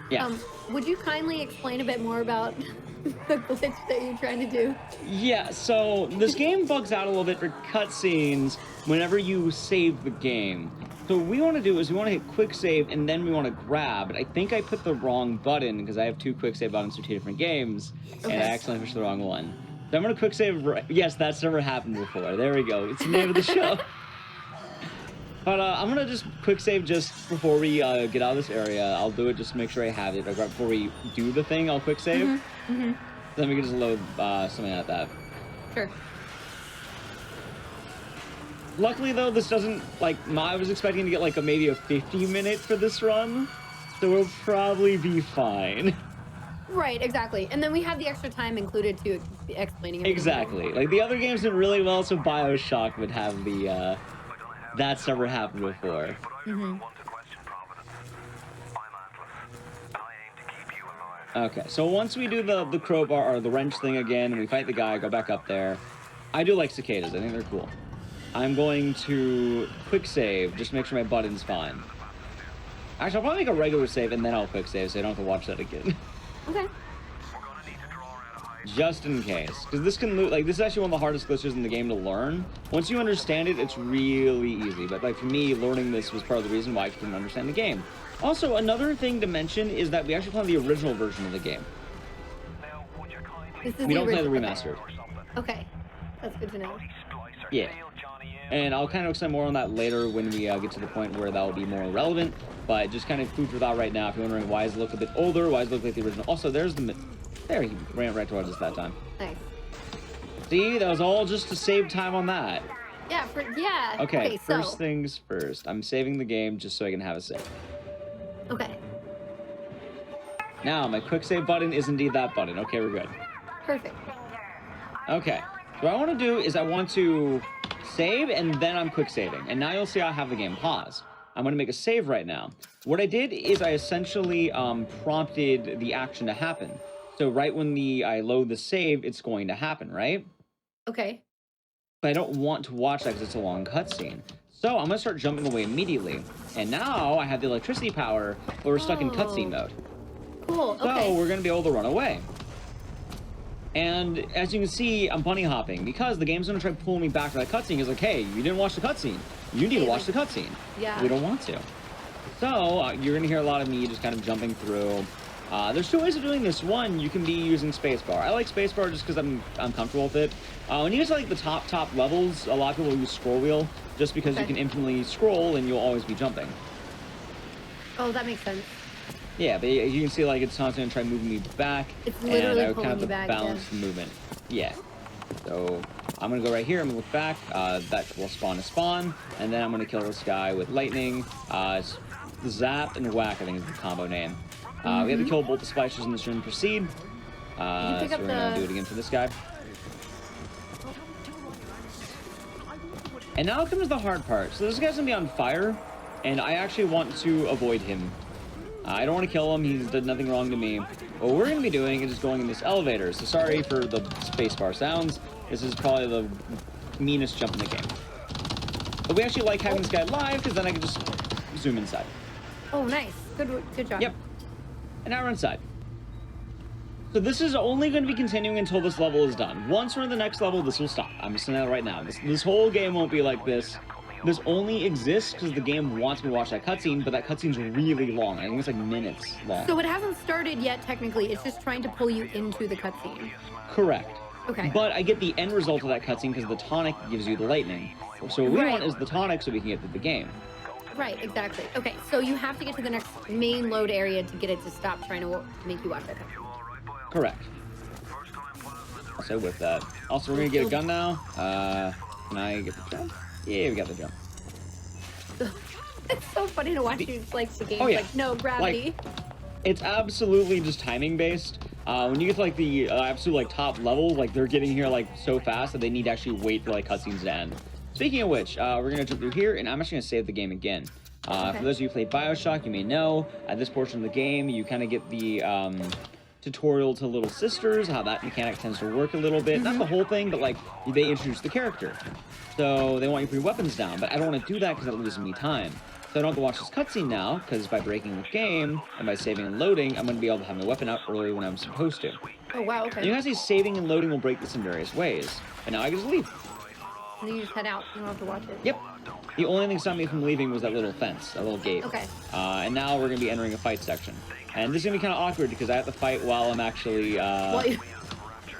Yeah. Would you kindly explain a bit more about the glitch that you're trying to do? Yeah, so this game bugs out a little bit for cutscenes whenever you save the game. So what we want to do is we want to hit quick save and then we want to grab. But I think I put the wrong button because I have 2 quick save buttons for 2 different games. Okay. And I accidentally pushed the wrong one. So I'm going to quick save. Yes, that's never happened before. There we go. It's the name of the show. But I'm going to just quick save just before we get out of this area. I'll do it just to make sure I have it. Like right before we do the thing, I'll quick save. Then we can just load something like that. Sure. Luckily, though, this doesn't, like, I was expecting to get, like, maybe a 50-minute for this run, so we'll probably be fine. Right, exactly. And then we have the extra time included to explaining everything. Exactly. Like, the other games did really well, so Bioshock would have the, that's never happened before. Okay, so once we do the crowbar, or the wrench thing again, and we fight the guy, go back up there. I do like cicadas. I think they're cool. I'm going to quick save, just to make sure my button's fine. Actually, I'll probably make a regular save and then I'll quick save so I don't have to watch that again. Okay. Just in case. Because this can this is actually one of the hardest glitches in the game to learn. Once you understand it, it's really easy. But like for me, learning this was part of the reason why I couldn't understand the game. Also, another thing to mention is that we actually play the original version of the game. We don't play the remastered. Okay. That's good to know. Yeah. And I'll kind of explain more on that later when we get to the point where that will be more relevant. But just kind of food for thought right now. If you're wondering why does it look a bit older, why does it look like the original? Also, there's the... There, he ran right towards us that time. Nice. See, that was all just to save time on that. Yeah, yeah. Okay, so... first things first. I'm saving the game just so I can have a save. Okay. Now, my quick save button is indeed that button. Okay, we're good. Perfect. Okay. So what I want to do is I want to save, and then I'm quick saving. And now you'll see I have the game paused. I'm going to make a save right now. What I did is I essentially prompted the action to happen. So right when I load the save, it's going to happen, right? Okay. But I don't want to watch that because it's a long cutscene. So I'm going to start jumping away immediately. And now I have the electricity power, but we're stuck in cutscene mode. Cool, okay. So we're going to be able to run away. And as you can see, I'm bunny hopping because the game's going to try to pull me back to that cutscene. It's like, hey, you didn't watch the cutscene. You need to watch the cutscene. Yeah. We don't want to. So you're going to hear a lot of me just kind of jumping through. There's two ways of doing this. One, you can be using spacebar. I like spacebar just because I'm comfortable with it. When you get to like the top levels, a lot of people use scroll wheel just because you can infinitely scroll and you'll always be jumping. Oh, that makes sense. Yeah, but you can see like it's constantly gonna try moving me back. It's literally and I pulling kind of you back, balance the movement. Yeah. So I'm gonna go right here. I'm gonna look back. That will spawn a spawn, and then I'm gonna kill this guy with lightning. Zap and whack, I think is the combo name. We have to kill both the splicers in this room. Proceed. So we're gonna do it again for this guy. And now comes the hard part. So this guy's gonna be on fire, and I actually want to avoid him. I don't want to kill him. He's done nothing wrong to me. What we're gonna be doing is just going in this elevator. So sorry for the spacebar sounds. This is probably the meanest jump in the game. But we actually like having this guy live because then I can just zoom inside. Oh, nice. Good job. Yep. And now we're inside. So this is only going to be continuing until this level is done. Once we're in the next level, this will stop. I'm just saying that right now. This whole game won't be like this. This only exists because the game wants me to watch that cutscene, but that cutscene's really long. I think it's like minutes long. So it hasn't started yet, technically. It's just trying to pull you into the cutscene. Correct. Okay. But I get the end result of that cutscene because the tonic gives you the lightning. So what we want is the tonic so we can get through the game. Right, exactly. Okay, so you have to get to the next main load area to get it to stop trying to make you watch that cutscene. Correct. So with that. Also, we're going to get a gun now. Can I get the jump? Yeah, we got the jump. It's so funny to watch you like the game. Oh, yeah. Like, no, gravity. Like, it's absolutely just timing based. When you get to like the absolute like top level, like they're getting here like so fast that they need to actually wait for like cutscenes to end. Speaking of which, we're gonna jump through here, and I'm actually gonna save the game again. For those of you who played Bioshock, you may know at this portion of the game, you kind of get the tutorial to Little Sisters, how that mechanic tends to work a little bit. Not the whole thing, but like they introduce the character. So they want you to put your weapons down, but I don't want to do that because that loses me time. So I don't have to watch this cutscene now, because by breaking the game and by saving and loading, I'm going to be able to have my weapon out earlier when I'm supposed to. Oh, wow, okay. And you guys see saving and loading will break this in various ways. And now I can just leave. And then you just head out. You don't have to watch it. Yep. The only thing stopping me from leaving was that little fence, that little gate. Okay. And now we're going to be entering a fight section. And this is going to be kind of awkward because I have to fight while I'm actually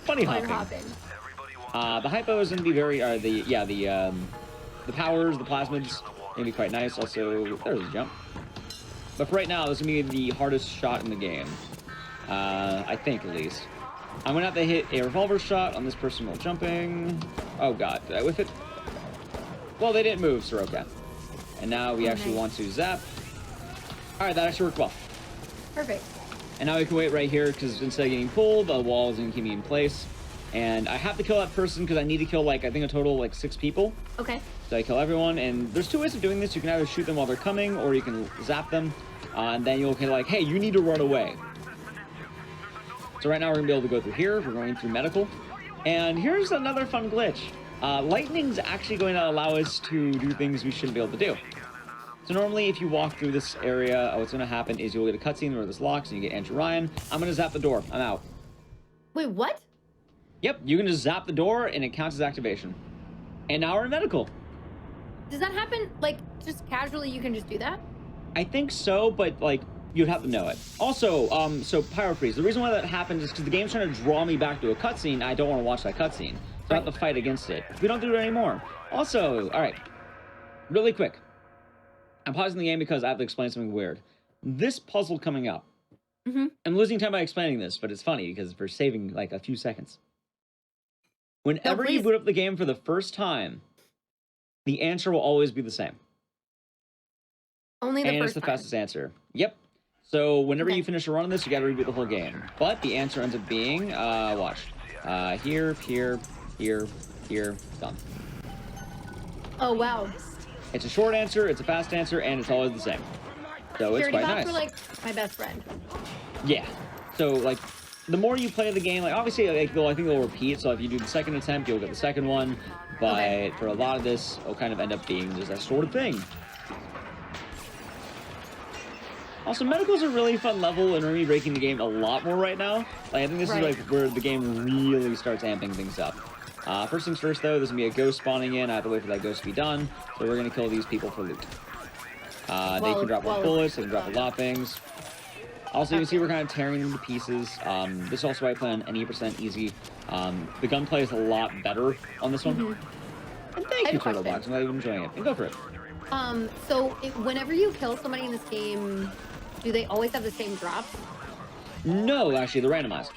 bunny hopping. The hypo is going to be very, the powers, the plasmids, going to be quite nice. Also, there's a jump. But for right now, this is going to be the hardest shot in the game. I think, at least. I'm going to have to hit a revolver shot on this person while jumping. Oh, God. Did I whiff it? Well, they didn't move, so we're okay. And now we actually want to zap. All right, that actually worked well. Perfect. And now we can wait right here, because instead of getting pulled, the wall is going to keep me in place. And I have to kill that person because I need to kill, like, I think a total of, like, 6 people. Okay. So I kill everyone, and there's 2 ways of doing this. You can either shoot them while they're coming, or you can zap them. And then you'll kind of like, hey, you need to run away. So right now we're going to be able to go through here. We're going through medical. And here's another fun glitch. lightning's actually going to allow us to do things we shouldn't be able to do. So normally, if you walk through this area, what's going to happen is you'll get a cutscene where this locks and you get Andrew Ryan. I'm going to zap the door. I'm out. Wait, what? Yep, you can just zap the door and it counts as activation. And now we're in medical. Does that happen, like, just casually you can just do that? I think so, but, like, you'd have to know it. Also, so Pyro Freeze. The reason why that happens is because the game's trying to draw me back to a cutscene. I don't want to watch that cutscene. So I have to fight against it. We don't do it anymore. Also, all right, really quick. I'm pausing the game because I have to explain something weird. This puzzle coming up. I'm losing time by explaining this, but it's funny because we're saving like a few seconds. Whenever you boot up the game for the first time, the answer will always be the same. Only the and first it's the time. fastest answer. Yep. So whenever you finish a run on this, you got to reboot the whole game. But the answer ends up being, watch, here, done. Oh wow. It's a short answer, it's a fast answer, and it's always the same. So it's quite nice. Are like my best friend. Yeah. So like, the more you play the game, like obviously, like I think they'll repeat. So if you do the second attempt, you'll get the second one. But for a lot of this, it'll kind of end up being just that sort of thing. Also, medical's a really fun level, and we're gonna be breaking the game a lot more right now. Like I think this is like where the game really starts amping things up. First things first, though, there's going to be a ghost spawning in. I have to wait for that ghost to be done. So we're going to kill these people for loot. They can drop bullets. They can drop a lot of things. Also, you can see we're kind of tearing them to pieces. This is also why I play on any % easy. The gunplay is a lot better on this one. And thank you, Turtlebox. I'm not even enjoying it. And go for it. So whenever you kill somebody in this game, do they always have the same drops? No, actually, they're randomized.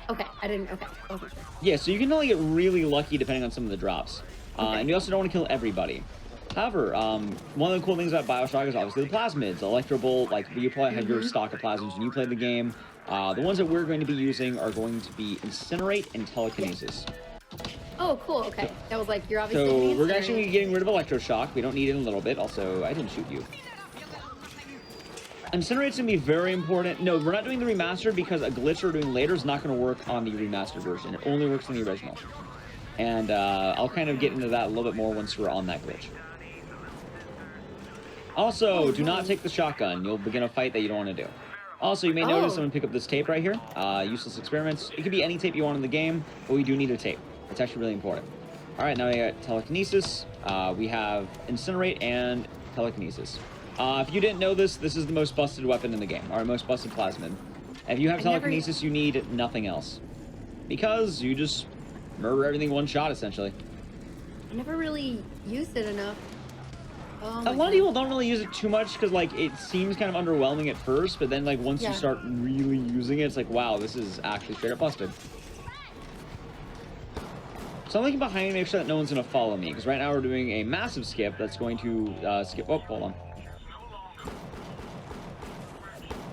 Okay, I didn't. Okay, wasn't sure. Yeah, so you can only get really lucky depending on some of the drops. And you also don't want to kill everybody. However, one of the cool things about Bioshock is obviously the plasmids. Electrobolt, like you probably have your stock of plasmids when you play the game. The ones that we're going to be using are going to be Incinerate and Telekinesis. Oh, cool. Okay, that was like you're obviously. So we're actually getting rid of Electroshock. We don't need it in a little bit. Also, I didn't shoot you. Incinerate's gonna be very important. No, we're not doing the remastered because a glitch we're doing later is not gonna work on the remastered version. It only works on the original. And I'll kind of get into that a little bit more once we're on that glitch. Also, do not take the shotgun. You'll begin a fight that you don't want to do. Also, you may notice someone pick up this tape right here. Useless experiments. It could be any tape you want in the game, but we do need a tape. It's actually really important. All right, now we got Telekinesis. We have Incinerate and Telekinesis. If you didn't know this, this is the most busted weapon in the game, or most busted plasmid. If you have Telekinesis, you need nothing else. Because you just murder everything one shot, essentially. I never really used it enough. Oh a lot of people don't really use it too much, because, like, it seems kind of underwhelming at first, but then, like, once you start really using it, it's like, wow, this is actually straight up busted. So I'm looking behind me to make sure that no one's going to follow me, because right now we're doing a massive skip that's going to skip... Oh, hold on.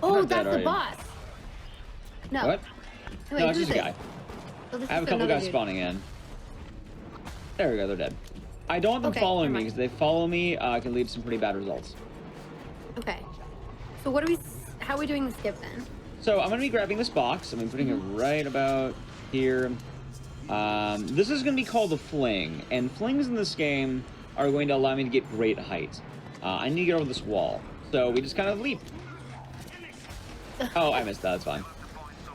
Oh, that's the boss. No. What? Wait, no, it's just a guy. So I have a couple guys spawning in. There we go, they're dead. I don't want them following me, because if they follow me, it can lead to some pretty bad results. Okay. So what are we... How are we doing the skip, then? So I'm going to be grabbing this box. I'm putting it right about here. This is going to be called the Fling. And flings in this game are going to allow me to get great height. I need to get over this wall. So we just kind of leap. Oh, I missed that. That's fine.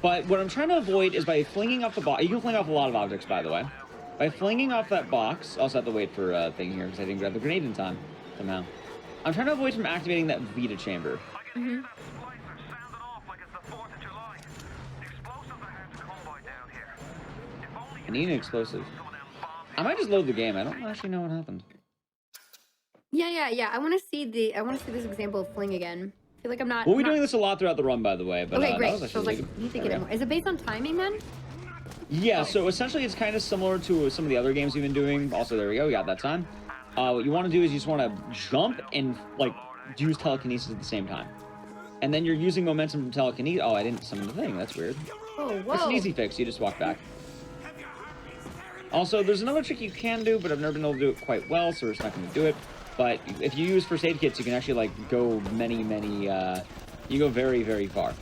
But what I'm trying to avoid is by flinging off the box. You can fling off a lot of objects, by the way. By flinging off that box, I also have to wait for a thing here because I didn't grab the grenade in time somehow. I'm trying to avoid from activating that Vita chamber. I need an explosive. I might just load the game. I don't actually know what happened. Yeah. I want to see this example of fling again. I feel like I'm not. We'll be doing this a lot throughout the run, by the way. But, okay, great. So I was like, you need to get it more. Is it based on timing then? Yeah. So essentially, it's kind of similar to some of the other games we've been doing. Also, there we go. We got that time. What you want to do is you just want to jump and like use telekinesis at the same time, and then you're using momentum from telekinesis. Oh, I didn't summon the thing. That's weird. Oh, whoa. It's an easy fix. You just walk back. Also, there's another trick you can do, but I've never been able to do it quite well, so we're just not going to do it. But if you use first aid kits, you can actually like go you go very, very far.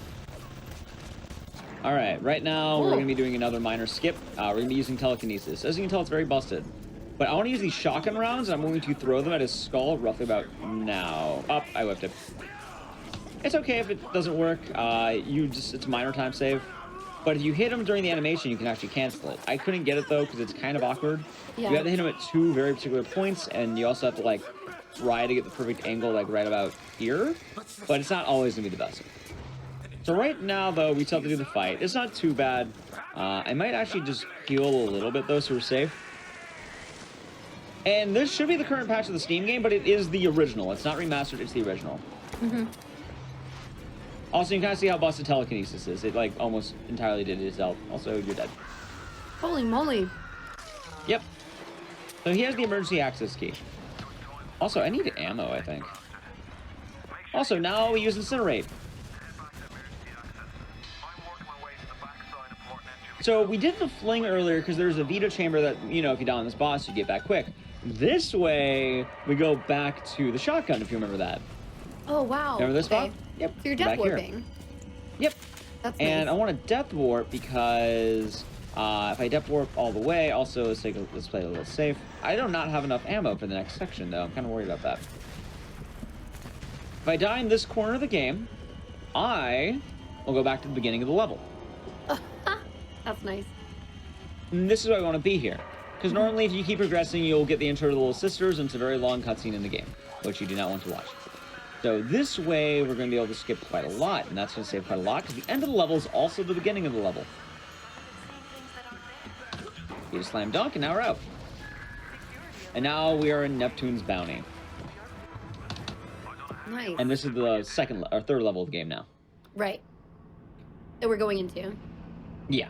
All right, right now we're going to be doing another minor skip. We're going to be using telekinesis. As you can tell, it's very busted. But I want to use these shotgun rounds, and I'm going to throw them at his skull roughly about now. Up, I whipped it. It's okay if it doesn't work. It's a minor time save. But if you hit him during the animation, you can actually cancel it. I couldn't get it though because it's kind of awkward. Yeah. You have to hit him at 2 very particular points, and you also have to like try to get the perfect angle like right about here. But it's not always gonna be the best. So right now though, we still have to do the fight. It's not too bad. I might actually just heal a little bit though, so we're safe. And this should be the current patch of the Steam game, but it is the original. It's not remastered, it's the original. Mm-hmm. Also, you can kind of see how busted telekinesis is. It, like, almost entirely did it itself. Also, you're dead. Holy moly. Yep. So he has the emergency access key. Also, I need ammo, I think. Also, now we use Incinerate. So we did the fling earlier because there's a Vita chamber that, you know, if you die on this boss, you get back quick. This way, we go back to the shotgun, if you remember that. Oh, wow. Remember this spot? Yep. So you're back death here. warping. Yep. That's And nice. I want to depth warp because if I depth warp all the way, also let's play a little safe. I do not have enough ammo for the next section though. I'm kind of worried about that. If I die in this corner of the game, I will go back to the beginning of the level. That's nice. And this is why I want to be here. Because normally if you keep progressing, you'll get the intro to the Little Sisters, and it's a very long cutscene in the game, which you do not want to watch. So this way, we're going to be able to skip quite a lot, and that's going to save quite a lot, because the end of the level is also the beginning of the level. You just slam dunk, and now we're out. And now we are in Neptune's Bounty. Nice. And this is the third level of the game now. Right. That we're going into. Yeah.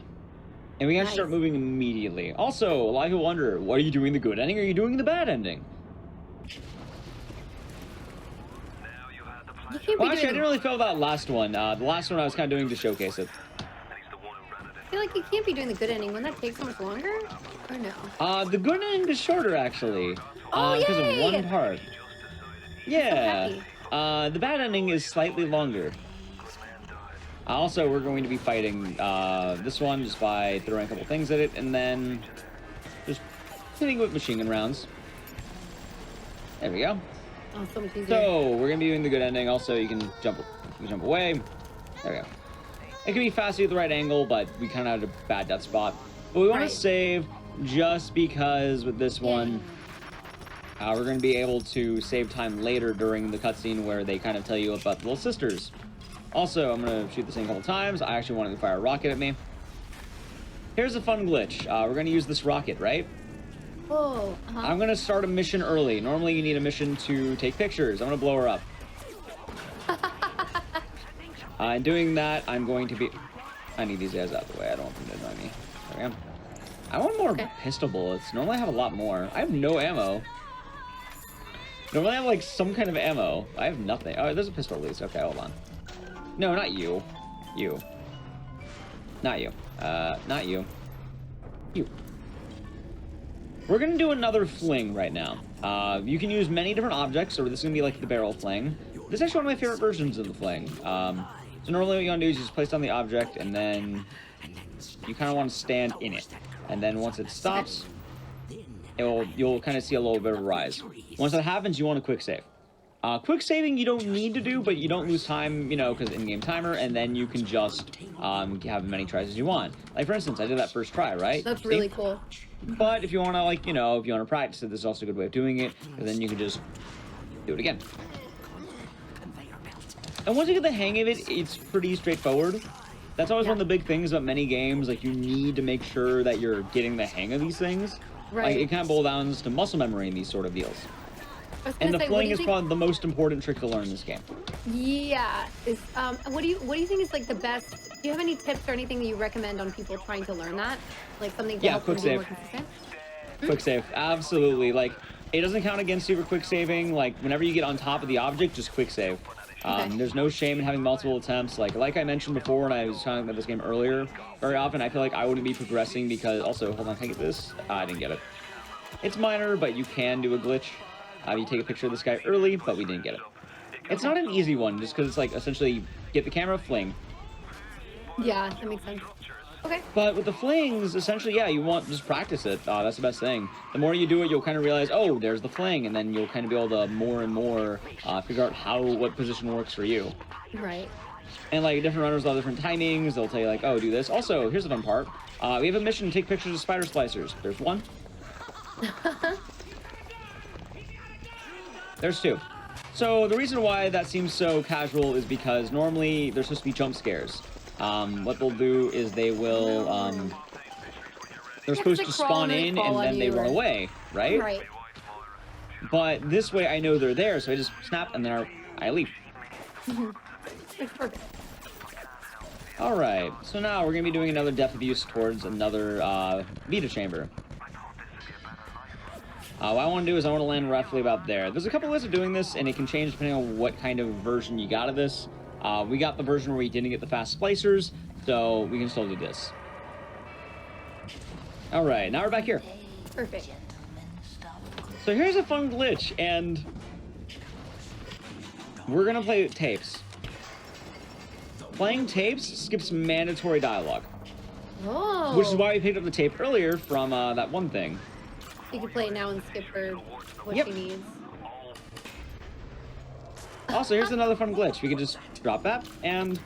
And we got to Nice. start moving immediately. Also, a lot of people wonder, what are you doing the good ending, or are you doing the bad ending? You can't Well, be actually, I doing didn't really feel that last one. The last one I was kind of doing to showcase it. I feel like you can't be doing the good ending. Wouldn't that take so much longer? Or no? The good ending is shorter, actually. Oh, Because of yay! one part. Yeah. happy. The bad ending is slightly longer. Also, we're going to be fighting this one just by throwing a couple things at it, and then just hitting it with machine gun rounds. There we go. Oh, so much easier. So, we're going to be doing the good ending. Also, you can jump away. There we go. It can be faster at the right angle, but we kind of had a bad death spot. But we want Right. to save just because with this one, we're going to be able to save time later during the cutscene where they kind of tell you about the Little Sisters. Also, I'm going to shoot this thing a couple times. I actually wanted to fire a rocket at me. Here's a fun glitch. We're going to use this rocket, right? Oh, I'm going to start a mission early. Normally, you need a mission to take pictures. I'm going to blow her up. In doing that, I'm going to be... I need these guys out of the way. I don't want them to annoy me. There we go. I want more pistol bullets. Normally, I have a lot more. I have no ammo. Normally, I have, like, some kind of ammo. I have nothing. Oh, there's a pistol at least. Okay, hold on. No, not you. You. Not you. Not you. You. We're going to do another fling right now. You can use many different objects, or this is going to be like the barrel fling. This is actually one of my favorite versions of the fling. So normally what you want to do is you just place down the object, and then you kind of want to stand in it. And then once it stops, you'll kind of see a little bit of a rise. Once that happens, you want to quick save. Quick saving you don't need to do, but you don't lose time, you know, because in-game timer, and then you can just have as many tries as you want. Like, for instance, I did that first try, right? that's really cool. But if you want to, like, you know, if you want to practice it, this is also a good way of doing it, because then you can just do it again. And once you get the hang of it, it's pretty straightforward. That's always one of the big things about many games. Like, you need to make sure that you're getting the hang of these things. Right. Like, it kind of boils down to muscle memory in these sort of deals. I was And gonna the say, what do fling you is think- probably the most important trick to learn in this game. Yeah. What do you think is like the best? Do you have any tips or anything that you recommend on people trying to learn that? Like something to help them quick be more save. consistent? Quick save, absolutely. Like, it doesn't count against you for quick saving. Like, whenever you get on top of the object, just quick save. Okay. There's no shame in having multiple attempts. Like I mentioned before when I was talking about this game earlier, very often I feel like I wouldn't be progressing because... Also, hold on, can I get this? I didn't get it. It's minor, but you can do a glitch. You take a picture of this guy early, but we didn't get it. It's not an easy one, just because it's like, essentially, get the camera, fling. Yeah, that makes sense. Okay. But with the flings, essentially, yeah, you want just practice it. That's the best thing. The more you do it, you'll kind of realize, oh, there's the fling, and then you'll kind of be able to more and more figure out what position works for you. Right. And like different runners will have different timings. They'll tell you like, oh, do this. Also, here's the fun part. We have a mission to take pictures of spider splicers. There's one. There's two. So the reason why that seems so casual is because normally there's supposed to be jump scares. What they'll do is they will, they're supposed to spawn in and then they run away, right? Right. But this way I know they're there, so I just snap and then I leave. It's perfect. All right, so now we're gonna be doing another depth of use towards another Vita chamber. What I want to do is I want to land roughly about there. There's a couple ways of doing this, and it can change depending on what kind of version you got of this. We got the version where we didn't get the fast splicers, so we can still do this. All right, now we're back here. Perfect. So here's a fun glitch, and we're gonna play tapes. Playing tapes skips mandatory dialogue. Oh. Which is why we picked up the tape earlier from that one thing. You can play it now and skip her what Yep. she needs. Also, here's another fun glitch. We can just drop that, and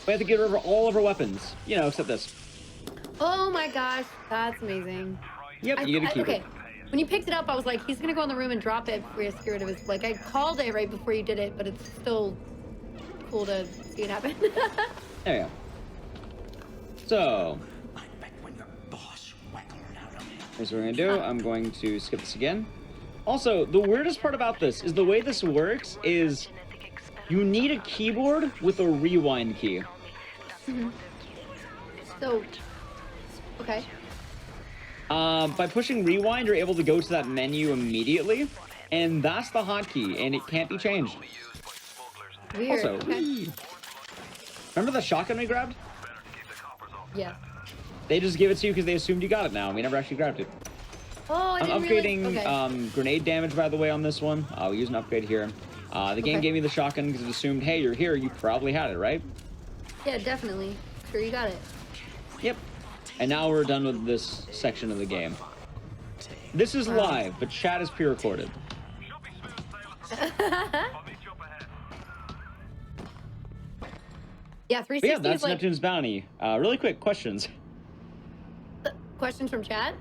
we have to get rid of all of our weapons. You know, except this. Oh my gosh, that's amazing. Yep, you get to keep okay. it. When you picked it up, I was like, he's gonna go in the room and drop it before he has to get rid of his. Like, I called it right before you did it, but it's still cool to see it happen. There you go. So, here's what we're gonna do. I'm going to skip this again. Also, the weirdest part about this is the way this works is you need a keyboard with a rewind key. So, okay. By pushing rewind, you're able to go to that menu immediately, and that's the hotkey, and it can't be changed. Weird. Also, okay. remember the shotgun we grabbed? Yeah. They just give it to you because they assumed you got it now. We never actually grabbed it. Oh, I I'm didn't upgrading realize. Okay. grenade damage, by the way, on this one. We use an upgrade here. The game Okay. gave me the shotgun because it assumed, hey, you're here, you probably had it, right? Yeah, definitely. Sure, you got it. Yep. And now we're done with this section of the game. This is live, but chat is pre-recorded. Yeah, 360 But yeah, that's is like Neptune's Bounty. Really quick, questions. questions from chat.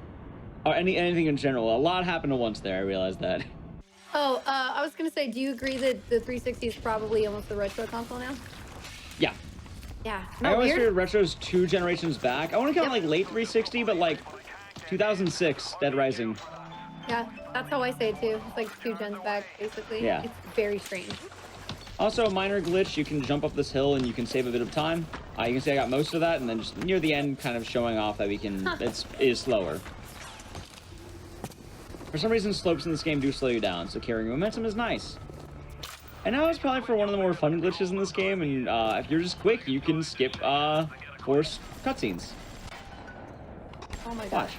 Or anything in general. A lot happened at once there, I realized that. Oh, I was gonna say, do you agree that the 360 is probably almost a retro console now? Yeah. Yeah. I Not always weird? figured Retro's 2 generations back. I want to count Yep. like late 360, but like 2006, Dead Rising. Yeah, that's how I say it too. It's like 2 gens back, basically. Yeah. It's very strange. Also, a minor glitch, you can jump up this hill and you can save a bit of time. You can see I got most of that, and then just near the end, kind of showing off that we can, it is slower. For some reason, slopes in this game do slow you down, so carrying momentum is nice. And now it's probably for one of the more fun glitches in this game, and if you're just quick, you can skip forced cutscenes. Oh my Watch. gosh.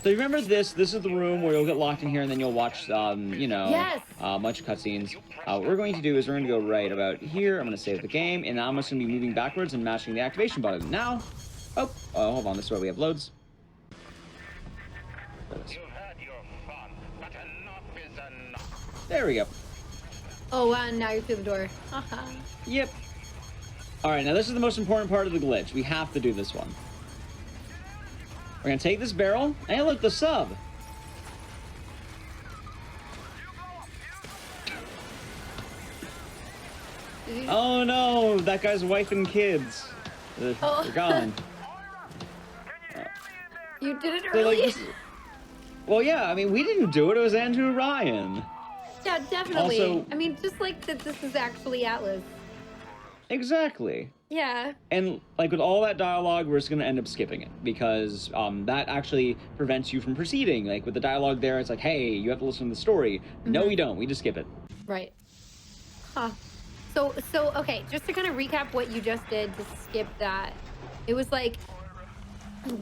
So you remember this? This is the room where you'll get locked in here, and then you'll watch, you know, Yes. a bunch of cutscenes. What we're going to do is we're going to go right about here. I'm going to save the game, and now I'm just going to be moving backwards and mashing the activation button. Now, hold on. This is where we have loads. There we go. Oh, wow, now you're through the door. Haha. Yep. All right, now this is the most important part of the glitch. We have to do this one. We're going to take this barrel. Hey, look, the sub. Oh, no. That guy's wife and kids. They're gone. You did it So, like, early. well, yeah, I mean, we didn't do it. It was Andrew Ryan. Yeah, definitely. Also- I mean, just like that this is actually Atlas. Exactly. Yeah. And, like, with all that dialogue, we're just going to end up skipping it because that actually prevents you from proceeding. Like, with the dialogue there, it's like, hey, you have to listen to the story. No, we don't. We just skip it. Right. Huh. So, okay, just to kind of recap what you just did to skip that, it was like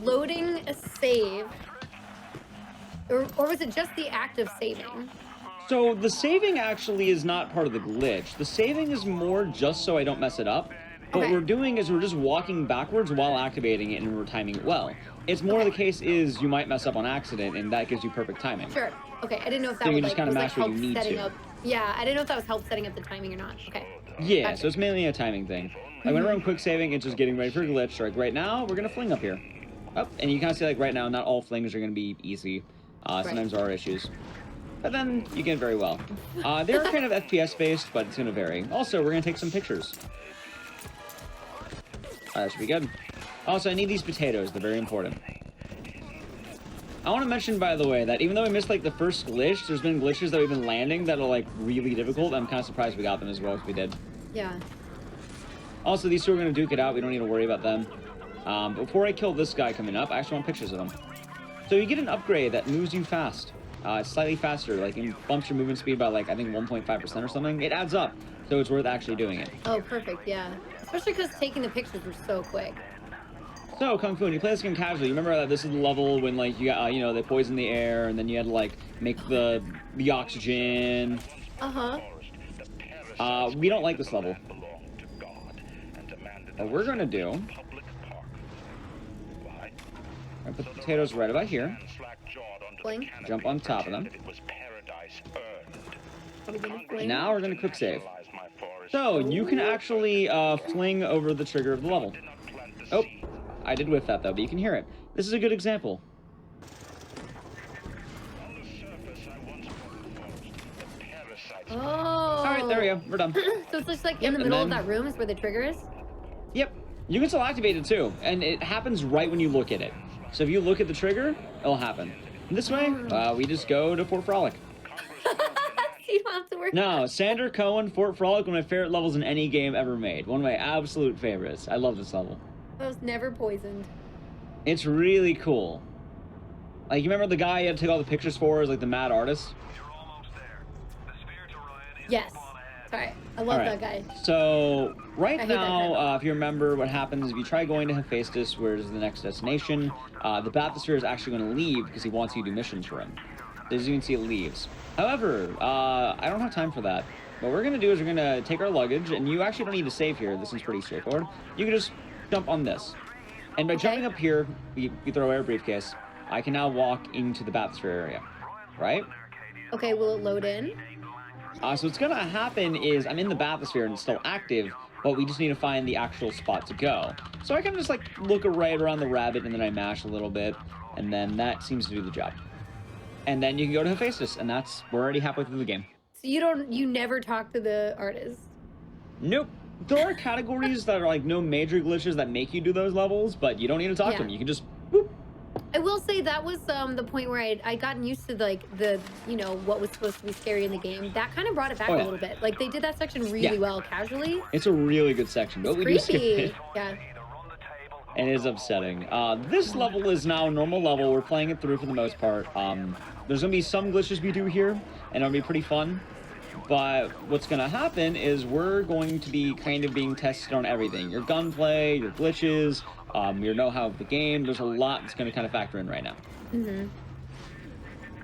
loading a save, or was it just the act of saving? So the saving actually is not part of the glitch. The saving is more just so I don't mess it up. What Okay. we're doing is we're just walking backwards while activating it, and we're timing it well. It's more the case is you might mess up on accident, and that gives you perfect timing. Sure. Okay. I didn't know if that So you would just like kinda was like mash what you help need setting to. up. Yeah, I didn't know if that was help setting up the timing or not. Okay. Yeah, Gotcha. so it's mainly a timing thing. Like whenever I'm quick saving, it's just getting ready for a glitch. Like right now, we're gonna fling up here. Oh, and you kind of see like right now, not all flings are gonna be easy. Sometimes there are issues. But then you get very well. They're kind of FPS based, but it's gonna vary. Also, we're gonna take some pictures. That should be good. Also, I need these potatoes. They're very important. I want to mention, by the way, that even though we missed like the first glitch, there's been glitches that we've been landing that are like really difficult. I'm kind of surprised we got them as well as we did. Yeah. Also, these two are going to duke it out. We don't need to worry about them. Before I kill this guy coming up, I actually want pictures of him. So you get an upgrade that moves you fast. It's slightly faster. Like, it bumps your movement speed by like, I think 1.5% or something. It adds up. So it's worth actually doing it. Oh, perfect. Yeah. Especially because taking the pictures were so quick. So, Kung Fu, when you play this game casually, you remember that this is the level when, like, you got, you know, they poison the air, and then you had to, like, make the oxygen. Uh-huh. We don't like this level. What we're gonna do... I'm gonna put the potatoes right about here. Fling. Jump on top of them. Are we gonna fling? Now we're gonna quick save. So, you can actually fling over the trigger of the level. Oh, I did whiff that though, but you can hear it. This is a good example. Oh. Alright, there we go. We're done. So it's just like Yep, in the and middle of then- that room is where the trigger is? Yep. You can still activate it too, and it happens right when you look at it. So if you look at the trigger, it'll happen. And this way, we just go to Fort Frolic. You don't have to worry. No, Sander Cohen, Fort Frolic, one of my favorite levels in any game ever made. One of my absolute favorites. I love this level. I was never poisoned. It's really cool. Like, you remember the guy you had to take all the pictures for is like the mad artist? Yes. Sorry. I love Alright. that guy. So, right I hate that now, guy. if you remember what happens if you try going to Hephaestus, where's the next destination, the bathysphere is actually going to leave because he wants you to do missions for him. As you can see, it leaves. However, I don't have time for that. What we're going to do is we're going to take our luggage, and you actually don't need to save here. This is pretty straightforward. You can just jump on this. And by jumping up here, you throw away our briefcase. I can now walk into the bathysphere area. Right? Okay, will it load in? So what's going to happen is I'm in the bathysphere and it's still active, but we just need to find the actual spot to go. So I can just like look right around the rabbit and then I mash a little bit, and then that seems to do the job. And then you can go to Hephaestus, and we're already halfway through the game. So you never talk to the artist? Nope. There are categories that are like no major glitches that make you do those levels, but you don't need to talk to them. You can just boop. I will say that was the point where I gotten used to like the what was supposed to be scary in the game. That kind of brought it back a little bit. Like they did that section really well casually. It's a really good section, but we do skip Creepy. it. Yeah. And it is upsetting. This level is now a normal level. We're playing it through for the most part. There's gonna be some glitches we do here, and it'll be pretty fun. But what's gonna happen is we're going to be kind of being tested on everything. Your gunplay, your glitches, your know-how of the game. There's a lot that's gonna kind of factor in right now. Mm-hmm.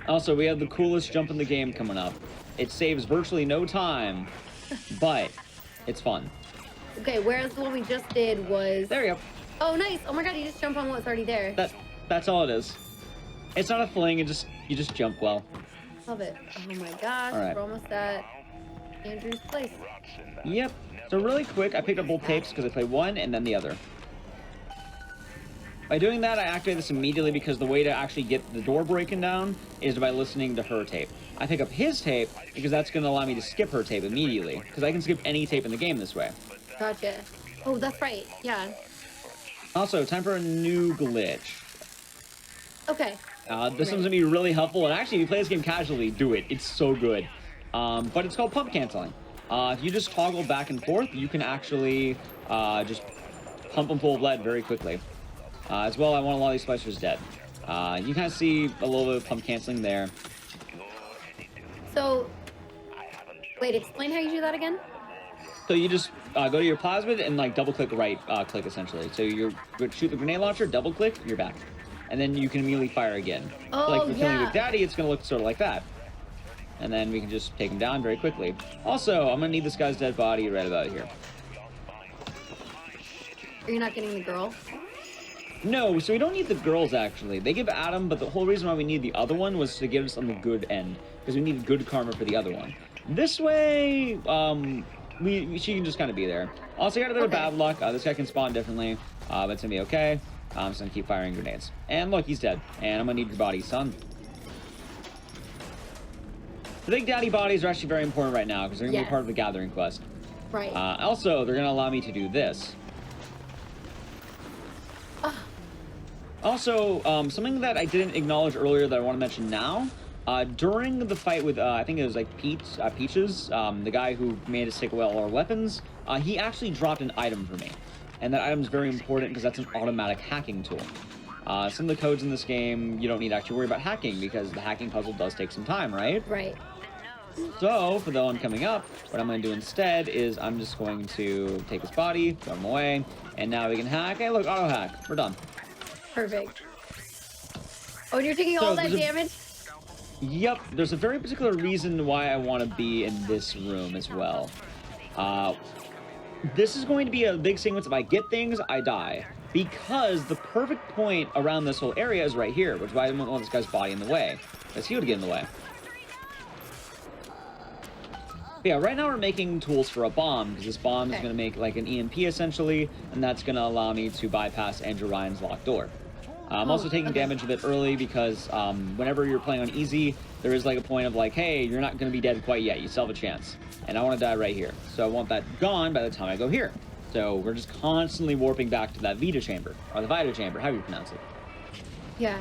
Also, we have the coolest jump in the game coming up. It saves virtually no time, but it's fun. Okay, whereas the one we just did was... There you go. Oh, nice. Oh my god, you just jump on what's already there. That's all it is. It's not a fling, you just jump well. Love it. Oh my gosh, All right. we're almost at Andrew's place. Yep. So really quick, I picked up both tapes because I played one and then the other. By doing that, I activate this immediately because the way to actually get the door breaking down is by listening to her tape. I pick up his tape because that's going to allow me to skip her tape immediately, because I can skip any tape in the game this way. Gotcha. Oh, that's right. Yeah. Also, time for a new glitch. Okay. This one's going to be really helpful, and actually, if you play this game casually, do it. It's so good. But it's called pump canceling. If you just toggle back and forth, you can actually just pump them full of lead very quickly. As well, I want a lot of these splicers dead. You kind of see a little bit of pump canceling there. So, wait, explain how you do that again? So you just go to your plasmid and like double click right click essentially. So you shoot the grenade launcher, double click, you're back. And then you can immediately fire again. Oh, Like for killing yeah. Big Daddy, it's going to look sort of like that. And then we can just take him down very quickly. Also, I'm going to need this guy's dead body right about here. Are you not getting the girl? No, so we don't need the girls, actually. They give Adam, but the whole reason why we need the other one was to get us on the good end, because we need good karma for the other one. This way, she can just kind of be there. Also, got a bit of bad luck. This guy can spawn differently, but it's gonna be okay. I'm just gonna keep firing grenades. And look, he's dead. And I'm gonna need your body, son. The Big Daddy bodies are actually very important right now, because they're gonna be part of the gathering quest. Right. Also, they're gonna allow me to do this. Also, something that I didn't acknowledge earlier that I want to mention now, during the fight with, I think it was like Peaches, the guy who made us take away all our weapons, he actually dropped an item for me. And that item is very important because that's an automatic hacking tool. Some of the codes in this game, you don't need to actually worry about hacking because the hacking puzzle does take some time, right? Right. So, for the one coming up, what I'm going to do instead is I'm just going to take this body, throw him away, and now we can hack. Hey, look, auto hack. We're done. Perfect. Oh, and you're taking all that damage? Yep, there's a very particular reason why I want to be in this room as well. This is going to be a big sequence. If I get things, I die. Because the perfect point around this whole area is right here, which is why I didn't want this guy's body in the way. Because he would get in the way. But yeah, right now we're making tools for a bomb, because this bomb is going to make like an EMP essentially, and that's going to allow me to bypass Andrew Ryan's locked door. I'm also taking damage a bit early because whenever you're playing on easy, there is like a point of like, hey, you're not going to be dead quite yet. You still have a chance. And I want to die right here. So I want that gone by the time I go here. So we're just constantly warping back to that Vita chamber, or the Vita chamber, however you pronounce it. Yeah.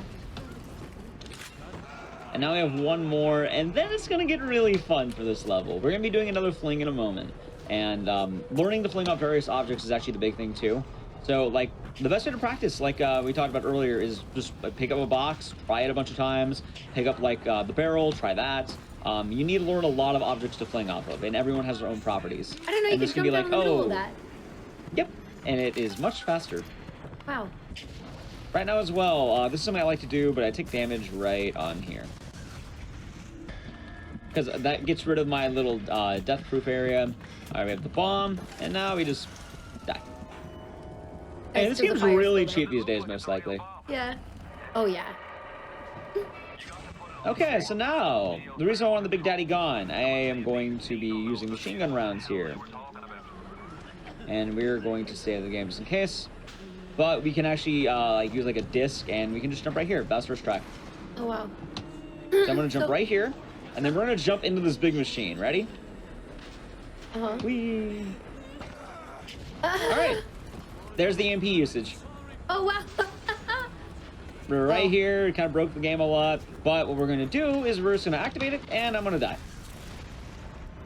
And now we have one more, and then it's going to get really fun for this level. We're going to be doing another fling in a moment. And learning to fling off various objects is actually the big thing too. So, like, the best way to practice, like we talked about earlier, is just pick up a box, try it a bunch of times, pick up, like, the barrel, try that. You need to learn a lot of objects to fling off of, and everyone has their own properties. I don't know, you can jump down in the middle of that. Yep, and it is much faster. Wow. Right now as well, this is something I like to do, but I take damage right on here. Because that gets rid of my little death-proof area. All right, we have the bomb, and now we just die. Hey, this game's really cheap these days, most likely. Yeah. Oh, yeah. Okay, so now, the reason I want the Big Daddy gone, I am going to be using machine gun rounds here. And we're going to save the game just in case. But we can actually like use like a disc, and we can just jump right here. That's first try. Oh, wow. So I'm going to jump right here, and then we're going to jump into this big machine. Ready? Uh-huh. Whee! All right. There's the EMP usage. Oh, wow. We're right here. Kind of broke the game a lot. But what we're going to do is we're just going to activate it, and I'm going to die.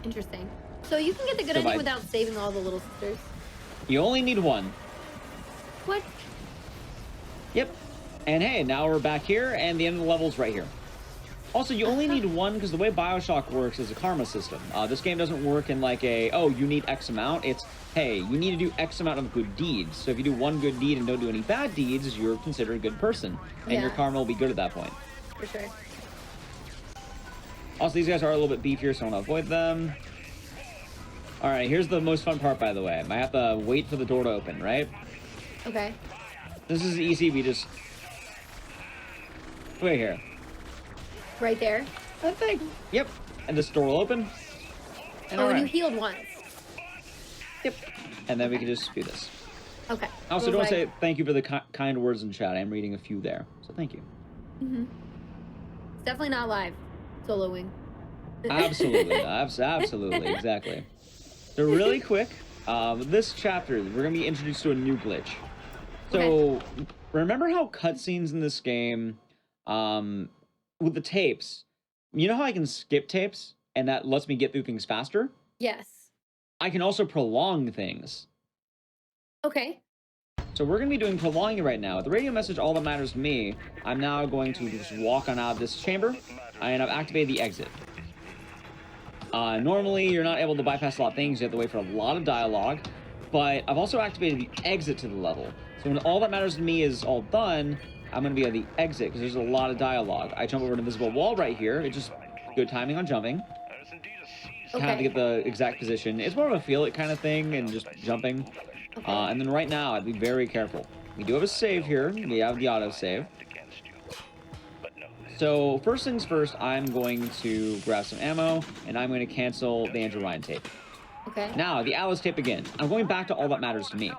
Interesting. So you can get the good ending without saving all the little sisters? You only need one. What? Yep. And hey, now we're back here, and the end of the level's right here. Also, you only need one, because the way Bioshock works is a karma system. This game doesn't work in like a, oh, you need X amount. It's, hey, you need to do X amount of good deeds. So if you do one good deed and don't do any bad deeds, you're considered a good person. And your karma will be good at that point. For sure. Also, these guys are a little bit beefier, so I want to avoid them. All right, here's the most fun part, by the way. I have to wait for the door to open, right? Okay. This is easy. We just wait here. Right there? I think. Yep. And this door will open. And and you healed once. Yep. And then we can just do this. Okay. Also, don't say thank you for the kind words in chat. I'm reading a few there. So thank you. Mm-hmm. It's definitely not live. Soloing. Absolutely. Absolutely. Exactly. So really quick, this chapter, we're going to be introduced to a new glitch. So, remember how cutscenes in this game, with the tapes, you know how I can skip tapes and that lets me get through things faster? Yes. I can also prolong things. Okay. So we're going to be doing prolonging right now. With the radio message, all that matters to me, I'm now going to just walk on out of this chamber, and I've activated the exit. Normally, you're not able to bypass a lot of things. You have to wait for a lot of dialogue, but I've also activated the exit to the level. So when all that matters to me is all done, I'm going to be at the exit because there's a lot of dialogue. I jump over an invisible wall right here. It's just good timing on jumping. Kind of to get the exact position. It's more of a feel it kind of thing and just jumping. Okay. And then right now, I'd be very careful. We do have a save here. We have the autosave. So first things first, I'm going to grab some ammo, and I'm going to cancel the Andrew Ryan tape. Okay. Now, the Alice tape again. I'm going back to all that matters to me.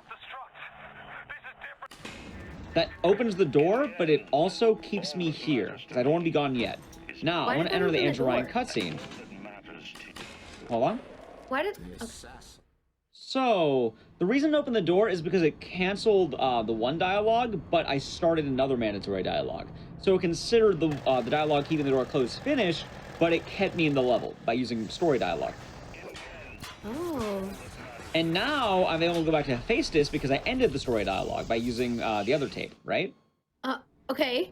That opens the door, but it also keeps me here, because I don't want to be gone yet. Now, I want to enter the Andrew Ryan cutscene. Hold on. Why did... Okay. So, the reason to open the door is because it canceled the one dialogue, but I started another mandatory dialogue. So it considered the dialogue keeping the door closed finished, but it kept me in the level by using story dialogue. Oh. And now I'm able to go back to face this because I ended the story dialogue by using the other tape, right? Okay.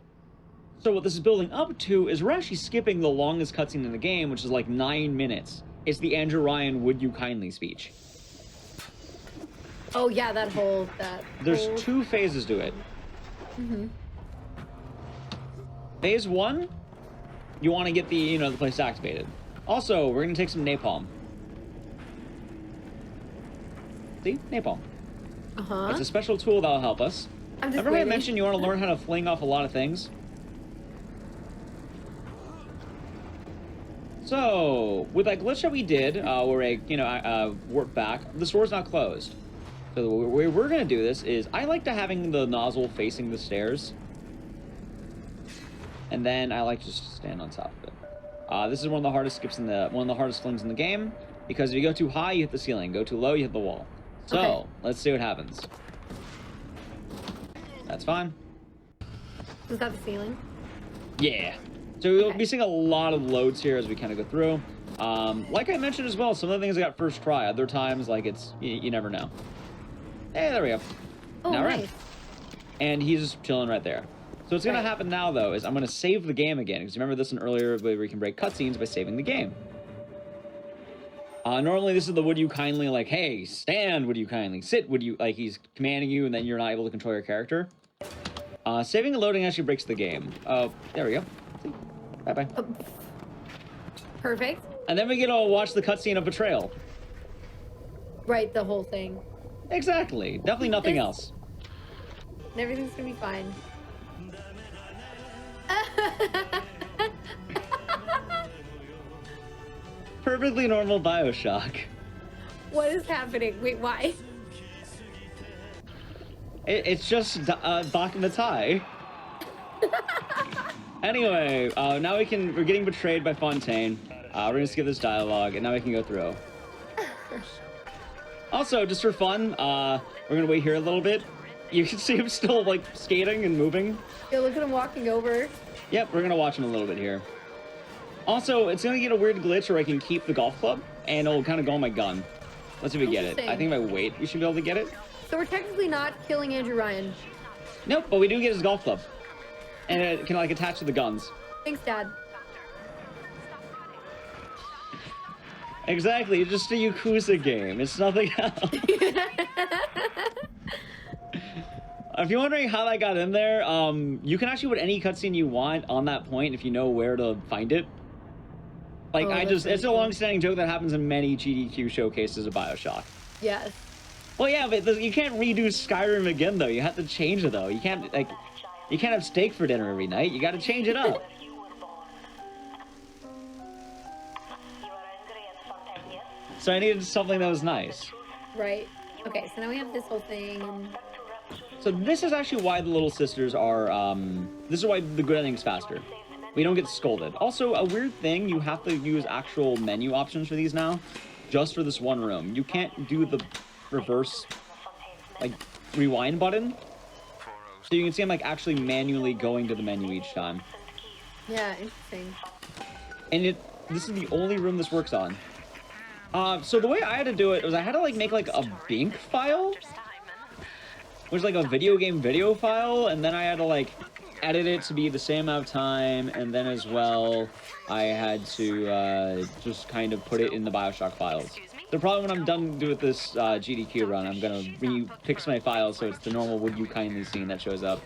So what this is building up to is we're actually skipping the longest cutscene in the game, which is like 9 minutes. It's the Andrew Ryan "Would you kindly" speech. Oh yeah, There's 2 phases to it. Mm-hmm. Phase 1, you want to get the the place activated. Also, we're gonna take some napalm. See, napalm. It's a special tool that'll help us. Remember how I mentioned you want to learn how to fling off a lot of things? So, with that glitch that we did, where I warped back, the store's not closed. So the way we're gonna do this is, I like to having the nozzle facing the stairs. And then I like to just stand on top of it. This is one of the hardest skips one of the hardest flings in the game, because if you go too high, you hit the ceiling. Go too low, you hit the wall. So, let's see what happens. That's fine. Is that the ceiling? Yeah. So we'll be seeing a lot of loads here as we kind of go through. Like I mentioned as well, some of the things I got first try. Other times, like you never know. Hey, there we go. Oh, now nice. And he's just chilling right there. So what's going to happen now, though, is I'm going to save the game again. Because remember this in earlier where we can break cutscenes by saving the game. Normally, this is the "would you kindly," like, hey, stand, would you kindly, sit, would you, like, he's commanding you, and then you're not able to control your character. Saving and loading actually breaks the game. Oh, there we go. Bye-bye. Perfect. And then we get to watch the cutscene of Betrayal. Right, the whole thing. Exactly. Definitely nothing else. Everything's gonna be fine. Perfectly normal Bioshock. What is happening? Wait, why? It's just docking the tie. Anyway, now we're getting betrayed by Fontaine. We're gonna skip this dialogue, and now we can go through. Also, just for fun, we're gonna wait here a little bit. You can see him still, like, skating and moving. Yeah, look at him walking over. Yep, we're gonna watch him a little bit here. Also, it's gonna get a weird glitch where I can keep the golf club, and it'll kind of go on my gun. Let's see if we get it. I think if I wait, we should be able to get it. So we're technically not killing Andrew Ryan. Nope, but we do get his golf club. And it can, like, attach to the guns. Thanks, Dad. Exactly, it's just a Yakuza game. It's nothing else. If you're wondering how that got in there, you can actually put any cutscene you want on that point if you know where to find it. Like, it's a long-standing joke that happens in many GDQ showcases of Bioshock. Yes. Well, yeah, but you can't redo Skyrim again, though. You have to change it, though. You can't have steak for dinner every night. You gotta change it up. So I needed something that was nice. Right. Okay, so now we have this whole thing. So this is actually why the little sisters are, this is why the good ending's faster. We don't get scolded. Also, a weird thing, you have to use actual menu options for these now, just for this one room. You can't do the reverse, like, rewind button. So you can see I'm, like, actually manually going to the menu each time. Yeah, interesting. And this is the only room this works on. So the way I had to do it was I had to, like, make, like, a Bink file, which is, like, a video game video file, and then I had to, like, edit it to be the same amount of time, and then as well, I had to, just kind of put it in the Bioshock files. So probably when I'm done with this, GDQ run, I'm gonna re-fix my files so it's the normal "would you kindly" scene that shows up.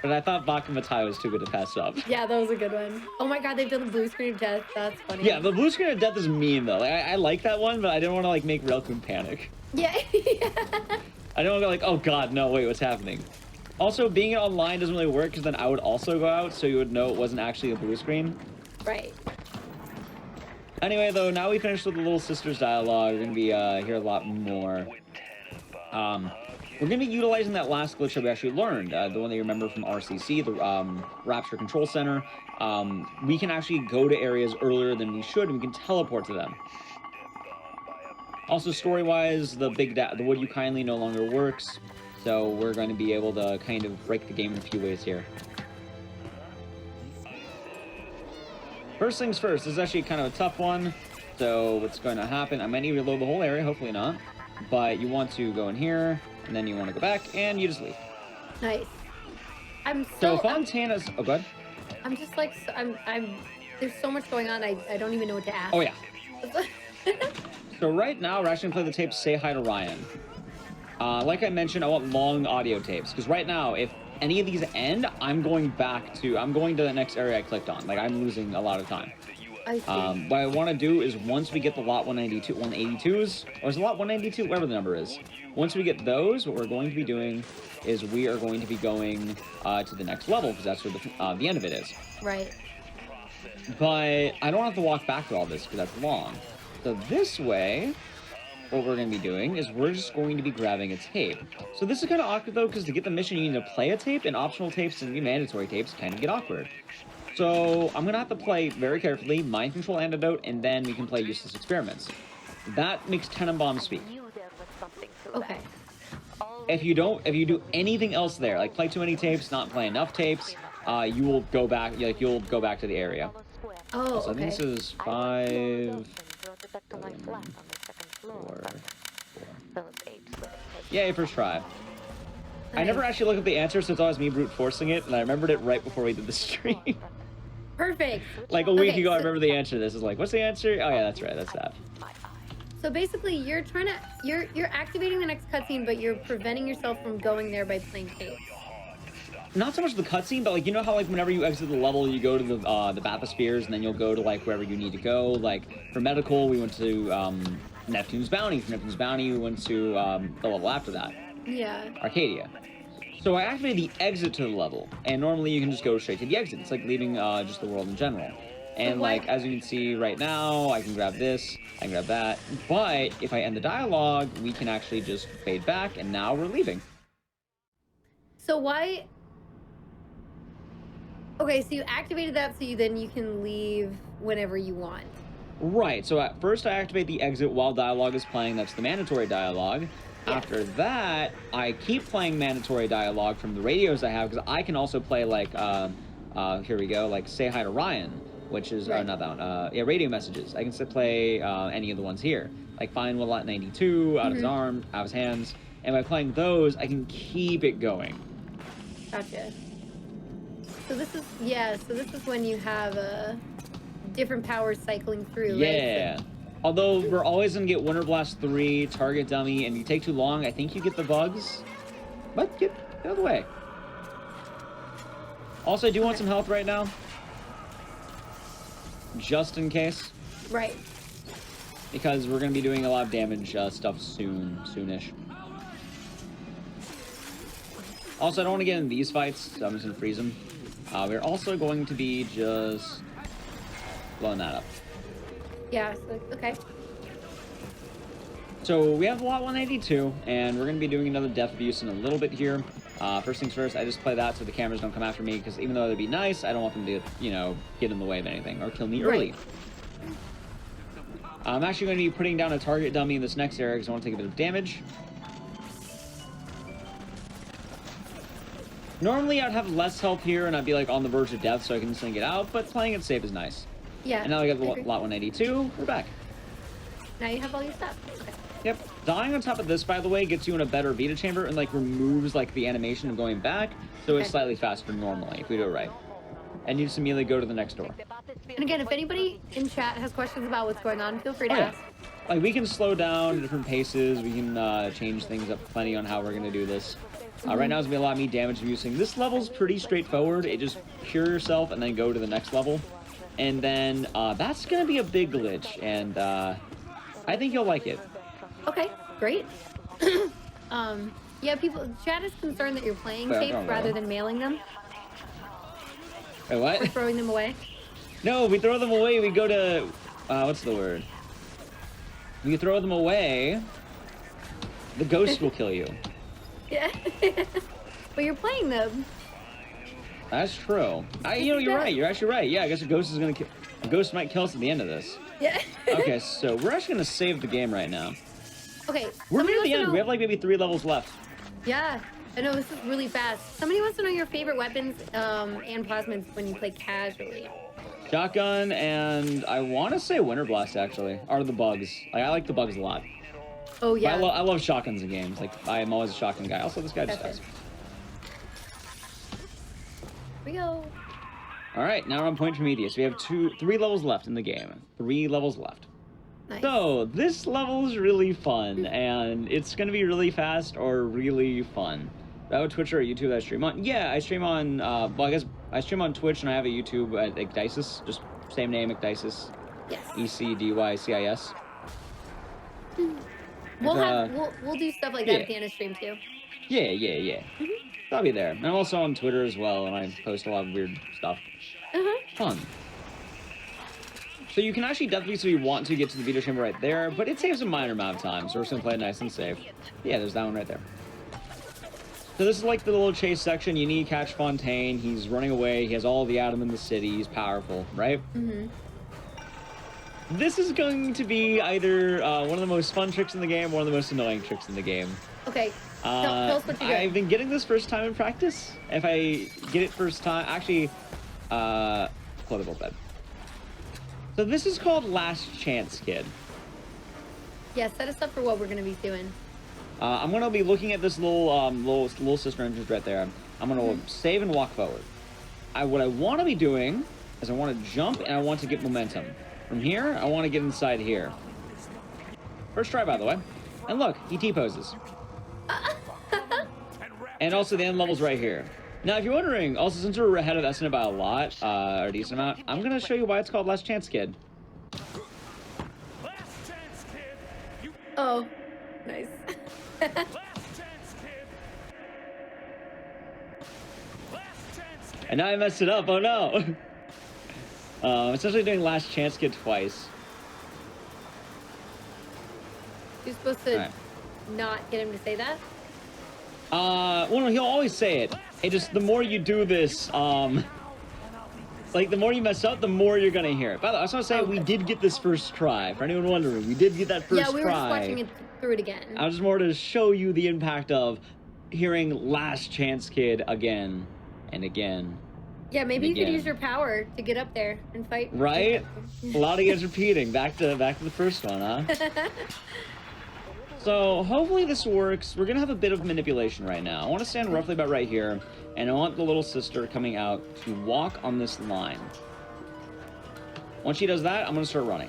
But I thought Bakamatai was too good to pass up. Yeah, that was a good one. Oh my god, they've done the blue screen of death. That's funny. Yeah, the blue screen of death is mean though. Like, I like that one, but I didn't want to like make Relkun panic. Yeah. I don't want to go like, oh god, no, wait, what's happening? Also, being online doesn't really work because then I would also go out, so you would know it wasn't actually a blue screen. Right. Anyway, though, now we finished with the Little Sisters dialogue. We're gonna be here a lot more. We're going to be utilizing that last glitch that we actually learned, the one that you remember from RCC, the Rapture Control Center. We can actually go to areas earlier than we should, and we can teleport to them. Also, story-wise, the Would You Kindly no longer works, so we're going to be able to kind of break the game in a few ways here. First things first, this is actually kind of a tough one, so what's going to happen, I might need to reload the whole area, hopefully not, but you want to go in here, and then you want to go back, and you just leave. Nice. So Fontana's... Oh, go ahead. I'm just like... There's so much going on, I don't even know what to ask. Oh, yeah. So right now, we're actually going to play the tape Say Hi to Ryan. Like I mentioned, I want long audio tapes, because right now, if any of these end, I'm going to the next area I clicked on. Like, I'm losing a lot of time. I see. What I want to do is once we get the lot 182s, or is it lot 192? Whatever the number is. Once we get those, what we're going to be doing is we are going to be going to the next level, because that's where the end of it is. Right. But I don't have to walk back to all this, because that's long. So this way, what we're going to be doing is we're just going to be grabbing a tape. So this is kind of awkward, though, because to get the mission, you need to play a tape, and optional tapes and mandatory tapes kind of get awkward. So I'm going to have to play very carefully, Mind Control Antidote, and then we can play Useless Experiments. That makes Tenenbaum speak. Okay. If you do anything else there, like play too many tapes, not play enough tapes, you will go back, you'll go back to the area. Oh, so okay. this is 5, 4. Yay, first try. Nice. I never actually look at the answer, so it's always me brute forcing it, and I remembered it right before we did the stream. Perfect. Like a week ago, I remember the answer to this. Is like, what's the answer? Oh yeah, that's right, that's that. So basically, you're activating the next cutscene, but you're preventing yourself from going there by playing tapes. Not so much the cutscene, but like, you know how like whenever you exit the level, you go to the bathyspheres, and then you'll go to like wherever you need to go. Like for medical, we went to Neptune's Bounty. For Neptune's Bounty, we went to the level after that. Yeah. Arcadia. So I activated the exit to the level, and normally you can just go straight to the exit. It's like leaving just the world in general. And like, as you can see right now, I can grab this, I can grab that. But if I end the dialogue, we can actually just fade back, and now we're leaving. So why... Okay, so you activated that so then you can leave whenever you want. Right, so at first I activate the exit while dialogue is playing. That's the mandatory dialogue. Yeah. After that, I keep playing mandatory dialogue from the radios I have, because I can also play like, here we go, like Say Hi to Ryan, which is, right. not that one, yeah, radio messages. I can still play any of the ones here. Like Find One Lot 92, Out of His Arm, Out of His Hands. And by playing those, I can keep it going. Gotcha. So this is, yeah, so this is when you have different powers cycling through, yeah. Right? So, although we're always going to get Winter Blast 3, Target Dummy, and if you take too long, I think you get the bugs. But get out of the way. Also, I do want some help right now. Just in case. Right. Because we're going to be doing a lot of damage stuff soonish. Also, I don't want to get in these fights, so I'm just going to freeze them. We're also going to be just blowing that up. Yeah, so, okay. So we have lot 182, and we're going to be doing another Death Abuse in a little bit here. First things first, I just play that so the cameras don't come after me, because even though it'd be nice, I don't want them to, you know, get in the way of anything, or kill me early. Right. I'm actually going to be putting down a target dummy in this next area, because I want to take a bit of damage. Normally, I'd have less health here, and I'd be, like, on the verge of death, so I can instantly get out, but playing it safe is nice. Yeah. And now we got lot 182, we're back. Now you have all your stuff. Okay. Yep. Dying on top of this, by the way, gets you in a better Vita chamber and, like, removes, like, the animation of going back, so it's slightly faster normally, if we do it right. And you just immediately go to the next door. And again, if anybody in chat has questions about what's going on, feel free to ask. like we can slow down at different paces. We can change things up plenty on how we're gonna do this. Right now, it's gonna be a lot of me damage reducing. This level's pretty straightforward. It just cure yourself and then go to the next level, and then that's gonna be a big glitch, and I think you'll like it. Okay, great. Yeah, chat is concerned that you're playing tapes rather than mailing them. Wait, what? Or throwing them away. No, we throw them away. We go to what's the word? We throw them away. The ghost will kill you. Yeah. But you're playing them. That's true. You're right. You're actually right. Yeah, I guess a ghost is gonna kill. A ghost might kill us at the end of this. Yeah. Okay, so we're actually gonna save the game right now. Okay. We're near the end. We have like maybe 3 levels left. Yeah. I know, this is really fast. Somebody wants to know your favorite weapons and plasmids when you play casually. Shotgun and I want to say Winter Blast actually are the bugs. I like the bugs a lot. Oh yeah. I love shotguns in games. Like I am always a shotgun guy. Also, this guy just dies. Here we go. All right, now we're on point intermediate. So we have 3 levels left in the game. 3 levels left. Nice. So this level is really fun, and it's gonna be really fast or really fun. Do I have a Twitch or a YouTube that I stream on? Yeah, I stream on. Well, I guess I stream on Twitch, and I have a YouTube at Ecdysis. Just same name, Ecdysis. Yes. ECDYCIS. We'll do stuff like that at the end of stream too. Yeah. I'll be there. I'm also on Twitter as well, and I post a lot of weird stuff. Fun. So you can actually definitely, so you want to get to the Vita Chamber right there, but it saves a minor amount of time, so we're just gonna play it nice and safe. Yeah, there's that one right there. So this is like the little chase section. You need to catch Fontaine. He's running away. He has all the Atom in the city. He's powerful, right? This is going to be either one of the most fun tricks in the game, or one of the most annoying tricks in the game. Okay. Tell us what you I've been getting this first time in practice. If I get it first time, actually, quotable bed. So this is called Last Chance, Kid. Yeah, set us up for what we're gonna be doing. I'm gonna be looking at this little sister entrance right there. I'm gonna save and walk forward. What I want to be doing is I want to jump and I want to get momentum. From here, I want to get inside here. First try, by the way. And look, he T-poses. And also the end level's right here. Now, if you're wondering, also since we're ahead of Estimate by a lot, or a decent amount, I'm gonna show you why it's called Last Chance, Kid. Last chance, kid. Oh, nice. Last chance, kid. Last chance, kid. And now I messed it up. Oh no. Essentially doing Last Chance, Kid twice. You're supposed to not get him to say that? Well, no, he'll always say it. It just, the more you do this, like, the more you mess up, the more you're gonna hear it. By the way, I was gonna say, we did get this first try. For anyone wondering, we did get that first try. Yeah, we were just watching it through it again. I was just more to show you the impact of hearing Last Chance, Kid again and again. Yeah, maybe you could use your power to get up there and fight. Right? A lot of you guys repeating. Back to the first one, huh? So, hopefully this works. We're gonna have a bit of manipulation right now. I want to stand roughly about right here, and I want the little sister coming out to walk on this line. Once she does that, I'm gonna start running.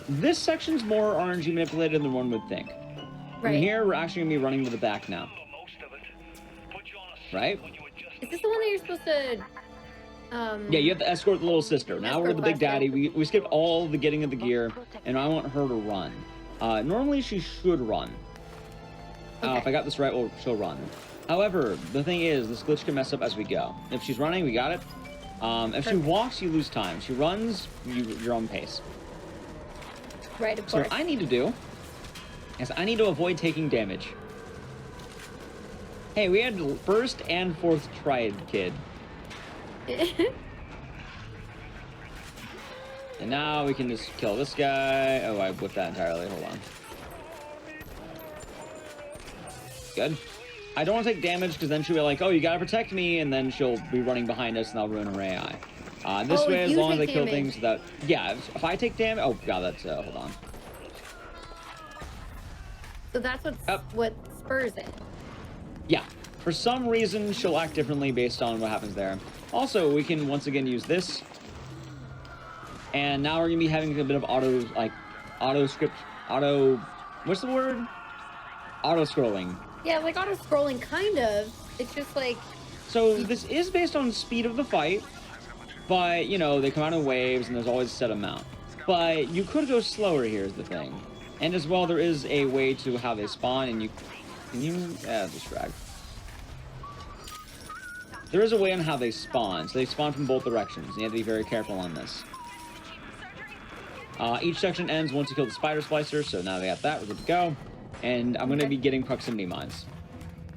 This section's more RNG manipulated than one would think. From here, we're actually gonna be running to the back now. Right? Is this the one that you're supposed to... Yeah, you have to escort the little sister. Now we're the big daddy. We skipped all the getting of the gear, and I want her to run. Normally she should run. If I got this right, well, she'll run. However, the thing is, this glitch can mess up as we go. If she's running, we got it. If she walks, you lose time. If she runs, you're on pace. Right, of course. So what I need to do is I need to avoid taking damage. Hey, we had first and fourth tried, kid. And now we can just kill this guy. Oh, I whipped that entirely. Hold on. Good. I don't want to take damage because then she'll be like, oh, you gotta protect me, and then she'll be running behind us and I'll ruin her AI. This way, as long as I kill things without... Yeah, if I take damage... Oh, God, that's... hold on. So that's what spurs it. Yeah. For some reason, she'll act differently based on what happens there. Also, we can once again use this. And now we're going to be having a bit of auto, like, what's the word? Auto scrolling. Yeah, like auto scrolling, kind of. It's just like. So this is based on speed of the fight, but you know they come out in waves and there's always a set amount. But you could go slower. Here's the thing, and as well there is a way to how they spawn, and just drag. There is a way on how they spawn, so they spawn from both directions. And you have to be very careful on this. Each section ends once you kill the spider splicer, so now they got that, we're good to go. And I'm going to be getting proximity mines.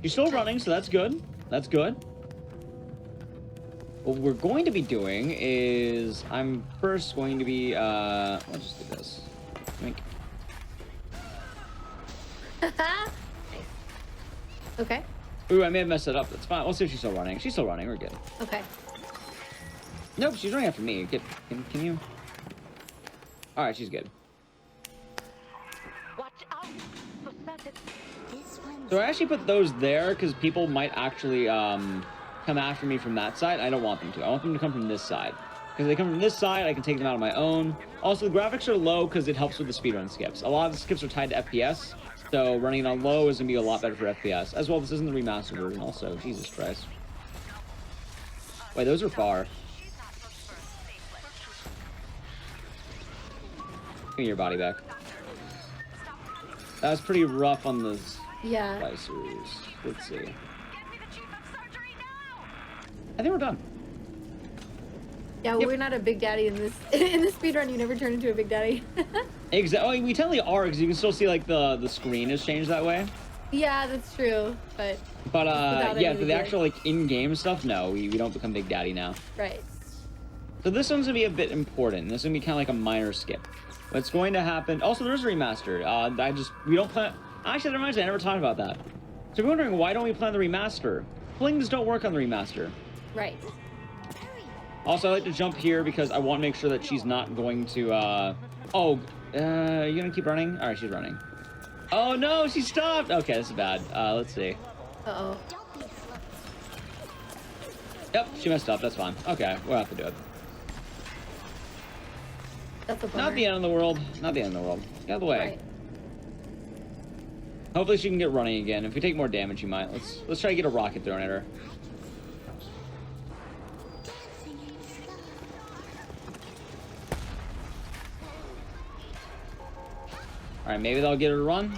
You're still running, so that's good. That's good. What we're going to be doing is, I'm first going to be, let's just do this. Think. Okay. Ooh, I may have messed it up. That's fine. We'll see if she's still running. She's still running. We're good. Okay. Nope, she's running after me. Can you? All right, she's good. Watch out for certain. So I actually put those there because people might actually come after me from that side. I don't want them to. I want them to come from this side. Because if they come from this side, I can take them out on my own. Also, the graphics are low because it helps with the speedrun skips. A lot of the skips are tied to FPS. So running it on low is going to be a lot better for FPS. As well, this isn't the remastered version also. Jesus Christ. Wait, those are far. Give me your body back. That was pretty rough on the slicers. Let's see. I think we're done. Yeah, Yep. we're not a big daddy in this in the speedrun. You never turn into a big daddy. Exactly. Oh, we technically are because you can still see like the screen has changed that way. Yeah, that's true. But yeah, for the actual like in-game stuff, no, we don't become Big Daddy now. right. So this one's gonna be a bit important. This is gonna be kind of like a minor skip. What's going to happen? Also, there's a remaster. We don't plan. Actually, that reminds me, I never talked about that. So you're wondering why don't we plan the remaster? Flings don't work on the remaster. Right. Also, I like to jump here because I want to make sure that she's not going to. You gonna keep running? All right, she's running. Oh no, she stopped. Okay, this is bad. Let's see. Uh-oh. Yep, she messed up. That's fine. Okay, we'll have to do it. That's a bummer. Not the end of the world. Not the end of the world. Get out of the way. Right. Hopefully she can get running again. If we take more damage, she might. Let's try to get a rocket thrown at her. All right, maybe that'll get her to run.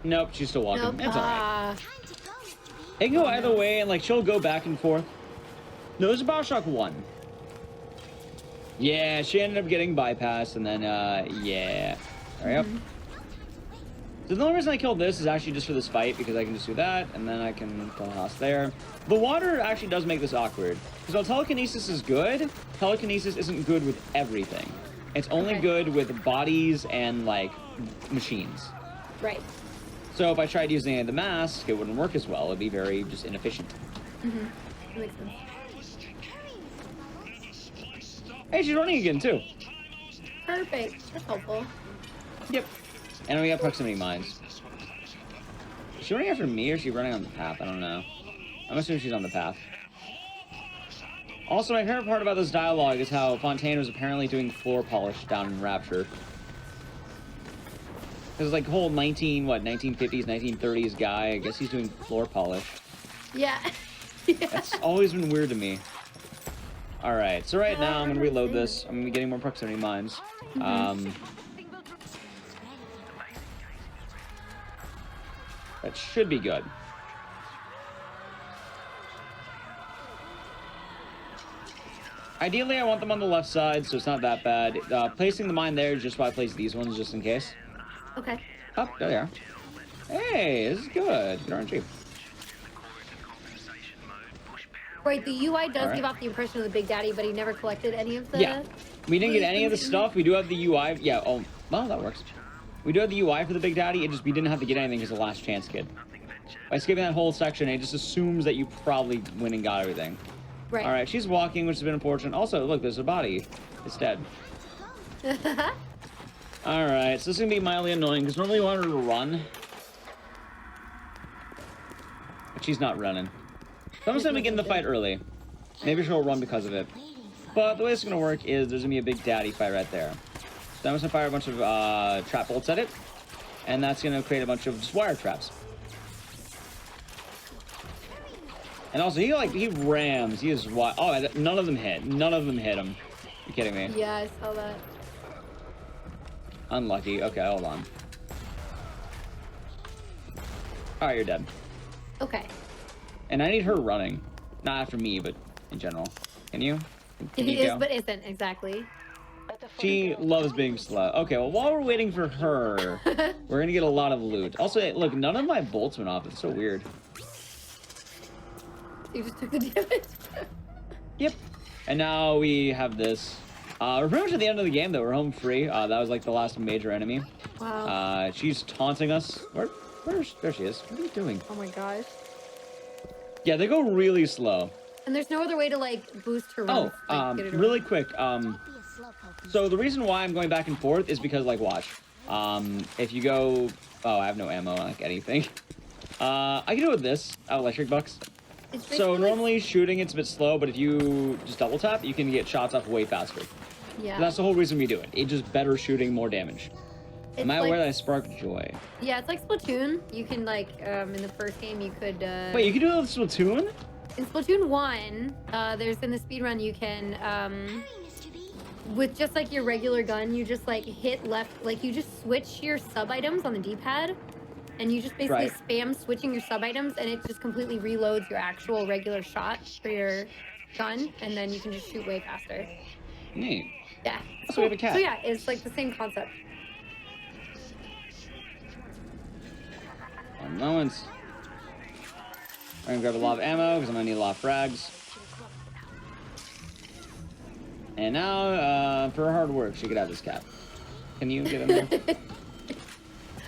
Nope, she's still walking. Nope. It's all right. It can go either way, and like she'll go back and forth. No, this is Bioshock 1. Yeah, she ended up getting bypassed, and then yeah. Hurry up. So the only reason I killed this is actually just for this fight, because I can just do that, and then I can toss there. The water actually does make this awkward. Because while telekinesis is good, telekinesis isn't good with everything. It's only good with bodies and, like, machines. Right. So if I tried using any of the mask, it wouldn't work as well. It'd be very just inefficient. That makes sense. Hey, she's running again, too. Perfect. That's helpful. Yep. And we got proximity mines. Is she running after me, or is she running on the path? I don't know. I'm assuming she's on the path. Also, my favorite part about this dialogue is how Fontaine was apparently doing floor polish down in Rapture. Because like whole 1950s, 1930s guy, I guess he's doing floor polish. Yeah. Yeah. That's always been weird to me. Alright, so right now I'm going to reload this. I'm going to be getting more proximity mines. That should be good. Ideally, I want them on the left side, so it's not that bad. Placing the mine there is just why I place these ones, just in case. Okay. Oh, there they are. Hey, this is good. Good RNG. Right, the UI does Alright. give off the impression of the Big Daddy, but he never collected any of the... Yeah. We didn't get any of the stuff. We do have the UI. Yeah, oh, well, that works. We do have the UI for the Big Daddy. It just, we didn't have to get anything as a last chance kid. By skipping that whole section, it just assumes that you probably went and got everything. Right. All right, she's walking, which has been unfortunate. Also, look, there's a body. It's dead. All right, so this is going to be mildly annoying, because normally you want her to run. But she's not running. So I'm just going to begin the fight early. Maybe she'll run because of it. But the way it's going to work is there's going to be a Big Daddy fight right there. then I'm just gonna fire a bunch of trap bolts at it, and that's gonna create a bunch of just wire traps. And also, he rams. He is what? Oh, none of them hit. None of them hit him. You kidding me? Yeah, I saw that. Unlucky. Okay, hold on. All right, you're dead. Okay. And I need her running, not after me, but in general. Can you? Can It you is, go? but isn't exactly. She loves being slow. Okay, well, while we're waiting for her, we're gonna get a lot of loot. Also, look, none of my bolts went off. It's so weird. You just took the damage. Yep. And now we have this. We're pretty much at the end of the game, though. We're home free. That was like the last major enemy. Wow. She's taunting us. There she is. What are you doing? Oh my gosh. Yeah, they go really slow. And there's no other way to like boost her runs. Like, get it really quick. So the reason why I'm going back and forth is because, like, watch. If you go... Oh, I have no ammo, like anything. I can do it with this. Electric bucks. So normally shooting it's a bit slow, but if you just double tap, you can get shots off way faster. Yeah. So that's the whole reason we do it. It's just better shooting, more damage. Am I aware that I spark joy? Yeah, it's like Splatoon. You can like in the first game you could. Wait, you can do it with Splatoon? In Splatoon 1, there's in the speedrun you can with just like your regular gun, you just like hit left, like you just switch your sub items on the D-pad. And you just basically spam switching your sub items, and it just completely reloads your actual regular shot for your gun, and then you can just shoot way faster. Neat. Yeah. So we have a cat. So yeah, it's like the same concept. One moment. I'm gonna grab a lot of ammo because I'm gonna need a lot of frags. And now, for her hard work, she could have this cat. Can you get in there?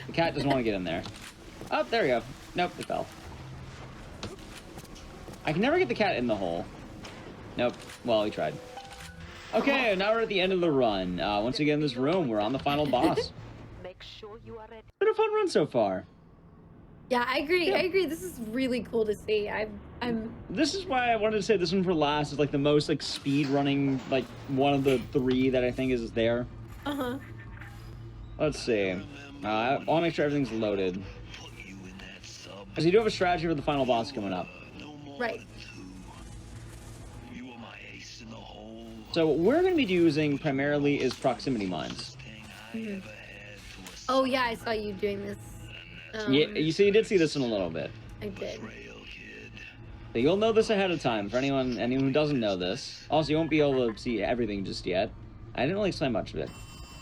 The cat doesn't want to get in there. Oh, there we go. Nope, it fell. I can never get the cat in the hole. Nope. Well, we tried. Okay, now we're at the end of the run. Once again in this room, we're on the final boss. Make sure you are ready. Been a fun run so far. Yeah, I agree. Yeah. I agree. This is really cool to see. I'm. This is why I wanted to say this one for last. Is like the most like speed running, like one of the 3 that I think is there. Let's see. I want to make sure everything's loaded. Because you do have a strategy for the final boss coming up. Right. So what we're going to be using primarily is proximity mines. Oh yeah, I saw you doing this. Yeah, you did see this in a little bit. I did. So you'll know this ahead of time for anyone who doesn't know this. Also, you won't be able to see everything just yet. I didn't really explain much of it.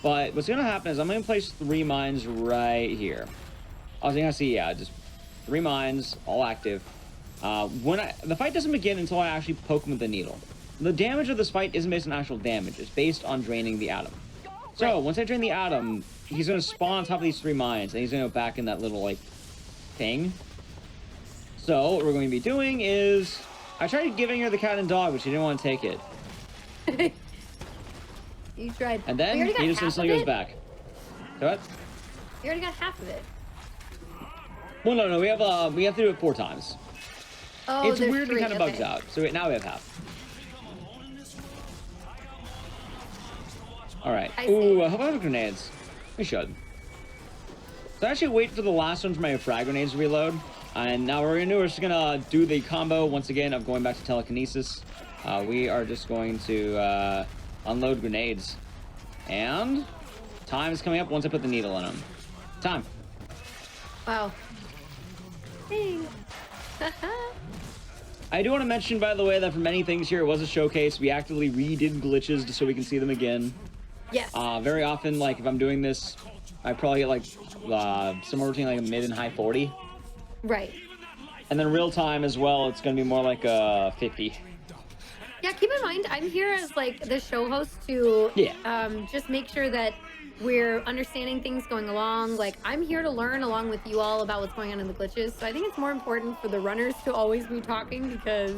But what's going to happen is I'm going to place 3 mines right here. Also, you're going to see, yeah, just 3 mines, all active. The fight doesn't begin until I actually poke him with the needle. The damage of this fight isn't based on actual damage. It's based on draining the atom. So, once I drain the atom, he's going to spawn on top of these 3 mines, and he's going to go back in that little, like, thing. So, what we're going to be doing is... I tried giving her the cat and dog, but she didn't want to take it. You tried. And then he just instantly goes back. What? You already got half of it. Well, no, we have to do it 4 times. Oh, It's there's weird 3. and kind of bugs Okay. out. So now we have half. All right. I Ooh, see. how about grenades? We should. So actually wait for the last one for my frag grenades to reload. And now what we're gonna do, we're just gonna do the combo once again of going back to telekinesis. We are just going to unload grenades. And time is coming up once I put the needle in them. Time. Wow. Hey. I do want to mention, by the way, that for many things here, it was a showcase. We actively redid glitches just so we can see them again. Yes. Very often, like, if I'm doing this, I probably get, like, somewhere between, like, a mid and high 40. Right. And then real time as well, it's going to be more like 50. Yeah, keep in mind, I'm here as, like, the show host to just make sure that we're understanding things going along. Like, I'm here to learn along with you all about what's going on in the glitches. So I think it's more important for the runners to always be talking because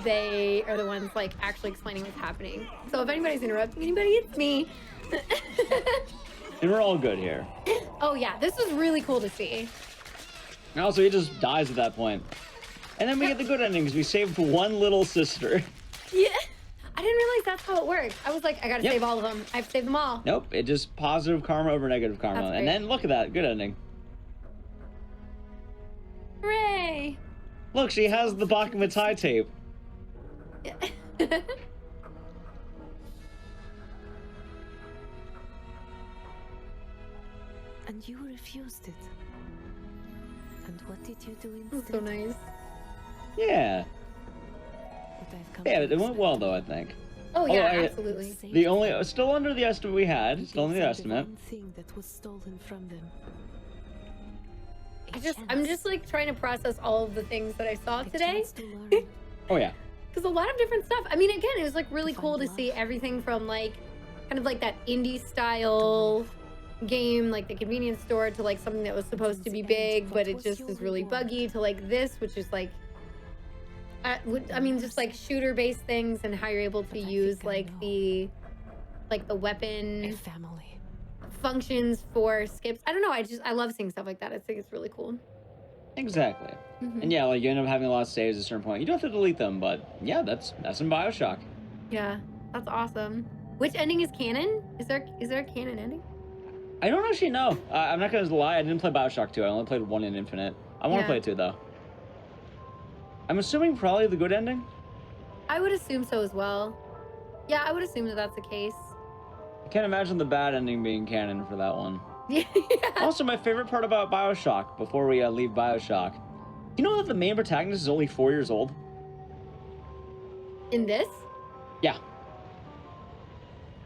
they are the ones, like, actually explaining what's happening. So if anybody's interrupting anybody, it's me. And we're all good here. Oh, yeah, this is really cool to see. And also, he just dies at that point. And then we get the good ending because we saved one little sister. Yeah. I didn't realize that's how it works. I was like, I gotta Yep. save all of them. I've saved them all. Nope, it just positive karma over negative karma. That's And great. then look at that, good ending. Hooray! Look, she has the Bakuma tie tape. Yeah. And you refused it. And what did you do That's instead? so nice. Yeah. What I've come Yeah, to it went expect well of though, you. I think. Oh yeah, I- absolutely. Saved The them. only, still under the estimate we had, You still under the gave them estimate. one thing that was stolen from them. A I'm chance. just like trying to process all of the things that I saw A today. chance to learn. Oh yeah. Because a lot of different stuff. I mean, again, it was like really To cool to find see love. everything from like kind of like that indie style game, like the convenience store, to like something that was supposed to be big, but it just is really buggy, to like this, which is like, I mean, just like shooter based things and how you're able to But I use think I like know. the A weapon family. functions for skips. I don't know. I love seeing stuff like that. I think it's really cool. Exactly. Mhm. And yeah, like you end up having a lot of saves at a certain point. You don't have to delete them, but yeah, that's in Bioshock. Yeah, that's awesome. Which ending is canon? Is there a canon ending? I don't actually know. I'm not gonna lie, I didn't play Bioshock 2. I only played 1 in Infinite. I want to Yeah. play 2 though. I'm assuming probably the good ending. I would assume so as well. Yeah, I would assume that that's the case. I can't imagine the bad ending being canon for that one. Yeah. Also, my favorite part about Bioshock, before we leave Bioshock, you know that the main protagonist is only 4 years old? In this, Yeah.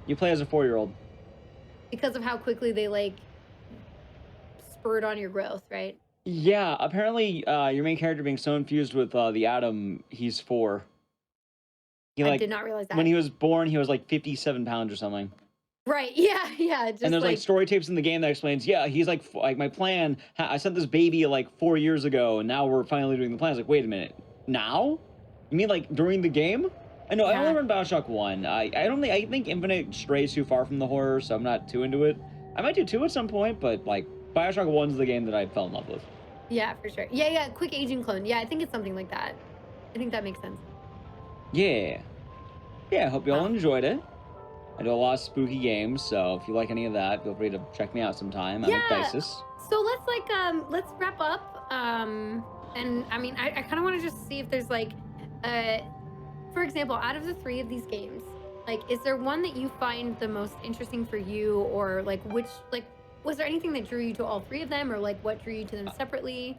You play as a 4-year-old. because of how quickly they like spurred on your growth, right? Yeah, apparently your main character being so infused with the Atom, he's 4. He I like did not realize that. when he was born, he was like 57 pounds or something. Right? Yeah, yeah. Just And there's like like story tapes in the game that explains, yeah, he's like my plan. I sent this baby like 4 years ago, and now we're finally doing the plan. It's like, wait a minute, now? You mean like during the game? I know. I Yeah. only run Bioshock 1. I don't think I think Infinite strays too far from the horror, so I'm not too into it. I might do 2 at some point, but like Bioshock 1's the game that I fell in love with. yeah, for sure. Yeah, yeah. Quick aging clone. Yeah, I think it's something like that. I think that makes sense. Yeah. Yeah, I hope you all Wow. enjoyed it. I do a lot of spooky games, so if you like any of that, feel free to check me out sometime. I'm at Yeah. Dices. So let's wrap up. And I mean, I kind of want to just see if there's like, for example, out of the 3 of these games, like, is there one that you find the most interesting for you, or like which like was there anything that drew you to all 3 of them, or like what drew you to them separately?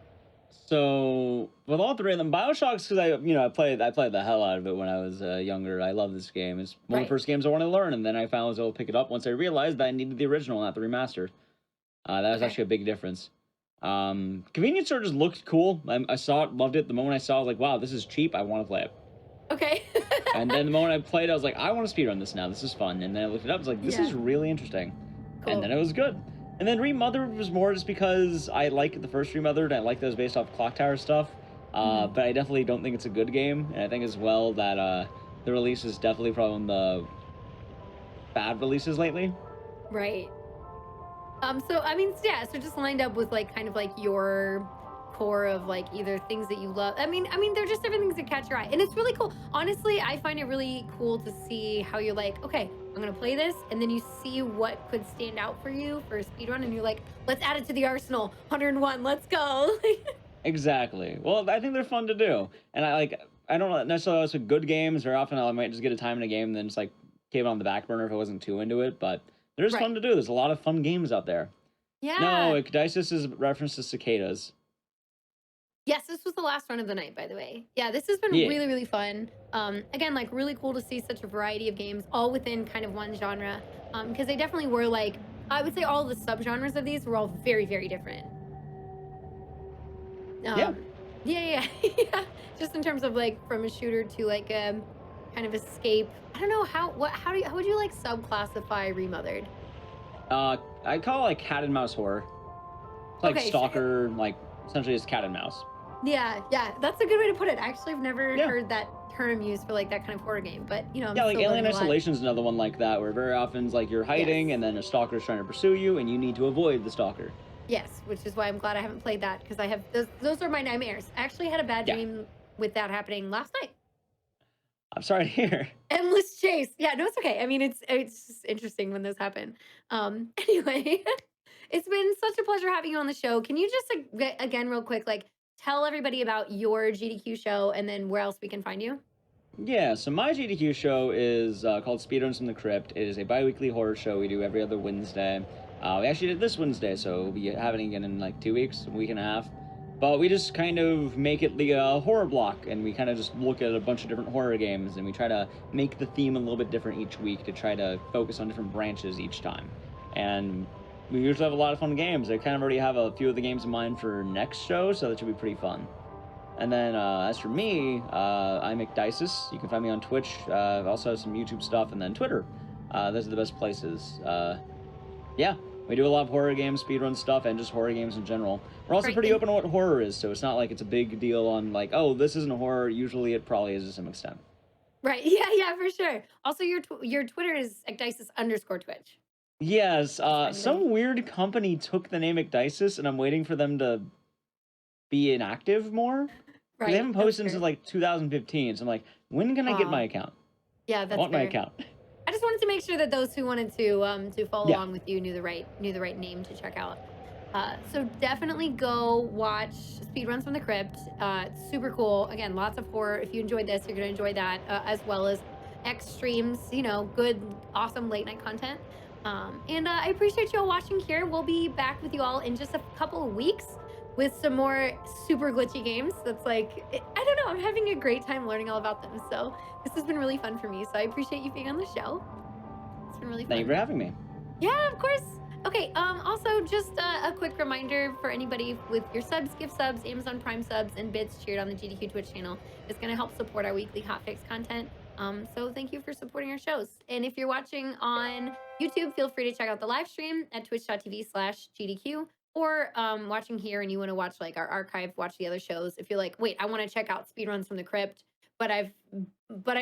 So with all 3 of them, Bioshock's because I played the hell out of it when I was younger. I love this game. It's one of Right. the first games I wanted to learn, and then I found I was able to pick it up once I realized that I needed the original, not the remastered. That was Okay. actually a big difference. Convenience store just looked cool. I saw it, loved it. The moment I saw it, I was like, wow, this is cheap. I want to play it. Okay. And then the moment I played, I was like, I want to speedrun this now. This is fun. And then I looked it up. I was like, this Yeah. is really interesting. Cool. And then it was good. And then Remothered was more just because I like the first Remothered. I like that it was based off Clock Tower stuff. Mhm. But I definitely don't think it's a good game. And I think as well that the release is definitely probably one of the bad releases lately. Right. So I mean, yeah, so just lined up with like kind of like your core of like either things that you love. I mean, they're just different things that catch your eye. And it's really cool. Honestly, I find it really cool to see how you're like, okay, I'm gonna play this, and then you see what could stand out for you for a speedrun, and you're like, let's add it to the arsenal. 101, let's go. Exactly. Well, I think they're fun to do. And I don't necessarily always with good games. Very often I might just get a time in a game and then just like keep it on the back burner if I wasn't too into it. But they're just Right. fun to do. There's a lot of fun games out there. Yeah. No, Dices is reference to cicadas. Yes, this was the last run of the night, by the way. Yeah, this has been Yeah. really, really fun. Again, like really cool to see such a variety of games, all within kind of one genre. Because they definitely were like, I would say all the subgenres of these were all very, very different. Yeah. Yeah. Yeah. Just in terms of like from a shooter to like a kind of escape. I don't know how would you like subclassify Remothered? I call it like cat and mouse horror. It's like Okay, stalker, like essentially it's cat and mouse. Yeah, that's a good way to put it. Actually, I've never Yeah. heard that term used for like that kind of horror game, but you know, I'm Yeah, like still Alien learning a lot. Isolation is another one like that, where very often it's like you're hiding Yes. and then a stalker's trying to pursue you and you need to avoid the stalker. Yes, which is why I'm glad I haven't played that, because I have those are my nightmares. I actually had a bad Yeah. dream with that happening last night. I'm sorry to hear. Endless chase. Yeah, no, it's okay. I mean, it's just interesting when those happen. Anyway, it's been such a pleasure having you on the show. Can you just again, real quick, like tell everybody about your GDQ show and then where else we can find you? Yeah, so my GDQ show is called Speedruns from the Crypt. It is a bi-weekly horror show we do every other Wednesday. We actually did this Wednesday, so we'll be having it again in like 2 weeks, a week and a half. But we just kind of make it the horror block, and we kind of just look at a bunch of different horror games, and we try to make the theme a little bit different each week to try to focus on different branches each time. And we usually have a lot of fun games. I kind of already have a few of the games in mind for next show, so that should be pretty fun. And then as for me, I'm McDices. You can find me on Twitch. I also have some YouTube stuff, and then Twitter. Those are the best places. Yeah, we do a lot of horror games, speedrun stuff, and just horror games in general. We're also Great. pretty open on what horror is, so it's not like it's a big deal on like, oh, this isn't a horror. Usually it probably is to some extent. Right. Yeah, for sure. Also, your Twitter is ecdices_Twitch. Yes, Fine, some weird company took the name McDices, and I'm waiting for them to be inactive more. Right. They haven't that's posted fair. since like 2015, so I'm like, when can I get my Aw. account? Yeah, I that's want my fair. account. I just wanted to make sure that those who wanted to follow Yeah. along with you knew the right name to check out. So definitely go watch Speedruns from the Crypt. It's super cool. Again, lots of horror. If you enjoyed this, you're gonna enjoy that, as well as X streams. Good, awesome late night content. And I appreciate you all watching here. We'll be back with you all in just a couple of weeks with some more super glitchy games. That's like, I don't know, I'm having a great time learning all about them. So this has been really fun for me. So I appreciate you being on the show. It's been really fun. Thank you for having me. Yeah, of course. Okay, also just a quick reminder for anybody with your subs, gift subs, Amazon Prime subs, and bits cheered on the GDQ Twitch channel. It's going to help support our weekly hotfix content. So thank you for supporting our shows. And if you're watching on YouTube, feel free to check out the live stream at twitch.tv/GDQ, or watching here and you want to watch like our archive, watch the other shows. If you're like, wait, I want to check out Speedruns from the Crypt, but I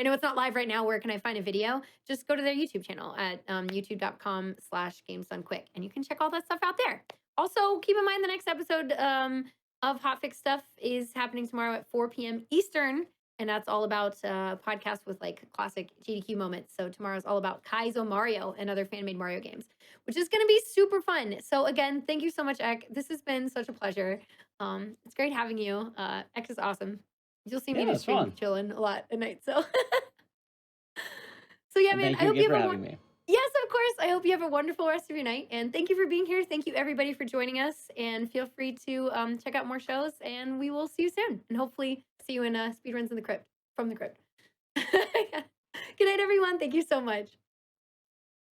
know it's not live right now. Where can I find a video? Just go to their YouTube channel at youtube.com/GamesDoneQuick, and you can check all that stuff out there. Also, keep in mind the next episode of Hotfix Stuff is happening tomorrow at 4 p.m. Eastern, and that's all about podcasts with like classic GDQ moments. So tomorrow's all about Kaizo Mario and other fan-made Mario games, which is going to be super fun. So again, thank you so much, Ek. This has been such a pleasure. It's great having you. Ek is awesome. You'll see me Yeah, in the it's stream fun. chilling a lot at night. So, so yeah, And man. thank I you hope again you for have a having me. yes, of course. I hope you have a wonderful rest of your night, and thank you for being here. Thank you everybody for joining us, and feel free to check out more shows, and we will see you soon, and hopefully see you in Speedruns in the Crypt from the Crypt. Good night, everyone. Thank you so much.